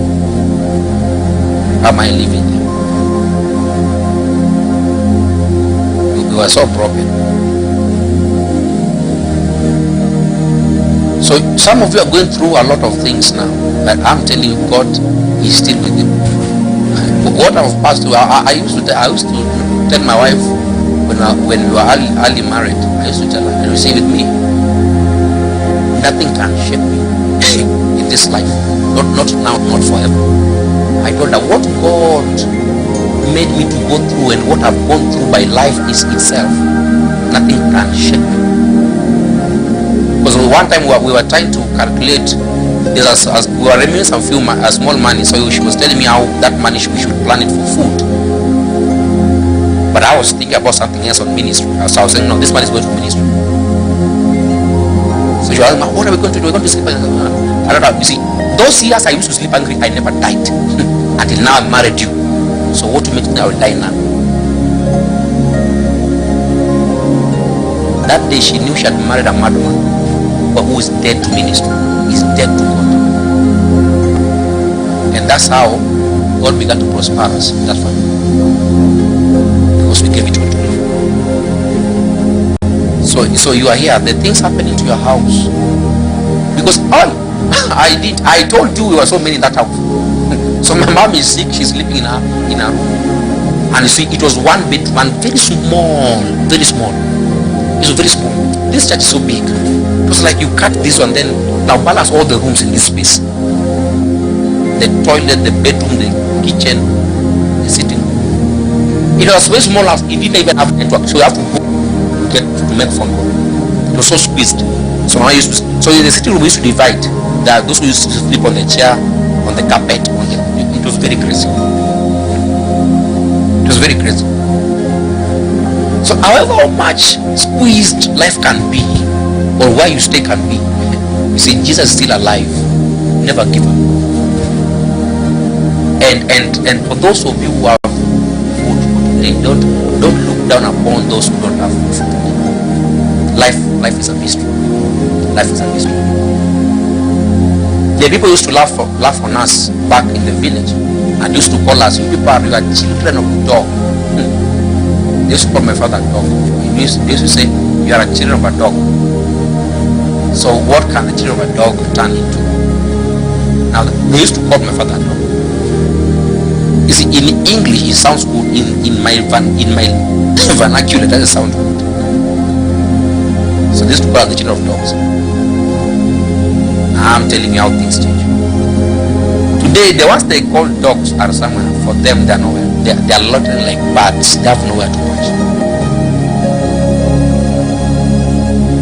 How am I leaving them? We were so broken. So some of you are going through a lot of things now, but I'm telling you, God is still with you. What I've passed through, I used to tell my wife when we were early married. I used to tell her, and you see with me, nothing can shake me in this life. Not now, not forever. I told her what God made me to go through and what I've gone through by life is itself. Nothing can shake me. Because one time we were trying to calculate, we were removing some small money, so she was telling me how that money we should plan it for food. But I was thinking about something else on ministry. So I was saying, no, this money is going to ministry. So she was asking, what are we going to do? We're going to sleep. I don't know. You see, those years I used to sleep hungry, I never died. Until now I married you. So what makes me I will die now? That day she knew she had married a madman, but who is dead to ministry. He's dead to God. And that's how God began to prosper us in that family. Because we gave it to him. So you are here, the things happening to your house. Because I told you we were so many in that house. So my mom is sick, she's sleeping in her room. And you see, it was one bedroom, very small, very small. It was very small. This church is so big. It was like you cut this one, then now balance all the rooms in this space. The toilet, the bedroom, the kitchen, the sitting room. It was a very small house. It didn't even have network, so you have to go to make phone call. It was so squeezed. So now so the sitting room used to divide. There are those who used to sleep on the chair, on the carpet, it was very crazy. It was very crazy. So however much squeezed life can be, or where you stay can be, you see, Jesus is still alive. Never give up. And for those of you who have food for today, don't look down upon those who don't have food for today. Life is a mystery. Life is a mystery. The people used to laugh on us back in the village and used to call us, you people are children of dog. They used to call my father dog. They used to say, you are a children of a dog. So what can the children of a dog turn into? Now they used to call my father dog. You see, in English it sounds good. In my vernacular it doesn't sound good. So they used to call us the children of dogs. I'm telling you how things change. Today, the ones they call dogs are somewhere. For them, they're nowhere. They're looking like birds. They have nowhere to watch.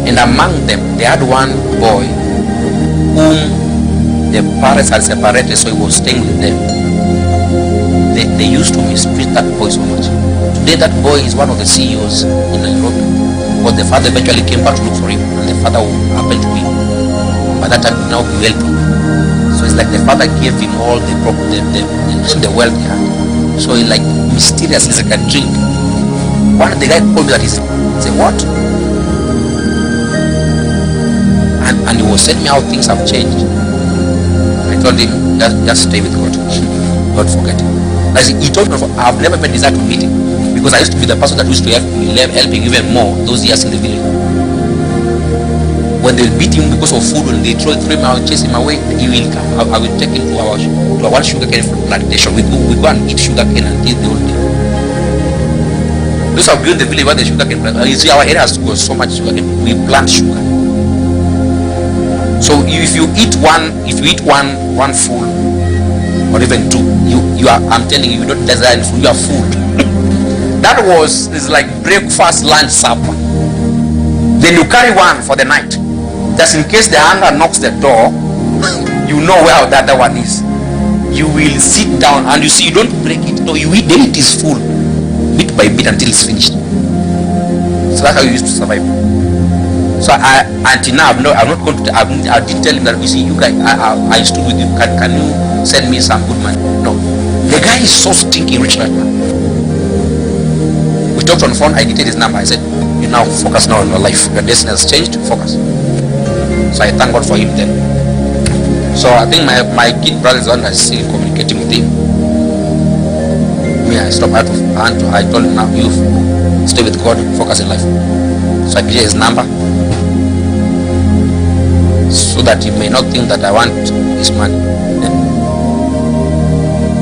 And among them, they had one boy whom the parents had separated, so he was staying with them. They used to mistreat that boy so much. Today, that boy is one of the CEOs in Nairobi. But the father eventually came back to look for him, and the father happened to be, by that time, now be helping. So it's like the father gave him all the wealth he had. So he like mysteriously like a drink. One of the guy told me that he said, what? And he was telling me how things have changed. I told him, just stay with God. Don't forget him. He told me, I've never been desired to meet him, because I used to be the person that used to help him even more those years in the village. When they'll beat him because of food, when they throw him out, chase him away, he will come. I will take him to our sugar cane plantation. We go and eat sugar cane until the whole day. Those have built the village where the sugar cane plantation. You see, our area has got so much sugar cane. We plant sugar. So if you eat one full or even two, I'm telling you, you don't desire any food. You are full. That is like breakfast, lunch, supper. Then you carry one for the night, just in case the hunger knocks the door. You know where the other one is. You will sit down and you see, you don't break it. No, you eat it is full, bit by bit until it's finished. So that's how you used to survive. So until now, I'm not going to. I did tell him that, you see, you guys, I stood with you. Can you send me some good money? No, the guy is so stinking rich right now. We talked on the phone. I detailed his number. I said, you now focus now on your life. Your destiny has changed. Focus. So I thank God for him then. So I think my kid brother is the one that's still communicating with him. Me, I stopped out of hand. I told him, now you stay with God, focus in life. So I gave his number, so that you may not think that I want his money.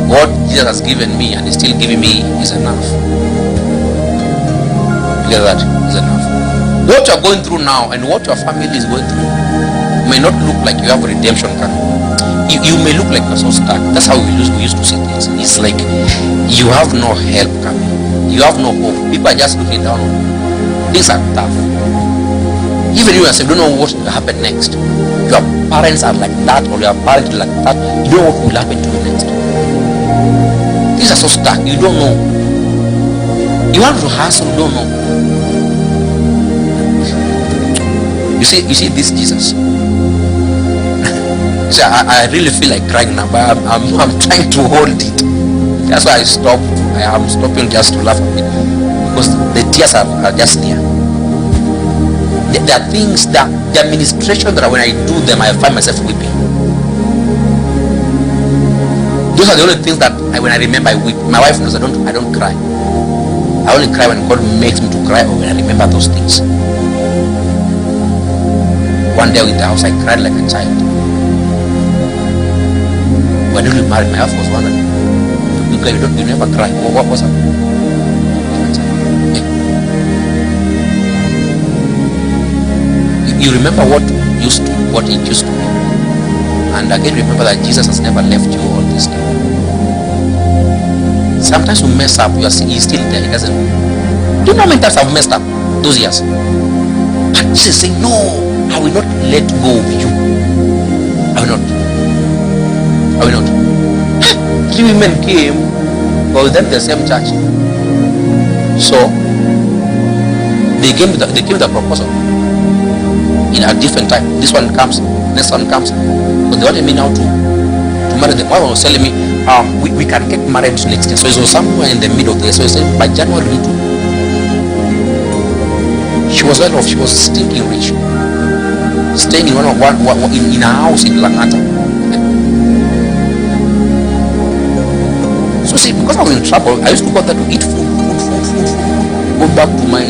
What Jesus has given me and is still giving me is enough. Clear that is enough. What you are going through now and what your family is going through may not look like you have a redemption coming. You may look like you're so stuck. That's how we used to see things. It's like you have no help coming. You have no hope. People are just looking down on you. Things are tough. Even you yourself don't know what will happen next. Your parents are like that, or your parents like that. You don't know what will happen to you next. Things are so stuck. You don't know. You want to hustle, you don't know. You see this Jesus. See, I really feel like crying now, but I'm trying to hold it. That's why I stopped. I am stopping just to laugh a bit, because the tears are just near. There are things that the administration that when I do them, I find myself weeping. Those are the only things that when I remember, I weep. My wife knows I don't cry. I only cry when God makes me to cry, or when I remember those things. One day in the house, I cried like a child. When we married, my wife was wondering, you never cry. What was that? You remember what it used to be. And again, remember that Jesus has never left you all this time. Sometimes we mess up, he's still there, he doesn't. Do you know how many times I've messed up those years? But Jesus is saying, no, I will not let go of you. I will not. Three women came, but with them the same church. So they came with a proposal in a different time. This one comes, next one comes, but they wanted me now to marry them. One was telling me, we can get married next year. So it was somewhere in the middle of the year. So he said by January we do. She was well off. She was stinking rich, staying in in a house in Langata. So see, because I was in trouble, I used to go there to eat food. Go back to my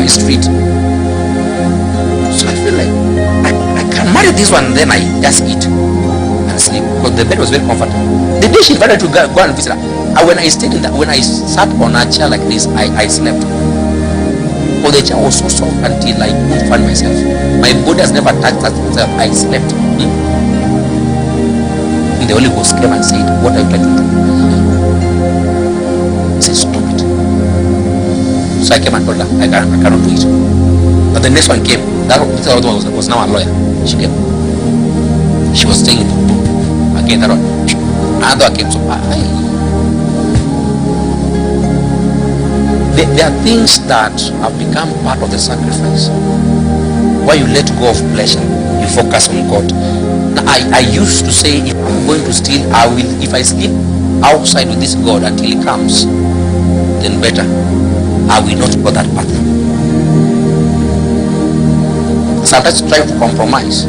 street. So I feel like I can marry this one, then I just eat and sleep, because the bed was very comfortable. The day she invited to go and visit her, when I stayed when I sat on a chair like this, I slept. But the chair was so soft until I couldn't find myself. My body has never touched that. I slept. And the Holy Ghost came and said, what are you trying to do? I said, stop it. So I came and told her, I cannot do it. But the next one came. That other one was now a lawyer. She came. She was staying in the again. That one. Another one came. So there are things that have become part of the sacrifice, where you let go of pleasure, you focus on God. Now, I used to say, if I'm going to steal, I will. If I sleep outside with this God until he comes, then better. I will not go that path. Sometimes try to compromise.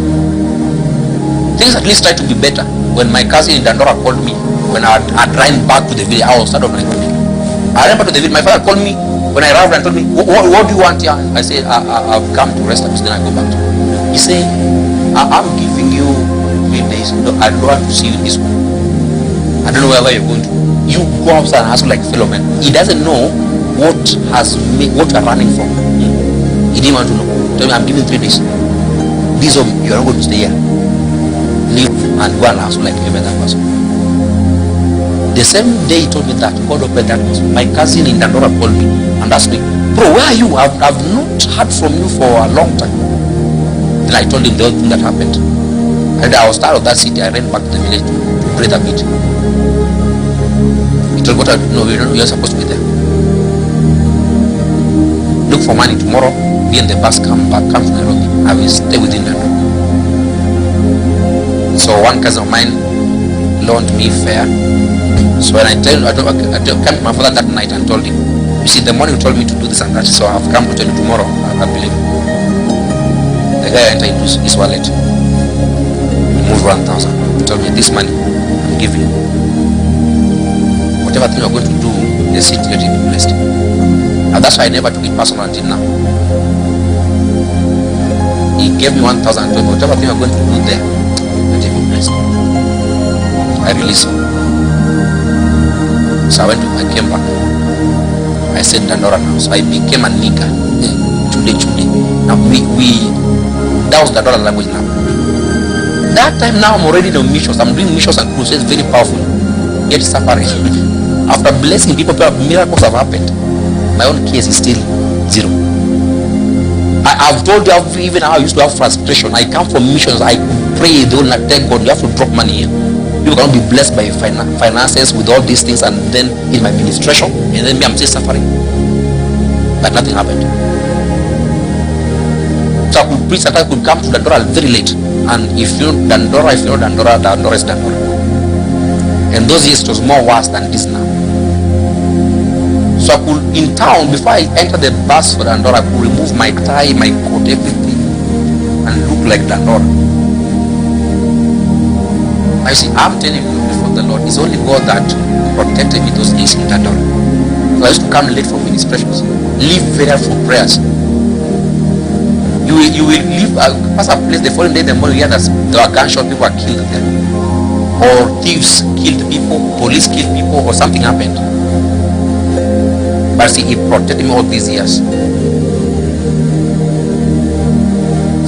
Things at least try to be better. When my cousin in Dandora called me, when I ran back to the village, I was sad of my family. I ran back to the village. My father called me when I arrived and told me, what do you want here? I said, I've come to rest. Then I go back to him. He said, I'm giving you 3 days. No, I don't want to see you in this way. I don't know where you're going to. You go outside and ask like fellow men. He doesn't know what you're running from. He didn't want to know. Tell me, I'm giving 3 days. This home, you're not going to stay here. Leave and go and ask like every other person. The same day he told me that, God opened that door. My cousin in Dandora called me and asked me, bro, where are you? I've not heard from you for a long time. Then I told him the whole thing that happened. And I was tired of that city. I ran back to the village to pray that bit. He told me, no, you're supposed to be there. Look for money tomorrow. Be in the bus, come to Nairobi. I will stay within Nairobi. So one cousin of mine loaned me fare. So when I came to my father that night and told him, you see, the morning you told me to do this and that, so I've come to tell you tomorrow. I believe. The guy entered into his wallet. He moved 1,000. He told me, this money I'm giving you. Whatever thing you're going to do, the city, let it be blessed. And that's why I never took it personal until now. He gave me 1,000 and told me, whatever thing you're going to do there, let it be blessed. So I released him. So I came back. I said Dandora now. So I became a nigger. Today. Now that was Dandora language now. That time now I'm already doing missions. I'm doing missions and crusades, very powerful. Yet suffering. After blessing people, miracles have happened. My own case is still 0. I've told you even how I used to have frustration. I come from missions. I pray, they will not thank God. You have to drop money here. People cannot be blessed by finances with all these things, and then in my ministration, and then me, I'm still suffering. But nothing happened. So I could preach, I could come to Dandora very late. And if you know Dandora is Dandora. And those years it was more worse than this now. So I could, in town, before I enter the bus for Dandora, I could remove my tie, my coat, everything, and look like Dandora. I see, I'm telling you before the Lord, it's only God that protected me those days in Dandora. So I used to come late for ministrations, leave very for prayers. You will leave, pass a place the following day, the morning, you hear that there were gunshot, people were killed there. Or thieves killed people, police killed people, or something happened. But see, he protected me all these years.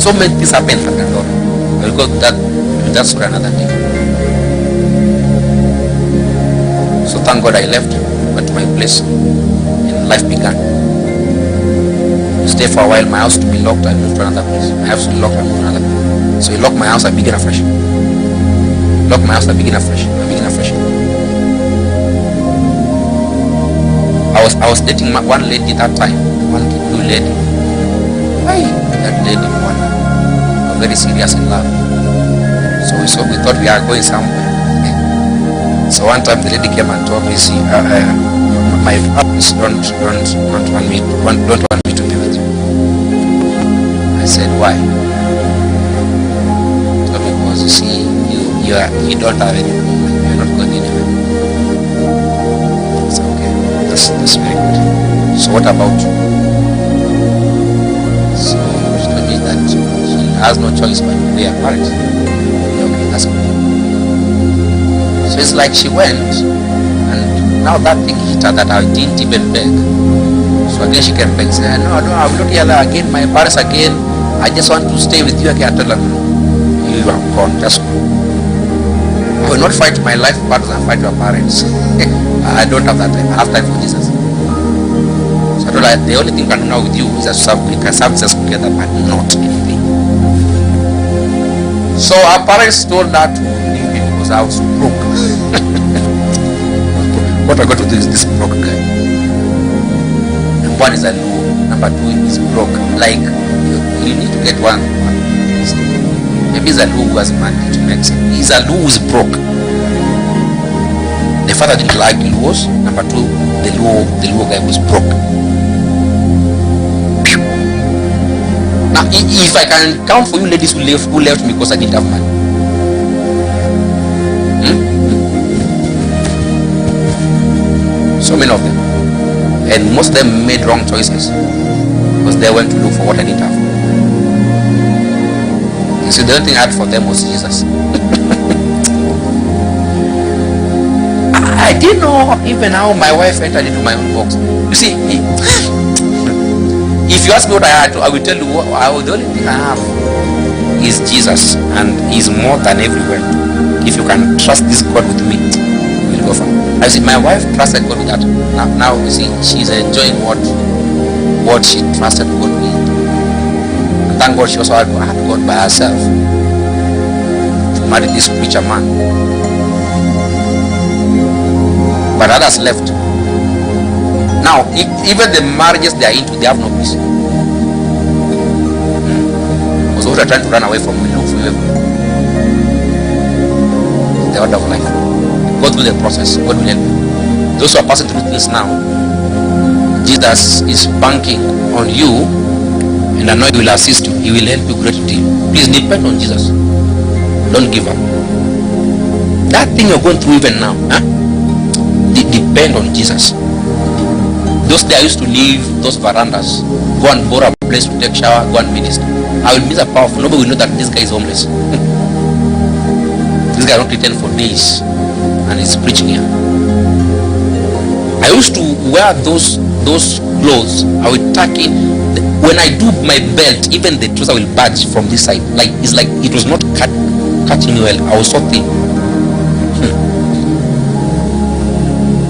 So many things happened in Dandora. I will go to that story another day. So thank God I left, went to my place, and life began. Stay for a while, my house to be locked, I moved to another place. My house to be locked, I moved to another place. So he locked my house, I begin afresh. Lock my house, I begin afresh. I was dating one lady that time, one new lady. That lady, one, very serious in love. So we thought we are going somewhere. So one time the lady came and told me, see, my parents don't want me to be with you. I said, why? So because you see, you don't have anything, you're not going anywhere. It's okay, that's very good. So what about you? So she told me that she has no choice but to be a parent. Okay, that's good. So it's like she went, and now that thing hit her that I didn't even beg. So again she came back and said, no, I will not hear that again, my parents again. I just want to stay with you again. I told her, no, you are gone, just go. I will not fight my life battles and fight your parents. I don't have that time. I have time for Jesus. So I told her, the only thing I can do now with you is that we can serve Jesus together, but not anything. So our parents told her to leave me because I was broke. What I got to do is this broke guy. Number one is a low. Number two is broke. Like you need to get one. Maybe it's a Luo who has money to make sense. He's a Luo who's broke. The father didn't like the Luos. Number two, the Luo guy was broke. Now, if I can count for you ladies who left me because I didn't have money. So many of them. And most of them made wrong choices because they went to look for what I didn't have. You see, the only thing I had for them was Jesus. I didn't know even how my wife entered into my own box. You see, if you ask me what I had, I will tell you the only thing I have is Jesus, and He's more than everywhere. If you can trust this God with me, we'll go far. I see my wife trusted God with that. Now you see, she's enjoying what she trusted God with. And thank God she also had God by herself. She married this preacher man. But others left. Now, even the marriages they are into, they have no peace. Because those are trying to run away from will look for you. The order of life. Go through the process. God will help you. Those who are passing through things now, Jesus is banking on you, and I know He will assist you. He will help you greatly. Please depend on Jesus. Don't give up. That thing you're going through even now, depend on Jesus. Those days I used to leave those verandas, go and borrow a place to take shower, go and minister. I will miss a powerful. Nobody will know that this guy is homeless. This guy not eaten for days and he's preaching here. I used to wear those clothes. I will tuck in. When I do my belt, even the trouser will budge from this side. Like it's like it was not cutting well. I was so thin.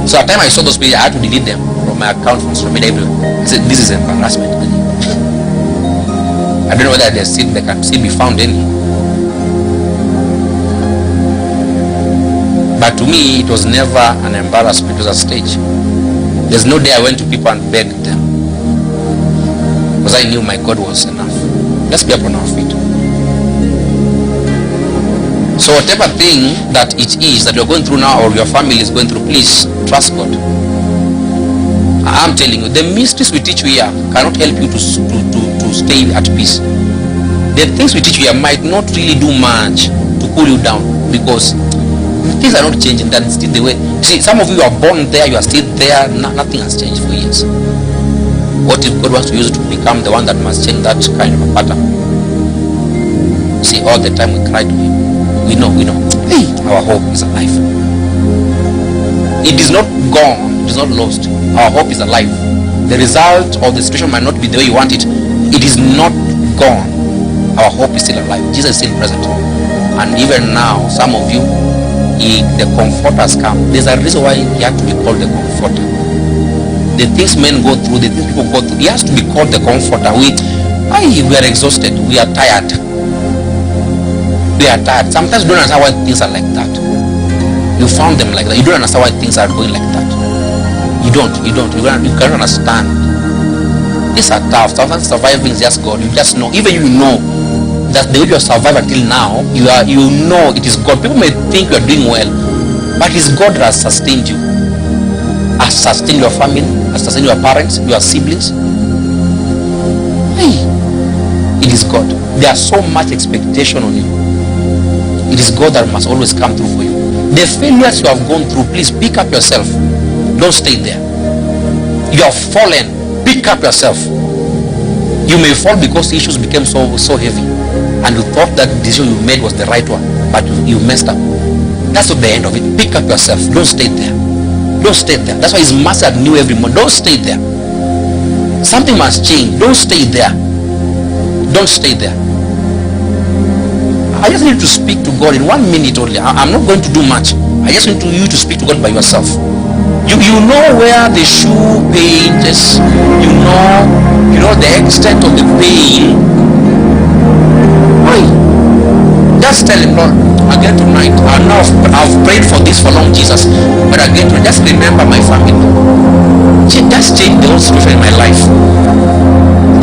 So at the time I saw those pages, I had to delete them from my account, from social media everywhere. I said, this is embarrassment. I don't know whether they can still be found any. But to me, it was never an embarrassment. It was a stage. There's no day I went to people and begged them, because I knew my God was enough. Let's be up on our feet. So whatever thing that it is that you're going through now, or your family is going through, please trust God. I'm telling you, the mysteries we teach you here cannot help you to stay at peace. The things we teach you here might not really do much to cool you down, because things are not changing. That's still the way. See, some of you are born there, you are still there. Nothing has changed for years. What if God wants to use it to become the one that must change that kind of a pattern? See, all the time we cry to Him. We know. Hey, our hope is alive. It is not gone. It is not lost. Our hope is alive. The result of the situation might not be the way you want it. It is not gone. Our hope is still alive. Jesus is still present. And even now, some of you, the Comforter has come. There's a reason why He had to be called the Comforter. The things men go through, the things people go through, He has to be called the Comforter. We are exhausted. We are tired. We are tired. Sometimes you don't understand why things are like that. You found them like that. You don't understand why things are going like that. You can't understand. These are tough. Sometimes surviving is just God. You just know. Even you know that the way you have survived until now, you know it is God. People may think you are doing well, but it is God that has sustained you. Has sustained your family, has sustained your parents, your siblings. Hey, it is God. There is so much expectation on you. It is God that must always come through for you. The failures you have gone through, please pick up yourself. Don't stay there. You have fallen. Pick up yourself. You may fall because the issues became so heavy, and you thought that the decision you made was the right one, but you messed up. That's not the end of it. Pick up yourself. Don't stay there. Don't stay there. That's why His mercy are new every morning. Don't stay there. Something must change. Don't stay there. Don't stay there. I just need to speak to God in 1 minute only. I'm not going to do much. I just need you to speak to God by yourself. You know where the shoe pinches. You know the extent of the pain. Why? Just tell Him, Lord, again tonight, I've prayed for this for long, Jesus, but again tonight, just remember my family. Just change the whole situation in my life.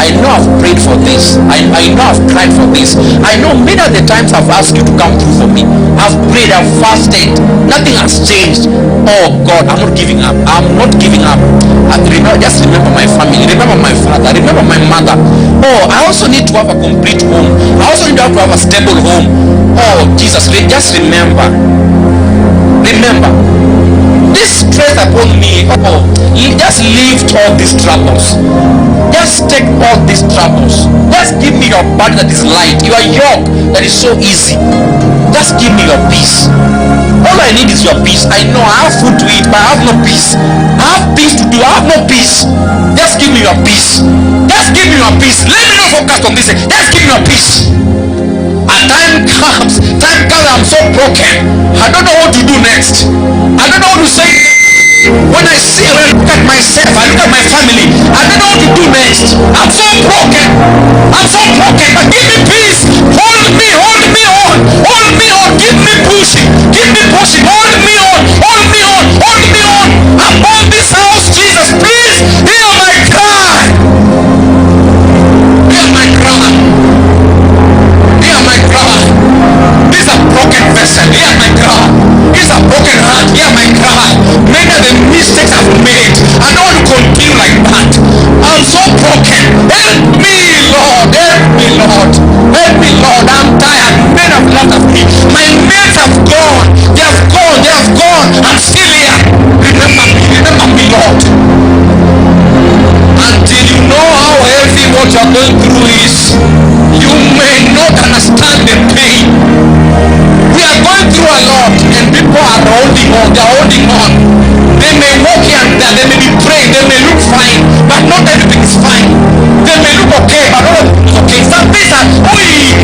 I know I've prayed for this. I know I've cried for this. I know many of the times I've asked you to come through for me. I've prayed, I've fasted. Nothing has changed. Oh God, I'm not giving up. I'm not giving up. Just remember my family. Remember my father. Remember my mother. Oh, I also need to have a complete home. I also need to have a stable home. Oh Jesus, just remember. Remember. This stress upon me, oh, you just lift all these troubles. Just take all these troubles. Just give me your body that is light, your yoke that is so easy. Just give me your peace. All I need is your peace. I know I have food to eat, but I have no peace. I have things to do, I have no peace. Just give me your peace. Just give me your peace. Let me not focus on this. Just give me your peace. And time comes, I'm so broken. I don't know what to do next. I don't know what to say. When I look at myself, I look at my family, I don't know what to do next. I'm so broken. I'm so broken. But give me peace. Hold me on. Hold me on. Give me pushing. Hold me on. Upon this house, Jesus, please hear my cry. Hear my cry. This is a broken vessel. Hear my cry. This is a broken heart. Hear my cry. Many of the mistakes I've made, I don't want to continue like that. I'm so broken. Help me, Lord. I'm tired. Men have left of me. My mates have gone. They have gone. I'm still here. Remember me, Lord. Until you know how heavy what you're going through is, you may not understand the pain. We are going through a lot, and people are holding on. They are holding on. They may walk here and there. They may be praying. They may look fine, but not everything is fine. They may look okay, but not everything is okay. Some things are weak.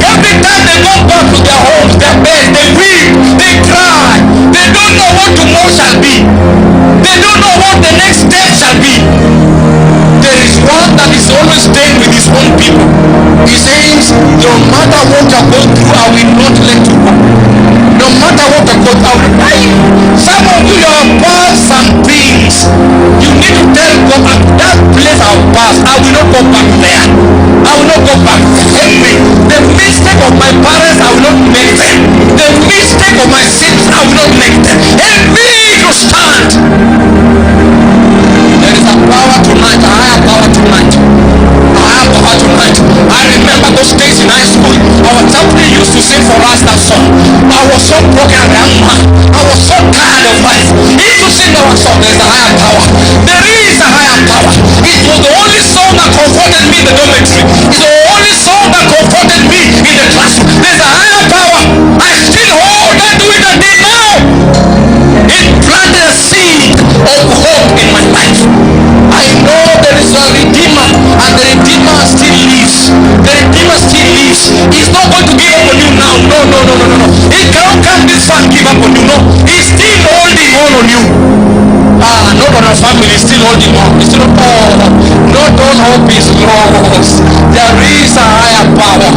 Every time they go back to their homes, their beds, they weep, they cry. They don't know what tomorrow shall be. They don't know what the next step shall be. There is one that is always staying with his own people. He says, no matter what you're going through, I will not let you go. No matter what you're going through, I will not. Some of you have passed some things. You need to tell God, that place I've passed, I will not go back there. I will not go back there. Help me. The mistake of my parents, I will not make them. The mistake of my sins, I will not make them. Help me to stand. There is a power tonight, a higher power tonight. I remember those days in high school. Our chaplain used to sing for us that song. I was so broken as a young man. I was so tired of life. He used to sing our song. There is a higher power. There is a higher power. It was the only song that comforted me in the dormitory. It's the only song that comforted me in the classroom. There's a higher power. I still hold on to it until now. It planted a seed of hope in my life. I know there is a Redeemer, and the Redeemer still lives. The Redeemer still lives. He's not going to give up on you now. No. He cannot come this far and give up on you. No. He's still holding on you. Not on our family. He's still holding on. He's still not all hope is lost. There is a higher power.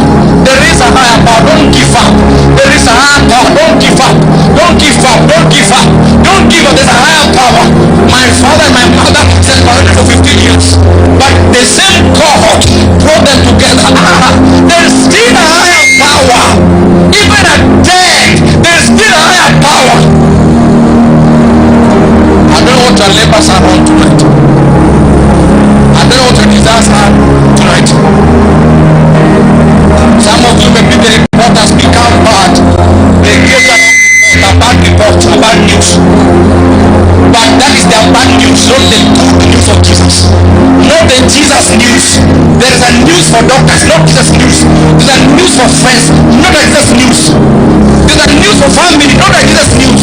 There is a higher power. Don't give up. There is a higher power. Don't give up. Don't give up. There's a higher power. My father and my mother separated for 15 years, but the same God brought them together. There is still a higher power. Even at death, there is still a higher power. I don't know what your labors are on tonight. I don't know what your desires are tonight. Some of you, maybe the report has become bad. They give a bad report, a bad news. But that is their bad news, not the good news of Jesus. Not the Jesus news. There is a news for doctors, not Jesus news. There's a news for friends, not a Jesus news. There's a news for family, not a Jesus news.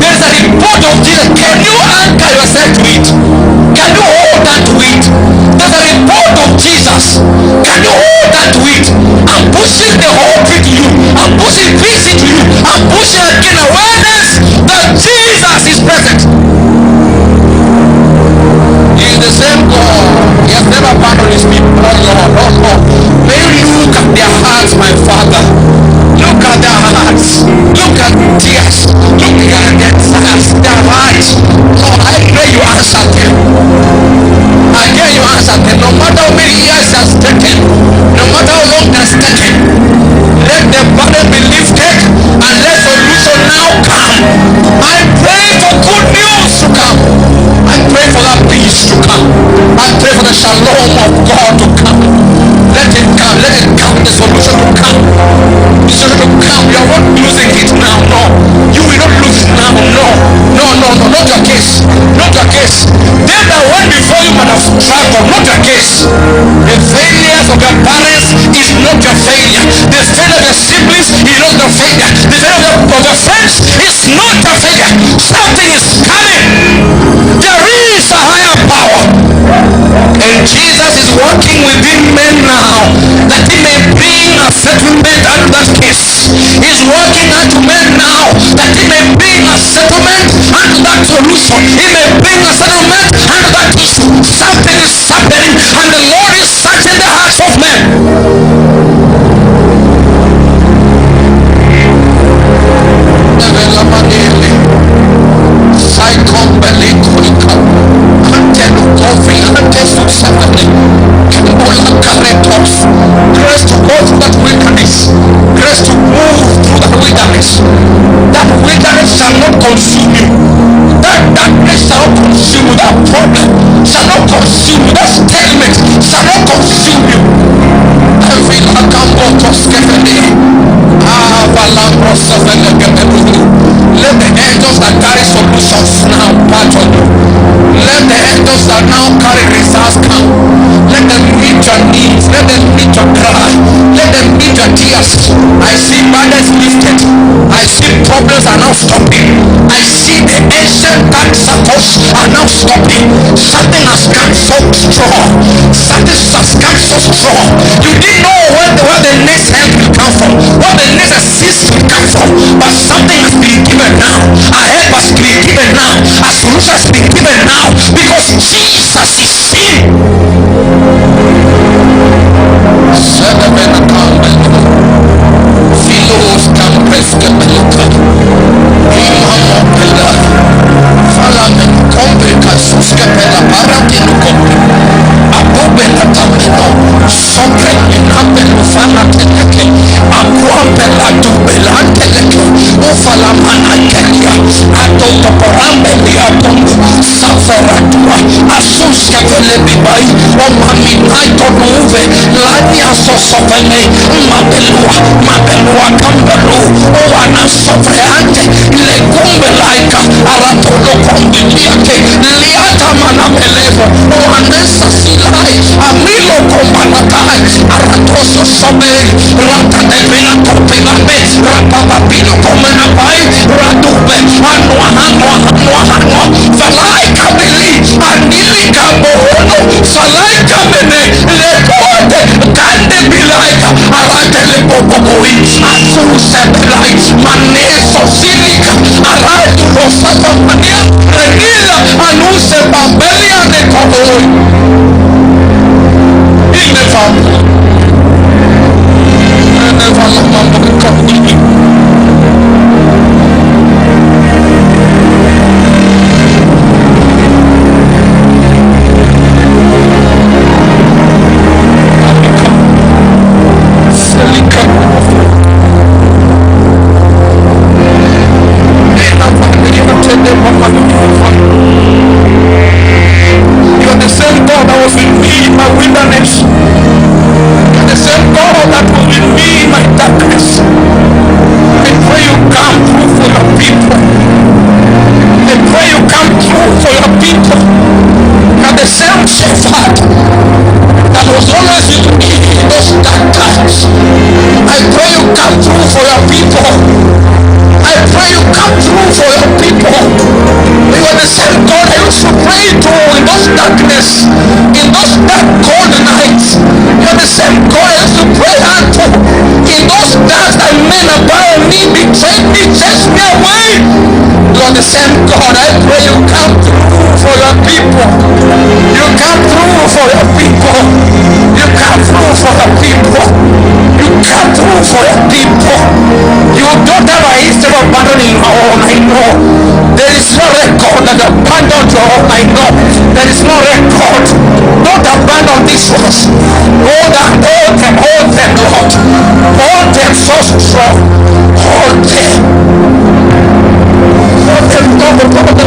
There's a report of Jesus. Can you anchor yourself to it? Can you hold on to it? There's a report of Jesus. Can you hold on to it? I'm pushing the hope into you. I'm pushing peace into you. I'm pushing again awareness that Jesus is present. He is the same God. He has never abandoned his people. Oh Lord. May you look at their hearts, my Father. Look at their hearts. Look at tears. Look at their desires, their hearts. Lord, I pray you answer them. I pray you answer them. No matter how many years has taken, no matter how long it has taken, let the burden be lifted and let solution now come. I pray for good news to come. I pray for that peace to come. I pray for the shalom of God to come. Let it come. Let it come. The solution to come. The solution to come. You are not losing it now. No. You will not lose it now. No. No, no, no. Not your case. Not your case. They that went before you might have struggled. Not your case. The failures of your parents is not your failure. The failure of your siblings is not your failure. The failure of your friends is not your failure. Something is coming. There is a higher power. And Jesus is working within men now that he may bring a settlement unto that case. He's working unto men now that he may bring a settlement unto that solution. He may bring a settlement unto that issue. Something is happening and the Lord is searching the hearts of men. Grace to go through that wilderness. Grace to move through that wilderness. That wilderness shall not consume you. That darkness shall not consume you. That problem shall not consume you. That stalemate shall not consume you. I feel like I'm going to scare Let the angels that carry solutions now patch on you. Let the angels that now carry results come. Let them meet your needs. Let them meet your cry. Let them meet your tears. I see burdens lifted. I see problems are now stopping. I see the ancient dark circles are now stopping. Something has come so strong. Something has come so strong. You didn't know where the next help will come from, where the next assist will come from, but something has been given now. A help has been given now. A solution has been given now because Jesus is seen. Filos campresque peluca. Imamo pela. Falamen complica susque pela para que no compre. Abobela tamino. Sobre minapelu fala teleke. Aguampela dubela teleke. Ufala mana kelia. Atonto porambe liatongo. Saferatua. Asuske vele bibai. Omaminai tonuve. Lania sosovene. Mabelua kambelu. Oana sofreante. Legumbe laika. Aratolo kombiliake. Liata manamelevo. Oanesa silai. Amilo kombanakai. Aratoso soberi. Rata de vena kopilame. Rapapapino komenapai. Radube. Anua. Falai kabili. Anili kabohono. Falai kabene. Lekote. Dande bilaika. Aratele popopoi. Asuse bilai. Maneso silika. Aratu rosata mania. Regila. Anuse babelia de koboi. Never lamambo koboi. The same God, I pray you come through for your people. You come through for your people. You come through for your people. You come through for your people. You don't have a history of abandoning your own, I know. There is no record that abandoned your own, I know. There is no record. Don't abandon this Jesus. Hold them, Lord. Hold them so strong. Hold them. Hold them, hold them.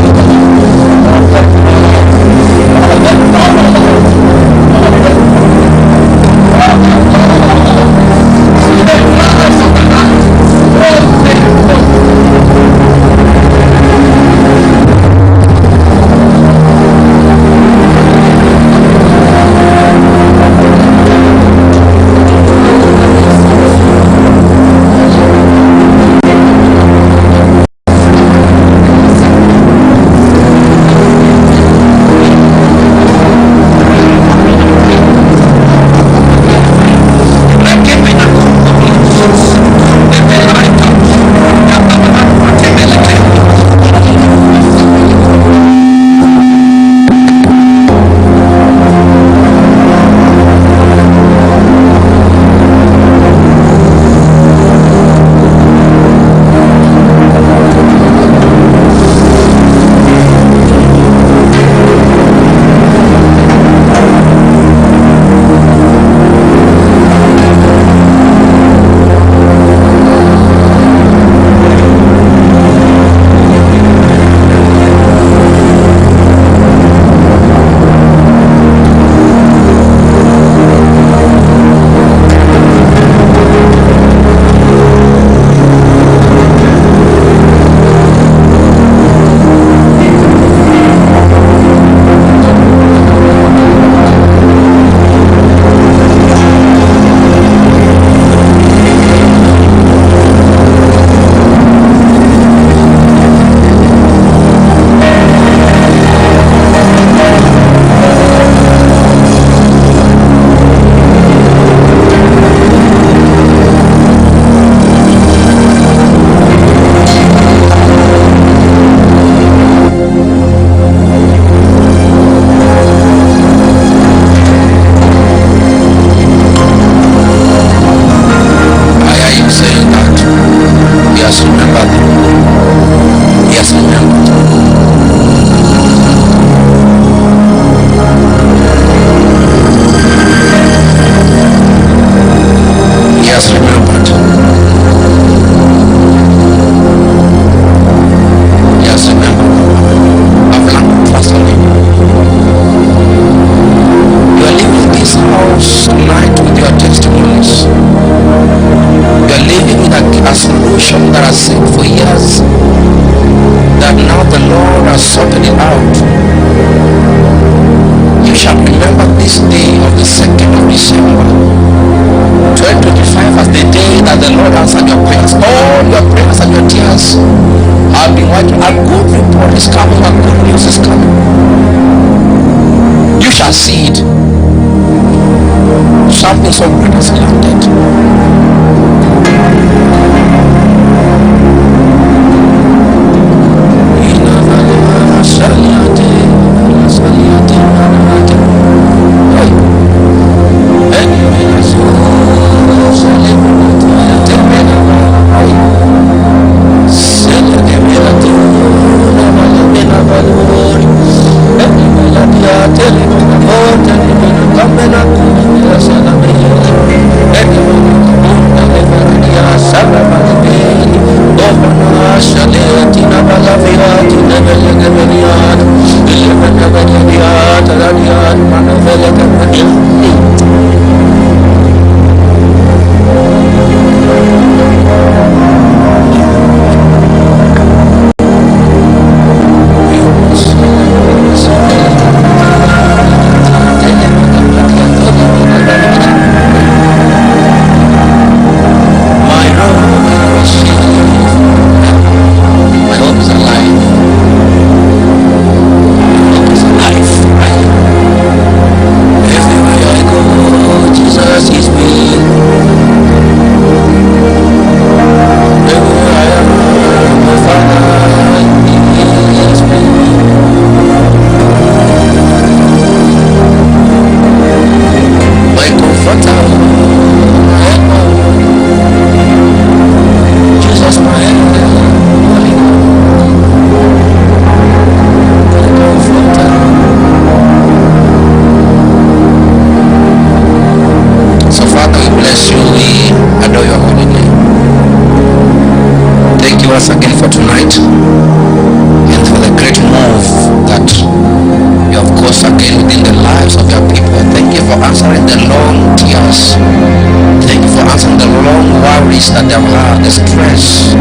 worries that they've had, the stress,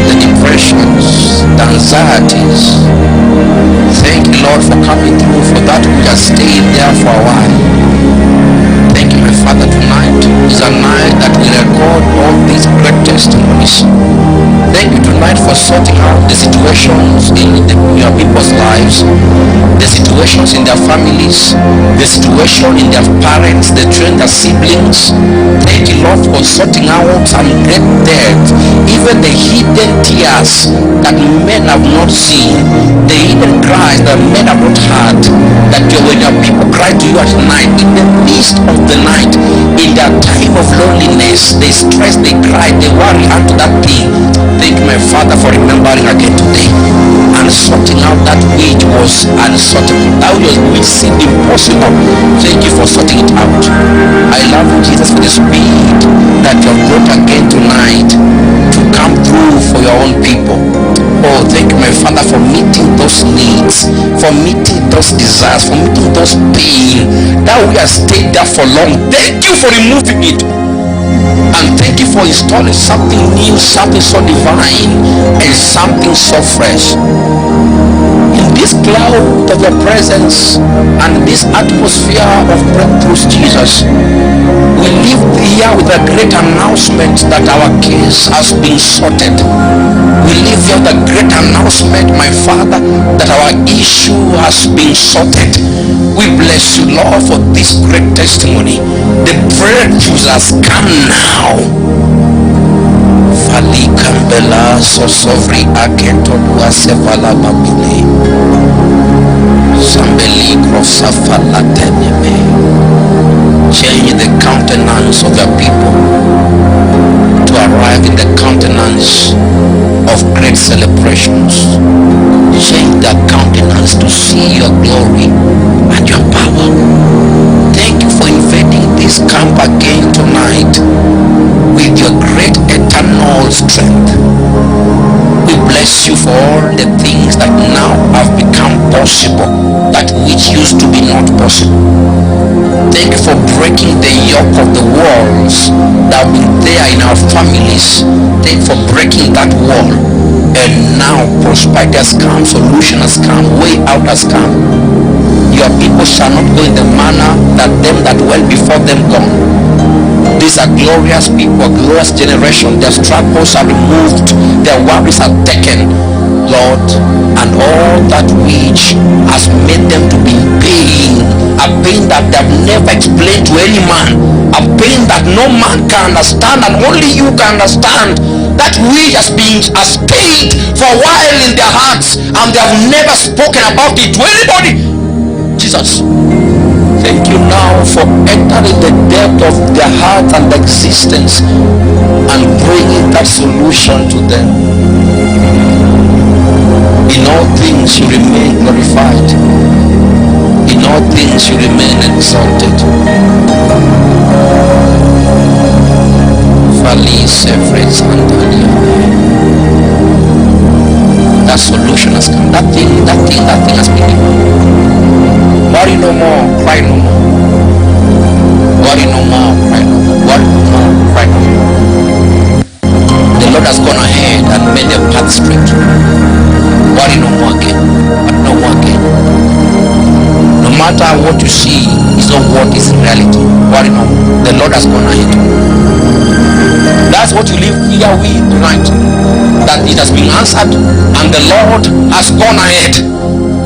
the depressions, the anxieties. Thank you, Lord, for coming through for that which has stayed there for a while. Thank you, my Father. Tonight is a night that we record all these great testimonies. Thank you tonight for sorting out the situations in your people's lives, the situations in their families, the situation in their parents, the children, their siblings. Thank you, Lord, for sorting out some great debt, even the hidden tears that men have not seen, the hidden cries that men have not heard, that when your people cry to you at night, in the midst of the night, in their time of loneliness, they stress, they cry, they worry unto that thing. Thank you, my Father, for remembering again today and sorting out that which was unsortable, that which seemed impossible. Thank you for sorting it out. I love you, Jesus, for the speed that you have brought again tonight to come through for your own people. Oh, thank you, my Father, for meeting those needs, for meeting those desires, for meeting those pain that we have stayed there for long. Thank you for removing it. And thank you for installing something new, something so divine, and something so fresh. In this cloud of your presence and this atmosphere of breakthroughs, Jesus, we live here with a great announcement that our case has been sorted. We live here with a great announcement, my Father, that our issue has been sorted. We bless you, Lord, for this great testimony. The breakthroughs has come now. Fali kambela sosovri akento duasevala babile. Sambeli krosafala teneme. Change the countenance of your people to arrive in the countenance of great celebrations. Change their countenance to see your glory and your power. Thank you for invading this camp again tonight with your great eternal strength. We bless you for all the things that now have become possible, that which used to be not possible. Thank you for breaking the yoke of the walls that have been there in our families. Thank you for breaking that wall. And now prosperity has come, solution has come, way out has come. Your people shall not go in the manner that them that went before them gone. These are glorious people, a glorious generation. Their struggles are removed, their worries are taken, Lord, and all that which has made them to be in pain, a pain that they have never explained to any man, a pain that no man can understand and only you can understand, that which has stayed for a while in their hearts and they have never spoken about it to anybody. Jesus, thank you now for entering the depth of their heart and existence and bringing that solution to them. In all things you remain glorified. In all things you remain exalted. That solution has come. That thing has been given. Worry no more, cry no more. Worry no more, cry no more. Worry no more, cry no more. The Lord has gone ahead and made the path straight. Worry no more again. Worry no more again. No matter what you see is not what is in reality. Worry no more. The Lord has gone ahead. That's what you live here with tonight. That it has been answered and the Lord has gone ahead.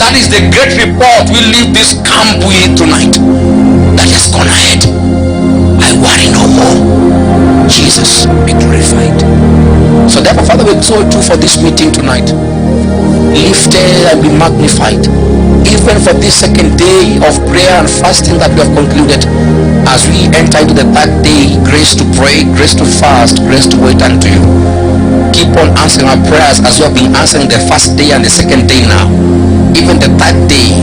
That is the great report we leave this camp with tonight. That has gone ahead. I worry no more. Jesus be glorified. So therefore, Father, we exalt you for this meeting tonight. Lifted and be magnified. Even for this second day of prayer and fasting that we have concluded, as we enter into the third day, grace to pray, grace to fast, grace to wait unto you. Keep on answering our prayers as you have been answering the first day and the second day now. Even the third day,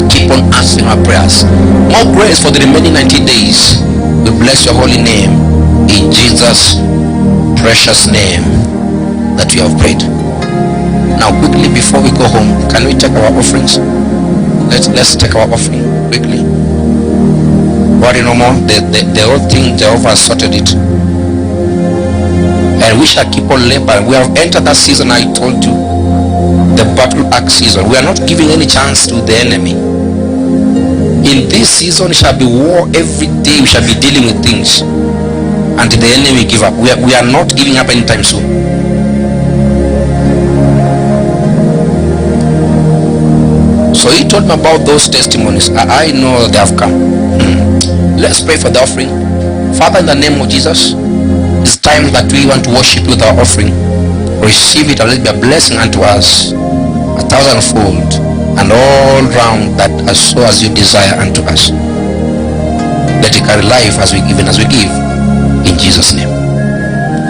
keep on answering our prayers. More grace for the remaining 90 days. We bless your holy name in Jesus' precious name that we have prayed. Now quickly before we go home, can we take our offerings? Let's take our offering quickly. Worry no more. The whole thing, Jehovah has sorted it. and we shall keep on laboring. We have entered that season. I told you, the battle axe season. We are not giving any chance to the enemy. In this season shall be war. Every day we shall be dealing with things until the enemy give up. We are not giving up anytime soon. So he told me about those testimonies. I know they have come. Let's pray for the offering. Father, in the name of Jesus, it's time that we want to worship with our offering. Receive it and let it be a blessing unto us 1,000-fold and all round, that as so as you desire unto us. Let it carry life as we give, in Jesus' name.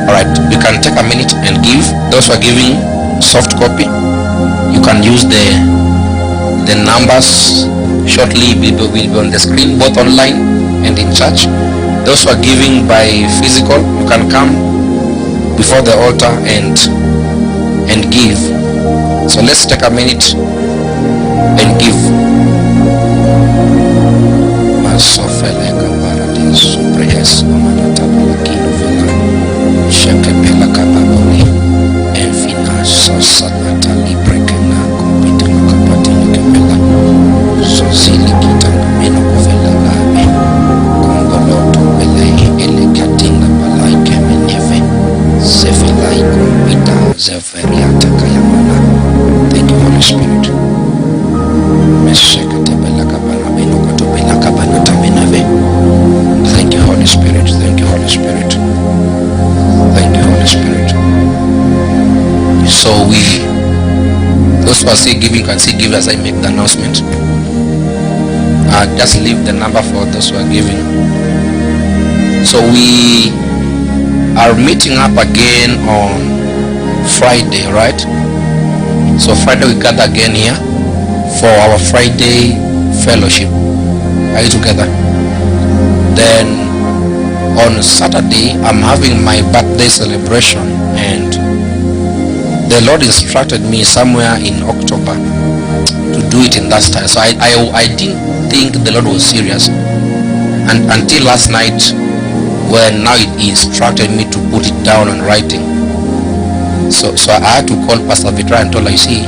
Alright, you can take a minute and give. Those who are giving soft copy, you can use the numbers shortly will be on the screen, both online and in church. Those who are giving by physical, you can come before the altar and give. So let's take a minute and give. Thank you, Holy Spirit. Thank you, Holy Spirit. Thank you, Holy Spirit. Thank you, Holy Spirit. So those who are still giving can still give as I make the announcement. Just leave the number for those who are giving. So we are meeting up again on Friday, right? So Friday we gather again here for our Friday fellowship. Are you together? Then on Saturday I'm having my birthday celebration, and the Lord instructed me somewhere in October to do it in that style. So I didn't think the Lord was serious, and until last night, when now he instructed me to put it down on writing. So I had to call Pastor Vitra and told her, you see,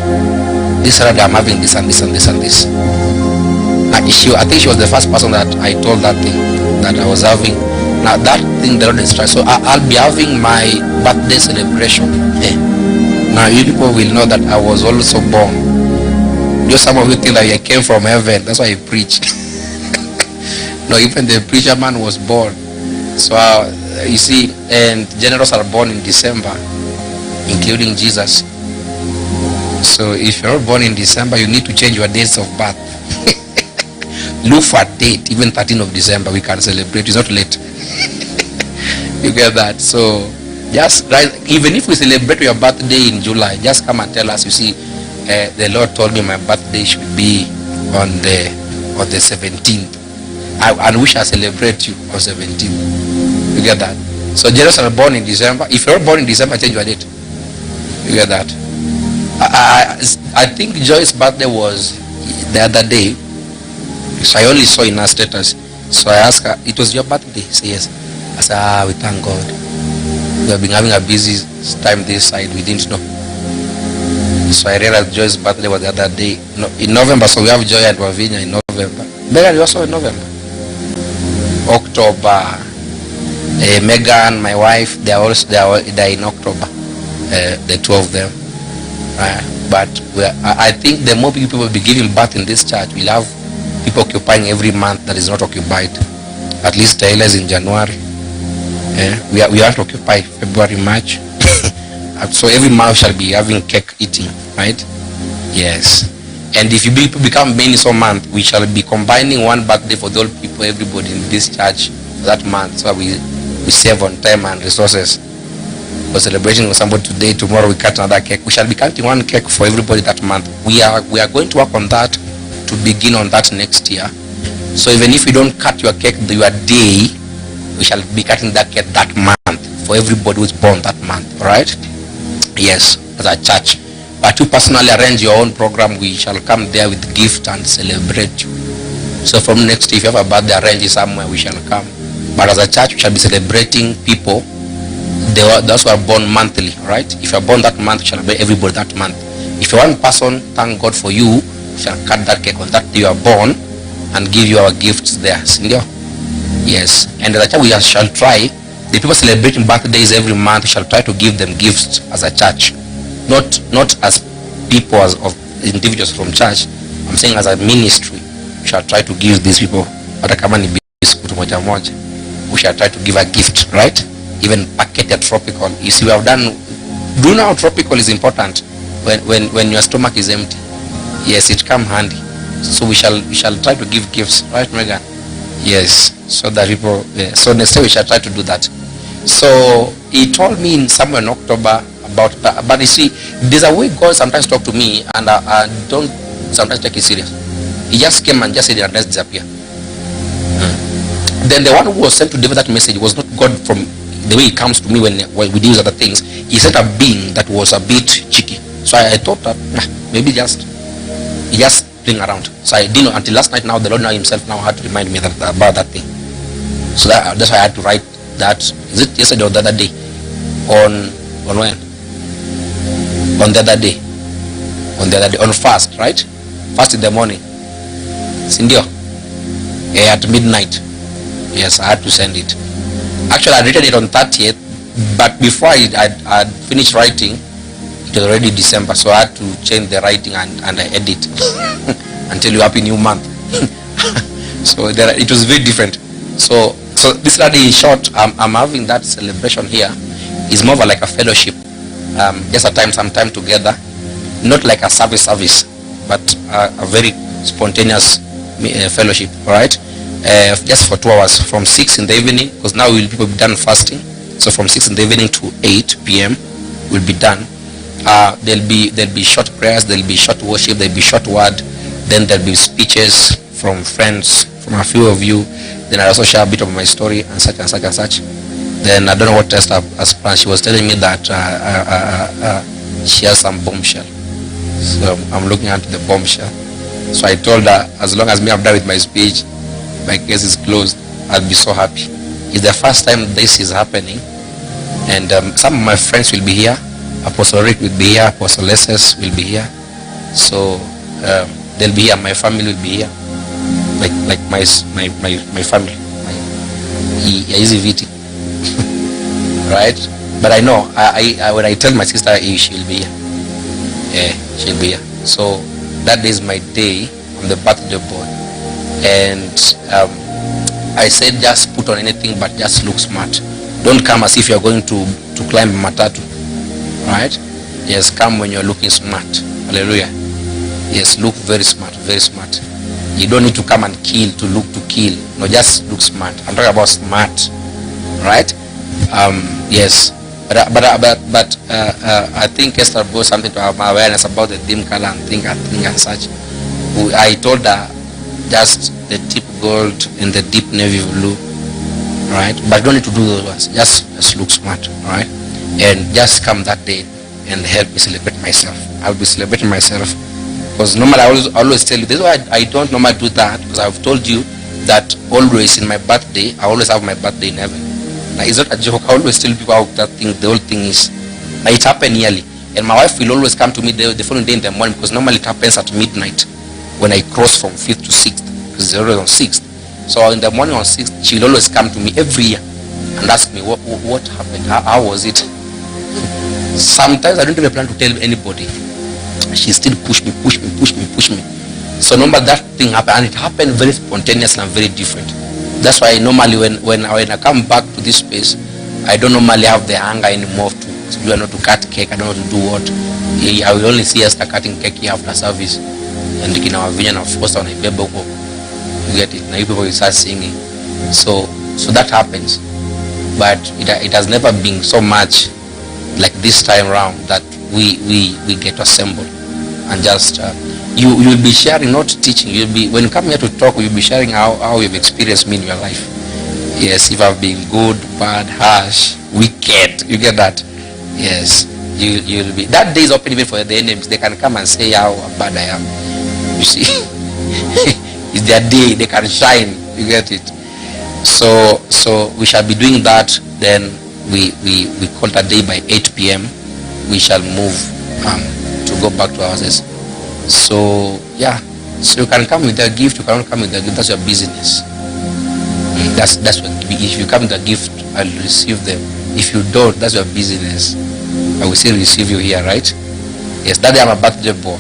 this Saturday I'm having this and this and this and this. I think she was the first person that I told that thing that I was having. Now that thing the Lord instructed. So I'll be having my birthday celebration. Now you people will know that I was also born. Just some of you think that I came from heaven. That's why I preach. No, even the preacher man was born. So you see, and generals are born in December, including Jesus. So if you're born in December, you need to change your dates of birth. Look for a date, even 13th of December, we can celebrate. It's not late. You get that? So just right, even if we celebrate your birthday in July, just come and tell us. You see, the Lord told me my birthday should be on the 17th, and we shall celebrate you on 17th. You get that? So generals are born in December. If you're born in December, change your date. You get that? I think Joy's birthday was the other day. So I only saw in her status. So I asked her, it was your birthday? She said yes. I said, we thank God. We have been having a busy time this side. We didn't know. So I realized Joy's birthday was the other day. No, in November. So we have Joy and Wavinya in November. Megan, you also in November. October. Megan, my wife, they're in October. The two of them. But I think the more people will be giving birth in this church, we'll have people occupying every month that is not occupied. At least Taylor's in January. We are to occupy February, March. So every month shall be having cake eating, right? Yes. And if you people become many some month, we shall be combining one birthday for the old people, everybody in this church for that month. So we save on time and resources. We're celebrating with somebody today, tomorrow we cut another cake. We shall be cutting one cake for everybody that month. We are going to work on that to begin on that next year. So even if you don't cut your cake your day, we shall be cutting that cake that month for everybody who's born that month. Alright? Yes, as a church. But you personally arrange your own program, we shall come there with gift and celebrate you. So from next year, if you have a birthday arranged somewhere, we shall come. But as a church, we shall be celebrating people those who are born monthly, right? If you are born that month, you shall obey everybody that month. If you're one person, thank God for you, we shall cut that cake on that day you are born and give you our gifts there. Yes. And the church we shall try, the people celebrating birthdays every month, we shall try to give them gifts as a church. Not as people, as of individuals from church. I'm saying as a ministry, we shall try to give these people, we shall try to give a gift, right? Even packet tropical. You see, we have done, do you know how tropical is important when your stomach is empty? Yes, it come handy. So we shall try to give gifts, right, Megan? Yes, so that people, so next time we shall try to do that. So he told me in somewhere in October about that, but you see, there's a way God sometimes talk to me, and I don't sometimes take it serious. He just came and just said, let's disappear. Then the one who was sent to deliver that message was not God from the way he comes to me when we do other things. He sent a being that was a bit cheeky. So I thought that maybe he just playing around. So I didn't know until last night. Now the Lord now himself now had to remind me about that thing. So that's why I had to write that. Is it yesterday or the other day? On when? On the other day. On fast, right? Fast in the morning. Sindio? Yeah, at midnight. Yes, I had to send it. Actually, I written it on 30th, but before I'd finished writing, it was already December, so I had to change the writing and I edit until you happy new month. So it was very different. So this Saturday, in short, I'm having that celebration here. It's more of like a fellowship, just some time together, not like a service, but a very spontaneous fellowship. All right. Just for 2 hours from 6 in the evening, because now people will be done fasting. So from 6 in the evening to 8 p.m. will be done. There'll be short prayers, there'll be short worship, there'll be short word, then there'll be speeches from friends, from a few of you. Then I also share a bit of my story and such and such and such. Then I don't know what test as planned. She was telling me that she has some bombshell. So I'm looking at the bombshell. So I told her, as long as me I'm done with my speech, my case is closed, I'll be so happy. It's the first time this is happening, and some of my friends will be here. Apostle Rick will be here, Apostle Leses will be here, so they'll be here. My family will be here, like my family, easy VT, right? But I know I when I tell my sister she'll be here, she'll be here. So that is my day on the birthday board. And I said just put on anything, but just look smart. Don't come as if you're going to climb a matatu, right? Yes, come when you're looking smart. Hallelujah. Yes, look very smart, very smart. You don't need to come and kill to look to kill. No, just look smart. I'm talking about smart, right? Yes, but I think Esther brought something to our awareness about the dim color and thing and such. I told her just the deep gold and the deep navy blue, right? But don't need to do those ones. Just look smart, right? And just come that day and help me celebrate myself. I'll be celebrating myself, because normally I always tell you this is why I don't normally do that, because I've told you that always in my birthday I always have my birthday in heaven. Now it's not a joke. I always tell people how that thing, the whole thing is. Now it happened yearly, and my wife will always come to me the following day in the morning, because normally it happens at midnight when I cross from 5th to 6th, because it's always on 6th. So in the morning on 6th, she will always come to me every year and ask me what happened, how was it. Sometimes I don't even plan to tell anybody. She still push me. So normally that thing happened, and it happened very spontaneous and very different. That's why normally when I come back to this space, I don't normally have the hunger anymore to do not to cut cake. I don't know to do what. I will only see us cutting cake here after service. And in our vision of course on a baby, you get it. Now people will start singing. So that happens, but it has never been so much like this time around that we get to assemble and just you will be sharing, not teaching. You'll be, when you come here to talk, you'll be sharing how you've experienced me in your life. Yes, if I've been good, bad, harsh, wicked, you get that. Yes, you'll be. That day is open even for the enemies. They can come and say how bad I am. You see, it's their day. They can shine. You get it. So we shall be doing that. Then we call that day by 8 p.m. we shall move to go back to our houses. So yeah, so you can come with a gift, you cannot come with a gift, that's your business. That's what, if you come with a gift, I'll receive them. If you don't, that's your business. I will still receive you here, right? Yes, that day I'm a birthday boy.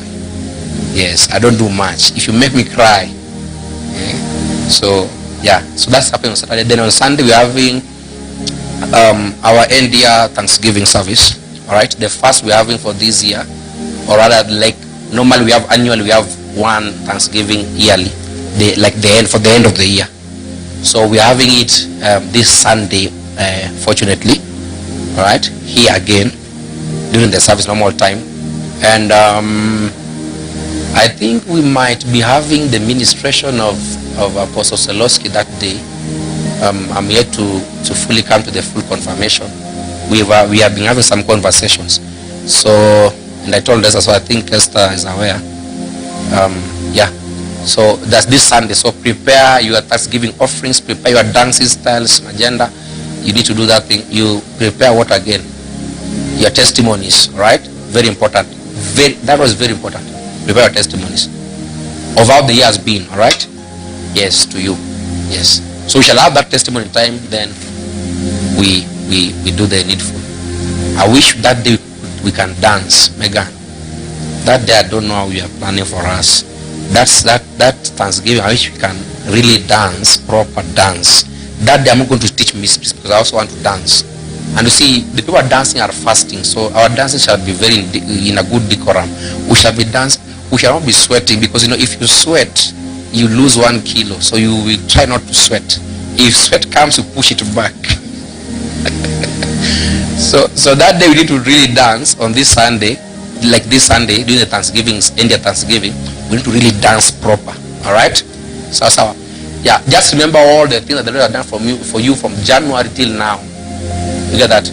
Yes, I don't do much. If you make me cry, so yeah, so that's happening on Saturday. Then on Sunday we're having our end year Thanksgiving service. All right, the first we're having for this year, or rather, like normally we have annually, we have one Thanksgiving yearly, for the end of the year. So we're having it this Sunday, fortunately. All right, here again during the service normal time, and I think we might be having the ministration of Apostle Selowski that day. I'm yet to fully come to the full confirmation. We have been having some conversations. So, and I told us, so I think Esther is aware. Yeah. So that's this Sunday. So prepare your Thanksgiving offerings, prepare your dancing styles, agenda. You need to do that thing. You prepare what again? Your testimonies, right? Very important. That was very important. Prepare your testimonies of how the year has been, all right? Yes, to you. Yes. So we shall have that testimony time, then we do the needful. I wish that day we can dance, Megan. That day I don't know how you are planning for us. That Thanksgiving, I wish we can really dance, proper dance. That day I'm not going to teach mysteries because I also want to dance. And you see, the people are dancing are fasting, so our dancing shall be very in a good decorum. We shall be dancing. We shall not be sweating, because if you sweat, you lose 1 kilo. So you will try not to sweat. If sweat comes, you push it back. So that day we need to really dance on this Sunday, like this Sunday, during the Thanksgiving, India Thanksgiving. We need to really dance proper. All right? So yeah, just remember all the things that the Lord has done for you from January till now. You get that?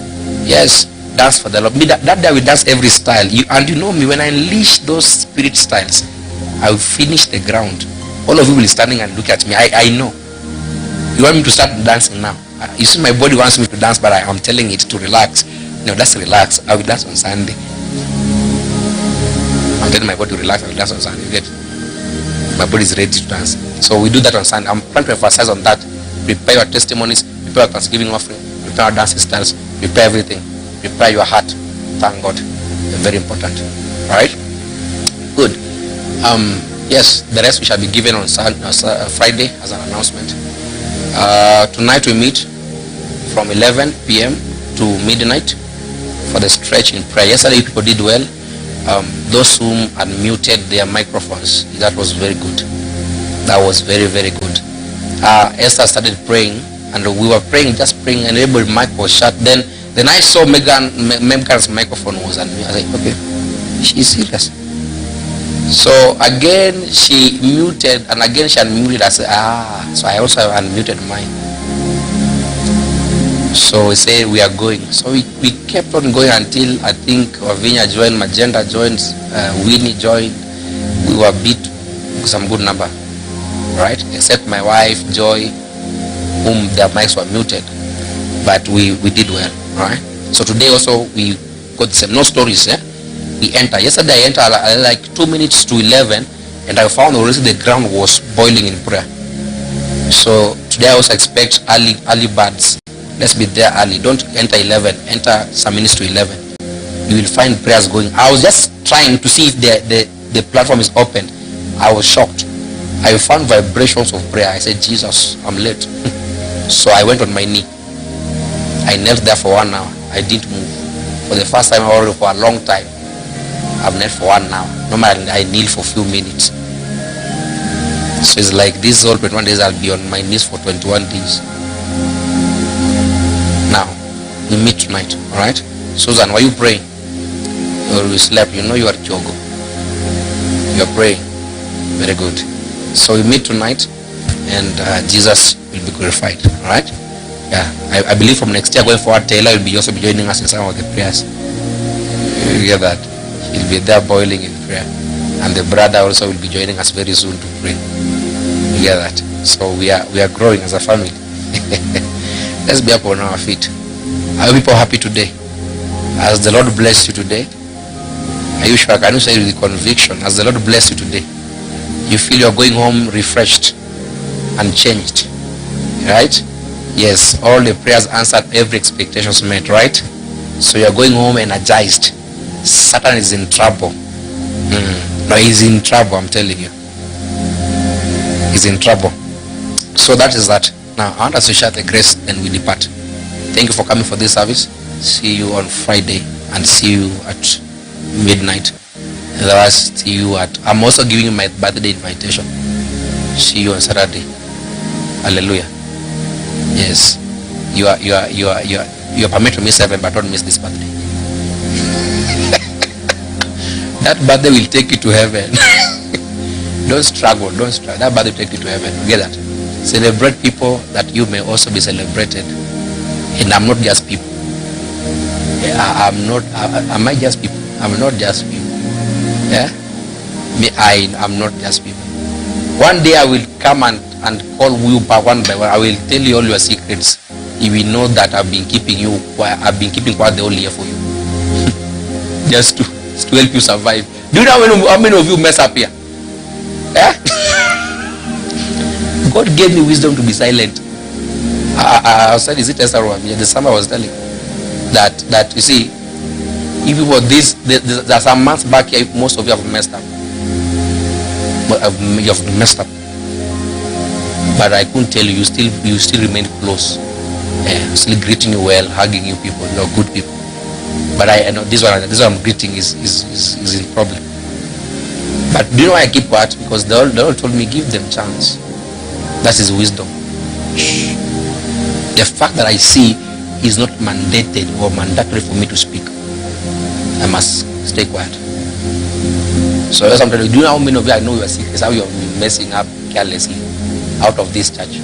Yes, dance for the Lord. That day we dance every style. And you know me, when I unleash those spirit styles, I will finish the ground. All of you will be standing and look at me. I know. You want me to start dancing now? You see, my body wants me to dance, but I'm telling it to relax. No, that's relax. I will dance on Sunday. I'm telling my body to relax. I will dance on Sunday. You get? My body is ready to dance. So we do that on Sunday. I'm trying to emphasize on that. Prepare your testimonies. Prepare your Thanksgiving offering. Prepare your dancing styles. Prepare everything. Prepare your heart. Thank God. They're very important. All right? Good. Yes, the rest we shall be given on Friday as an announcement. Tonight we meet from 11 p.m. to midnight for the stretch in prayer. Yesterday people did well. Those whom unmuted their microphones, that was very good. That was very, very good. Esther started praying, and we were praying, just praying, and everybody's mic was shut. Then I saw Megan's microphone was unmuted. I was like, okay, she's serious. So again she muted, and again she unmuted. I said, so I also unmuted mine. So we say we are going. So we kept on going until I think Wavinya joined, Magenta joined, Winnie joined. We were beat some good number, right? Except my wife Joy, whom their mics were muted, but we did well, right? So today also we got the same. No stories, We enter. Yesterday I entered like 2 minutes to 11, and I found already the ground was boiling in prayer. So today I also expect early birds. Let's be there early. Don't enter 11. Enter some minutes to 11. You will find prayers going. I was just trying to see if the platform is open. I was shocked. I found vibrations of prayer. I said, Jesus, I'm late. So I went on my knee. I knelt there for 1 hour. I didn't move. For the first time already for a long time. I've knelt for 1 hour. Normally I kneel for a few minutes. So it's like these all 21 days I'll be on my knees for 21 days. Now, we meet tonight, alright? Susan, why are you praying? You slept, you know you are Chogo. You are praying. Very good. So we meet tonight, and Jesus will be glorified, alright? Yeah, I believe from next year going forward, Taylor will also be joining us in some of the prayers. You hear that? He'll be there boiling in prayer. And the brother also will be joining us very soon to pray. You hear that? So we are growing as a family. Let's be up on our feet. Are people happy today? Has the Lord blessed you today? Are you sure? Can you say with conviction? Has the Lord blessed you today? You feel you're going home refreshed and changed, right? Yes, all the prayers answered, every expectations met, right? So you're going home energized. Satan is in trouble. No, he's in trouble, I'm telling you. He's in trouble. So that is that. Now I want us to share the grace and we depart. Thank you for coming for this service. See you on Friday and see you at midnight. Otherwise, see you at, I'm also giving you my birthday invitation. See you on Saturday. Hallelujah. Yes. You are permitted to miss heaven, but don't miss this birthday. That birthday will take you to heaven. Don't struggle. That birthday will take you to heaven. Get that? Celebrate people that you may also be celebrated. And I'm not just people. Am I just people? I'm not just people. Yeah? I'm not just people. One day I will come and call you one by one. I will tell you all your secrets. You will know that I've been keeping quiet the whole year for you. Just to help you survive. Do you know how many of you mess up here? Yeah? God gave me wisdom to be silent. I said, is it Esther? The summer I was telling that you see, if you were this, there are some months back here, most of you have messed up. You have messed up. But I couldn't tell you, you still remain close. Still greeting you well, hugging you people, good people. But I know this one I'm greeting is in problem. But do you know why I keep quiet? Because the Lord told me, give them chance. That is wisdom. The fact that I see is not mandated or mandatory for me to speak. I must stay quiet. So that's something. Do you know how many of you I know you are sick? It's how you have been messing up carelessly out of this church.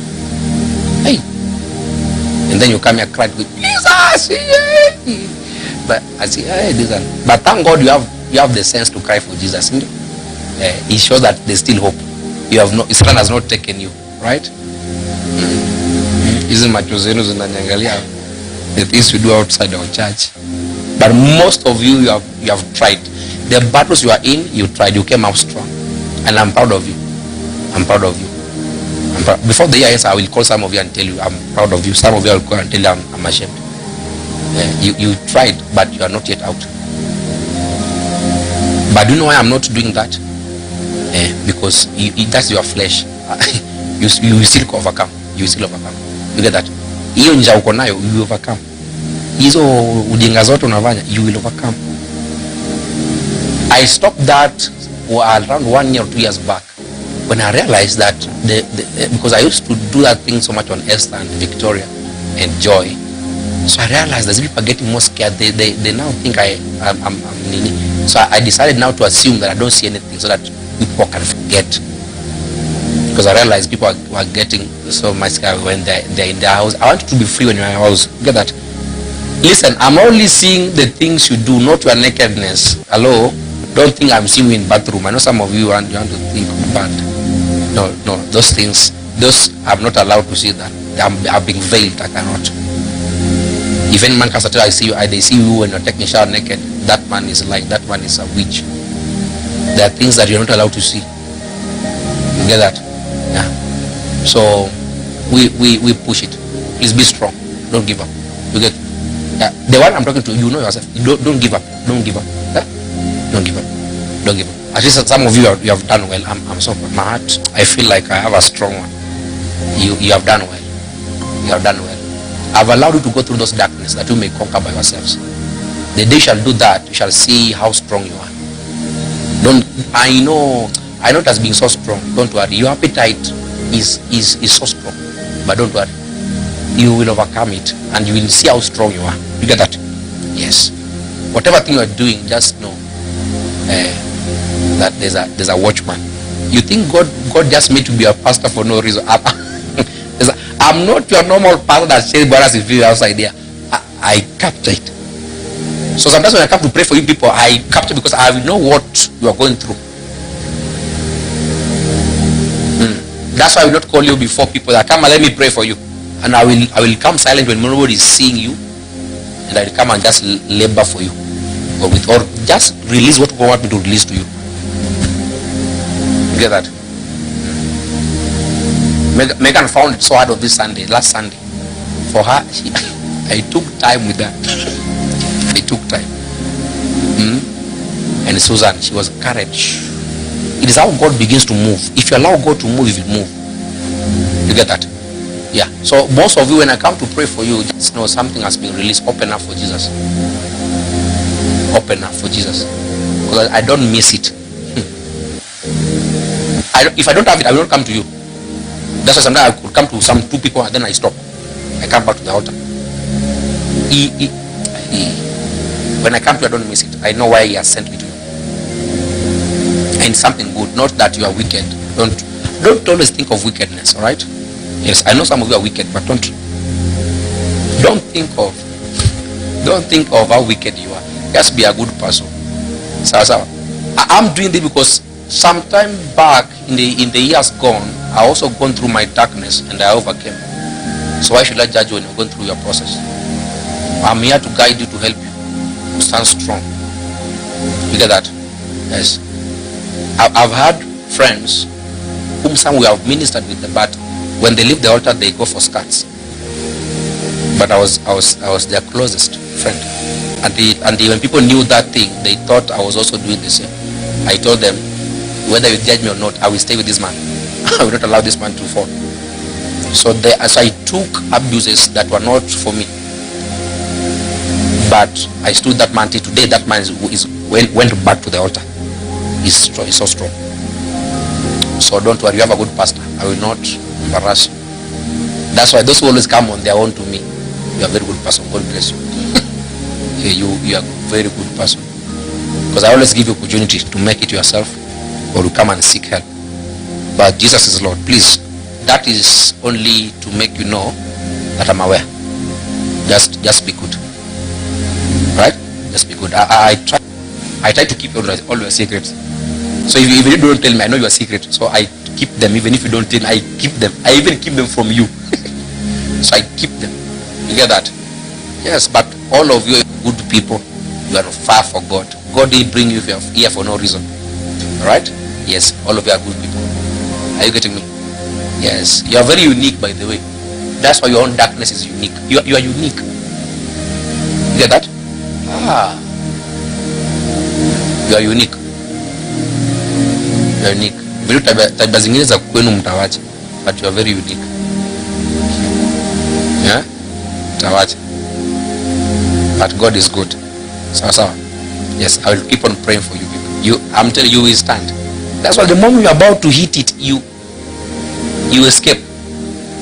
Hey. And then you come here crying with Jesus. But I say, hey, listen. But thank God you have the sense to cry for Jesus. It shows that there's still hope. Satan has not taken you, right? Isn't the things you do outside our church. But most of you have tried. The battles you are in, you tried, you came out strong. And I'm proud of you. Before the year ends, I will call some of you and tell you I'm proud of you. Some of you will call and tell you I'm ashamed. You tried, but you are not yet out. But do you know why I'm not doing that? Because that's your flesh. You still overcome. You get that? Hiyo njia uko nayo, you will overcome. Hizo ujinga zote unafanya, you will overcome. I stopped that around 1 year or 2 years back when I realized that because I used to do that thing so much on Esther and Victoria and Joy. So I realized that people are getting more scared. They now think I'm nini. So I decided now to assume that I don't see anything so that people can forget. Because I realized people are getting so much scared when they're in their house. I want you to be free when you're in your house. Get that? Listen, I'm only seeing the things you do, not your nakedness. Hello? Don't think I'm seeing you in bathroom. I know some of you want to think bad. No, those things, I'm not allowed to see that. I'm being veiled. I cannot. If any man can say, I see you, they see you when you're taking a shower naked, that man is lying. That man is a witch. There are things that you're not allowed to see. You get that? Yeah. So we push it. Please be strong. Don't give up. You get? Yeah. The one I'm talking to, you know yourself. Don't give up. Don't give up. Yeah? Don't give up. Don't give up. At least some of you have done well. I'm so my heart. I feel like I have a strong one. You have done well. You have done well. I've allowed you to go through those darkness that you may conquer by yourselves. The day you shall do that, you shall see how strong you are. I know it has been so strong. Don't worry. Your appetite is so strong. But don't worry. You will overcome it and you will see how strong you are. You get that? Yes. Whatever thing you are doing, just know that there's a watchman. You think God just made to be a pastor for no reason? I'm not your normal pastor that says brothers is free outside there. I capture it. So sometimes when I come to pray for you people, I capture because I will know what you are going through. That's why I will not call you before people that come and let me pray for you. And I will come silent when nobody is seeing you. and I'll come and just labor for you, or just release what God wants me to release to you. You get that? Megan found it so hard on this last Sunday. For her, I took time with her. I took time. And Susan, she was courage. It is how God begins to move. If you allow God to move, He will move. You get that? Yeah. So most of you, when I come to pray for you, just know something has been released. Open up for Jesus. Open up for Jesus. Because I don't miss it. If I don't have it, I will not come to you. That's why sometimes I could come to some 2 people and then I stop. I come back to the altar. When I come to you, I don't miss it. I know why He has sent me to you. And something good. Not that you are wicked. Don't always think of wickedness, all right? Yes, I know some of you are wicked, but don't think of how wicked you are. Just be a good person. So I'm doing this because sometime back in the years gone, I also gone through my darkness and I overcame. So why should I judge when you're going through your process? I'm here to guide you, to help you to stand strong. You get that? Yes. I've had friends whom some we have ministered with, but when they leave the altar, they go for skirts. But I was their closest friend, and when people knew that thing, they thought I was also doing the same. I told them, whether you judge me or not, I will stay with this man. I will not allow this man to fall. So as I took abuses that were not for me, but I stood that man till today. That man went back to the altar. He's so strong. So don't worry, you have a good pastor. I will not embarrass you. That's why those who always come on their own to me, you are a very good person. God bless you. You are a very good person. Because I always give you opportunity to make it yourself or to come and seek help. But Jesus is Lord. Please, that is only to make you know that I'm aware. Just be good. Right? Just be good. I try to keep all your secrets. So if you don't tell me, I know your secret. So I keep them. Even if you don't tell me, I keep them. I even keep them from you. So I keep them. You get that? Yes, but all of you are good people. You are far for God. God didn't bring you here for no reason. Alright? Yes, all of you are good people. Are you getting me? Yes. You are very unique, by the way. That's why your own darkness is unique. You are unique. You get that? You are unique. You are unique. Vile tabia zingine za kwenu mtawacha, but you are very unique. Yeah? Mtawacha. But God is good. Sawa. Yes, I will keep on praying for you people. I'm telling you, will stand. That's why the moment you're about to hit it, you escape.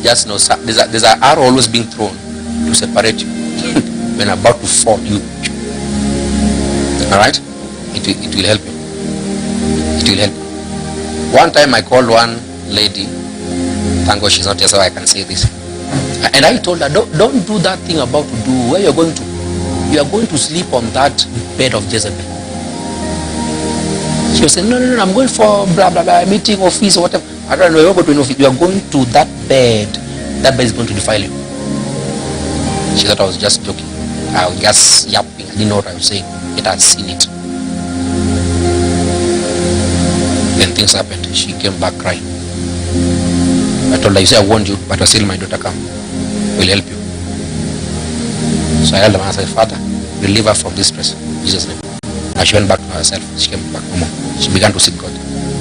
Just know there's an arrow always being thrown to separate you. When you're about to fall, alright? It will help you. It will help you. One time I called one lady, thank God she's not here so I can say this. And I told her, don't do that thing about to do. Where you're going to? You are going to sleep on that bed of Jezebel. She was saying, no, I'm going for blah blah blah meeting, office or whatever. I don't know, you're going to an office. You are going to that bed. That bed is going to defile you. She thought I was just joking. I was just yapping. I didn't know what I was saying. It had seen it. Then things happened. She came back crying. I told her, you say I warned you, but still my daughter come. We'll help you. So I held her and I said, Father, deliver her from this stress. In Jesus' name. And she went back to herself. She came back no more. She began to seek God.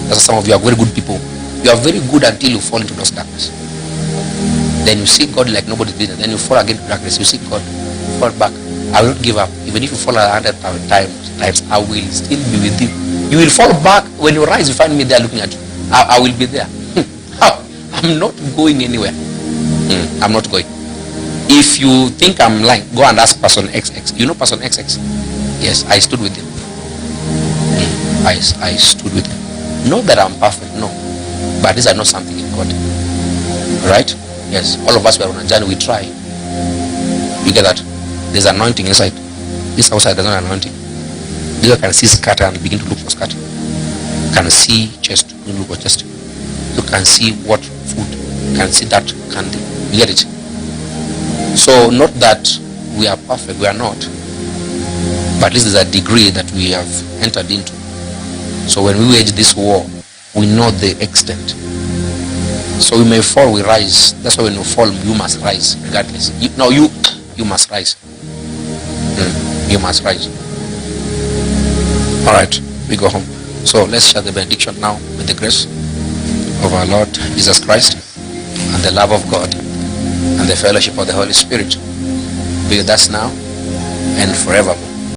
That's why some of you are very good people. You are very good until you fall into those darkness. Then you seek God like nobody's business. Then you fall again to darkness. You seek God. Fall back. I will not give up. Even if you fall 100 times, I will still be with you. You will fall back. When you rise, you find me there looking at you. I will be there. I'm not going anywhere. I'm not going. If you think I'm lying, go and ask person XX. You know person XX? Yes, I stood with him. I stood with him. Not that I'm perfect, no. But these are not something in God. Right? Yes. All of us were on a journey, we try. You get that? There's anointing inside. This outside there's not anointing. You can see scatter and begin to look for scatter. You can see chest, you look for chest. You can see what food. You can see that candy. You get it? So not that we are perfect. We are not. But at least there's a degree that we have entered into. So when we wage this war, we know the extent. So we may fall, we rise. That's why when you fall, you must rise regardless. You must rise. You must rise. All right, we go home. So let's share the benediction now with the grace of our Lord Jesus Christ and the love of God and the fellowship of the Holy Spirit be with us now and forever.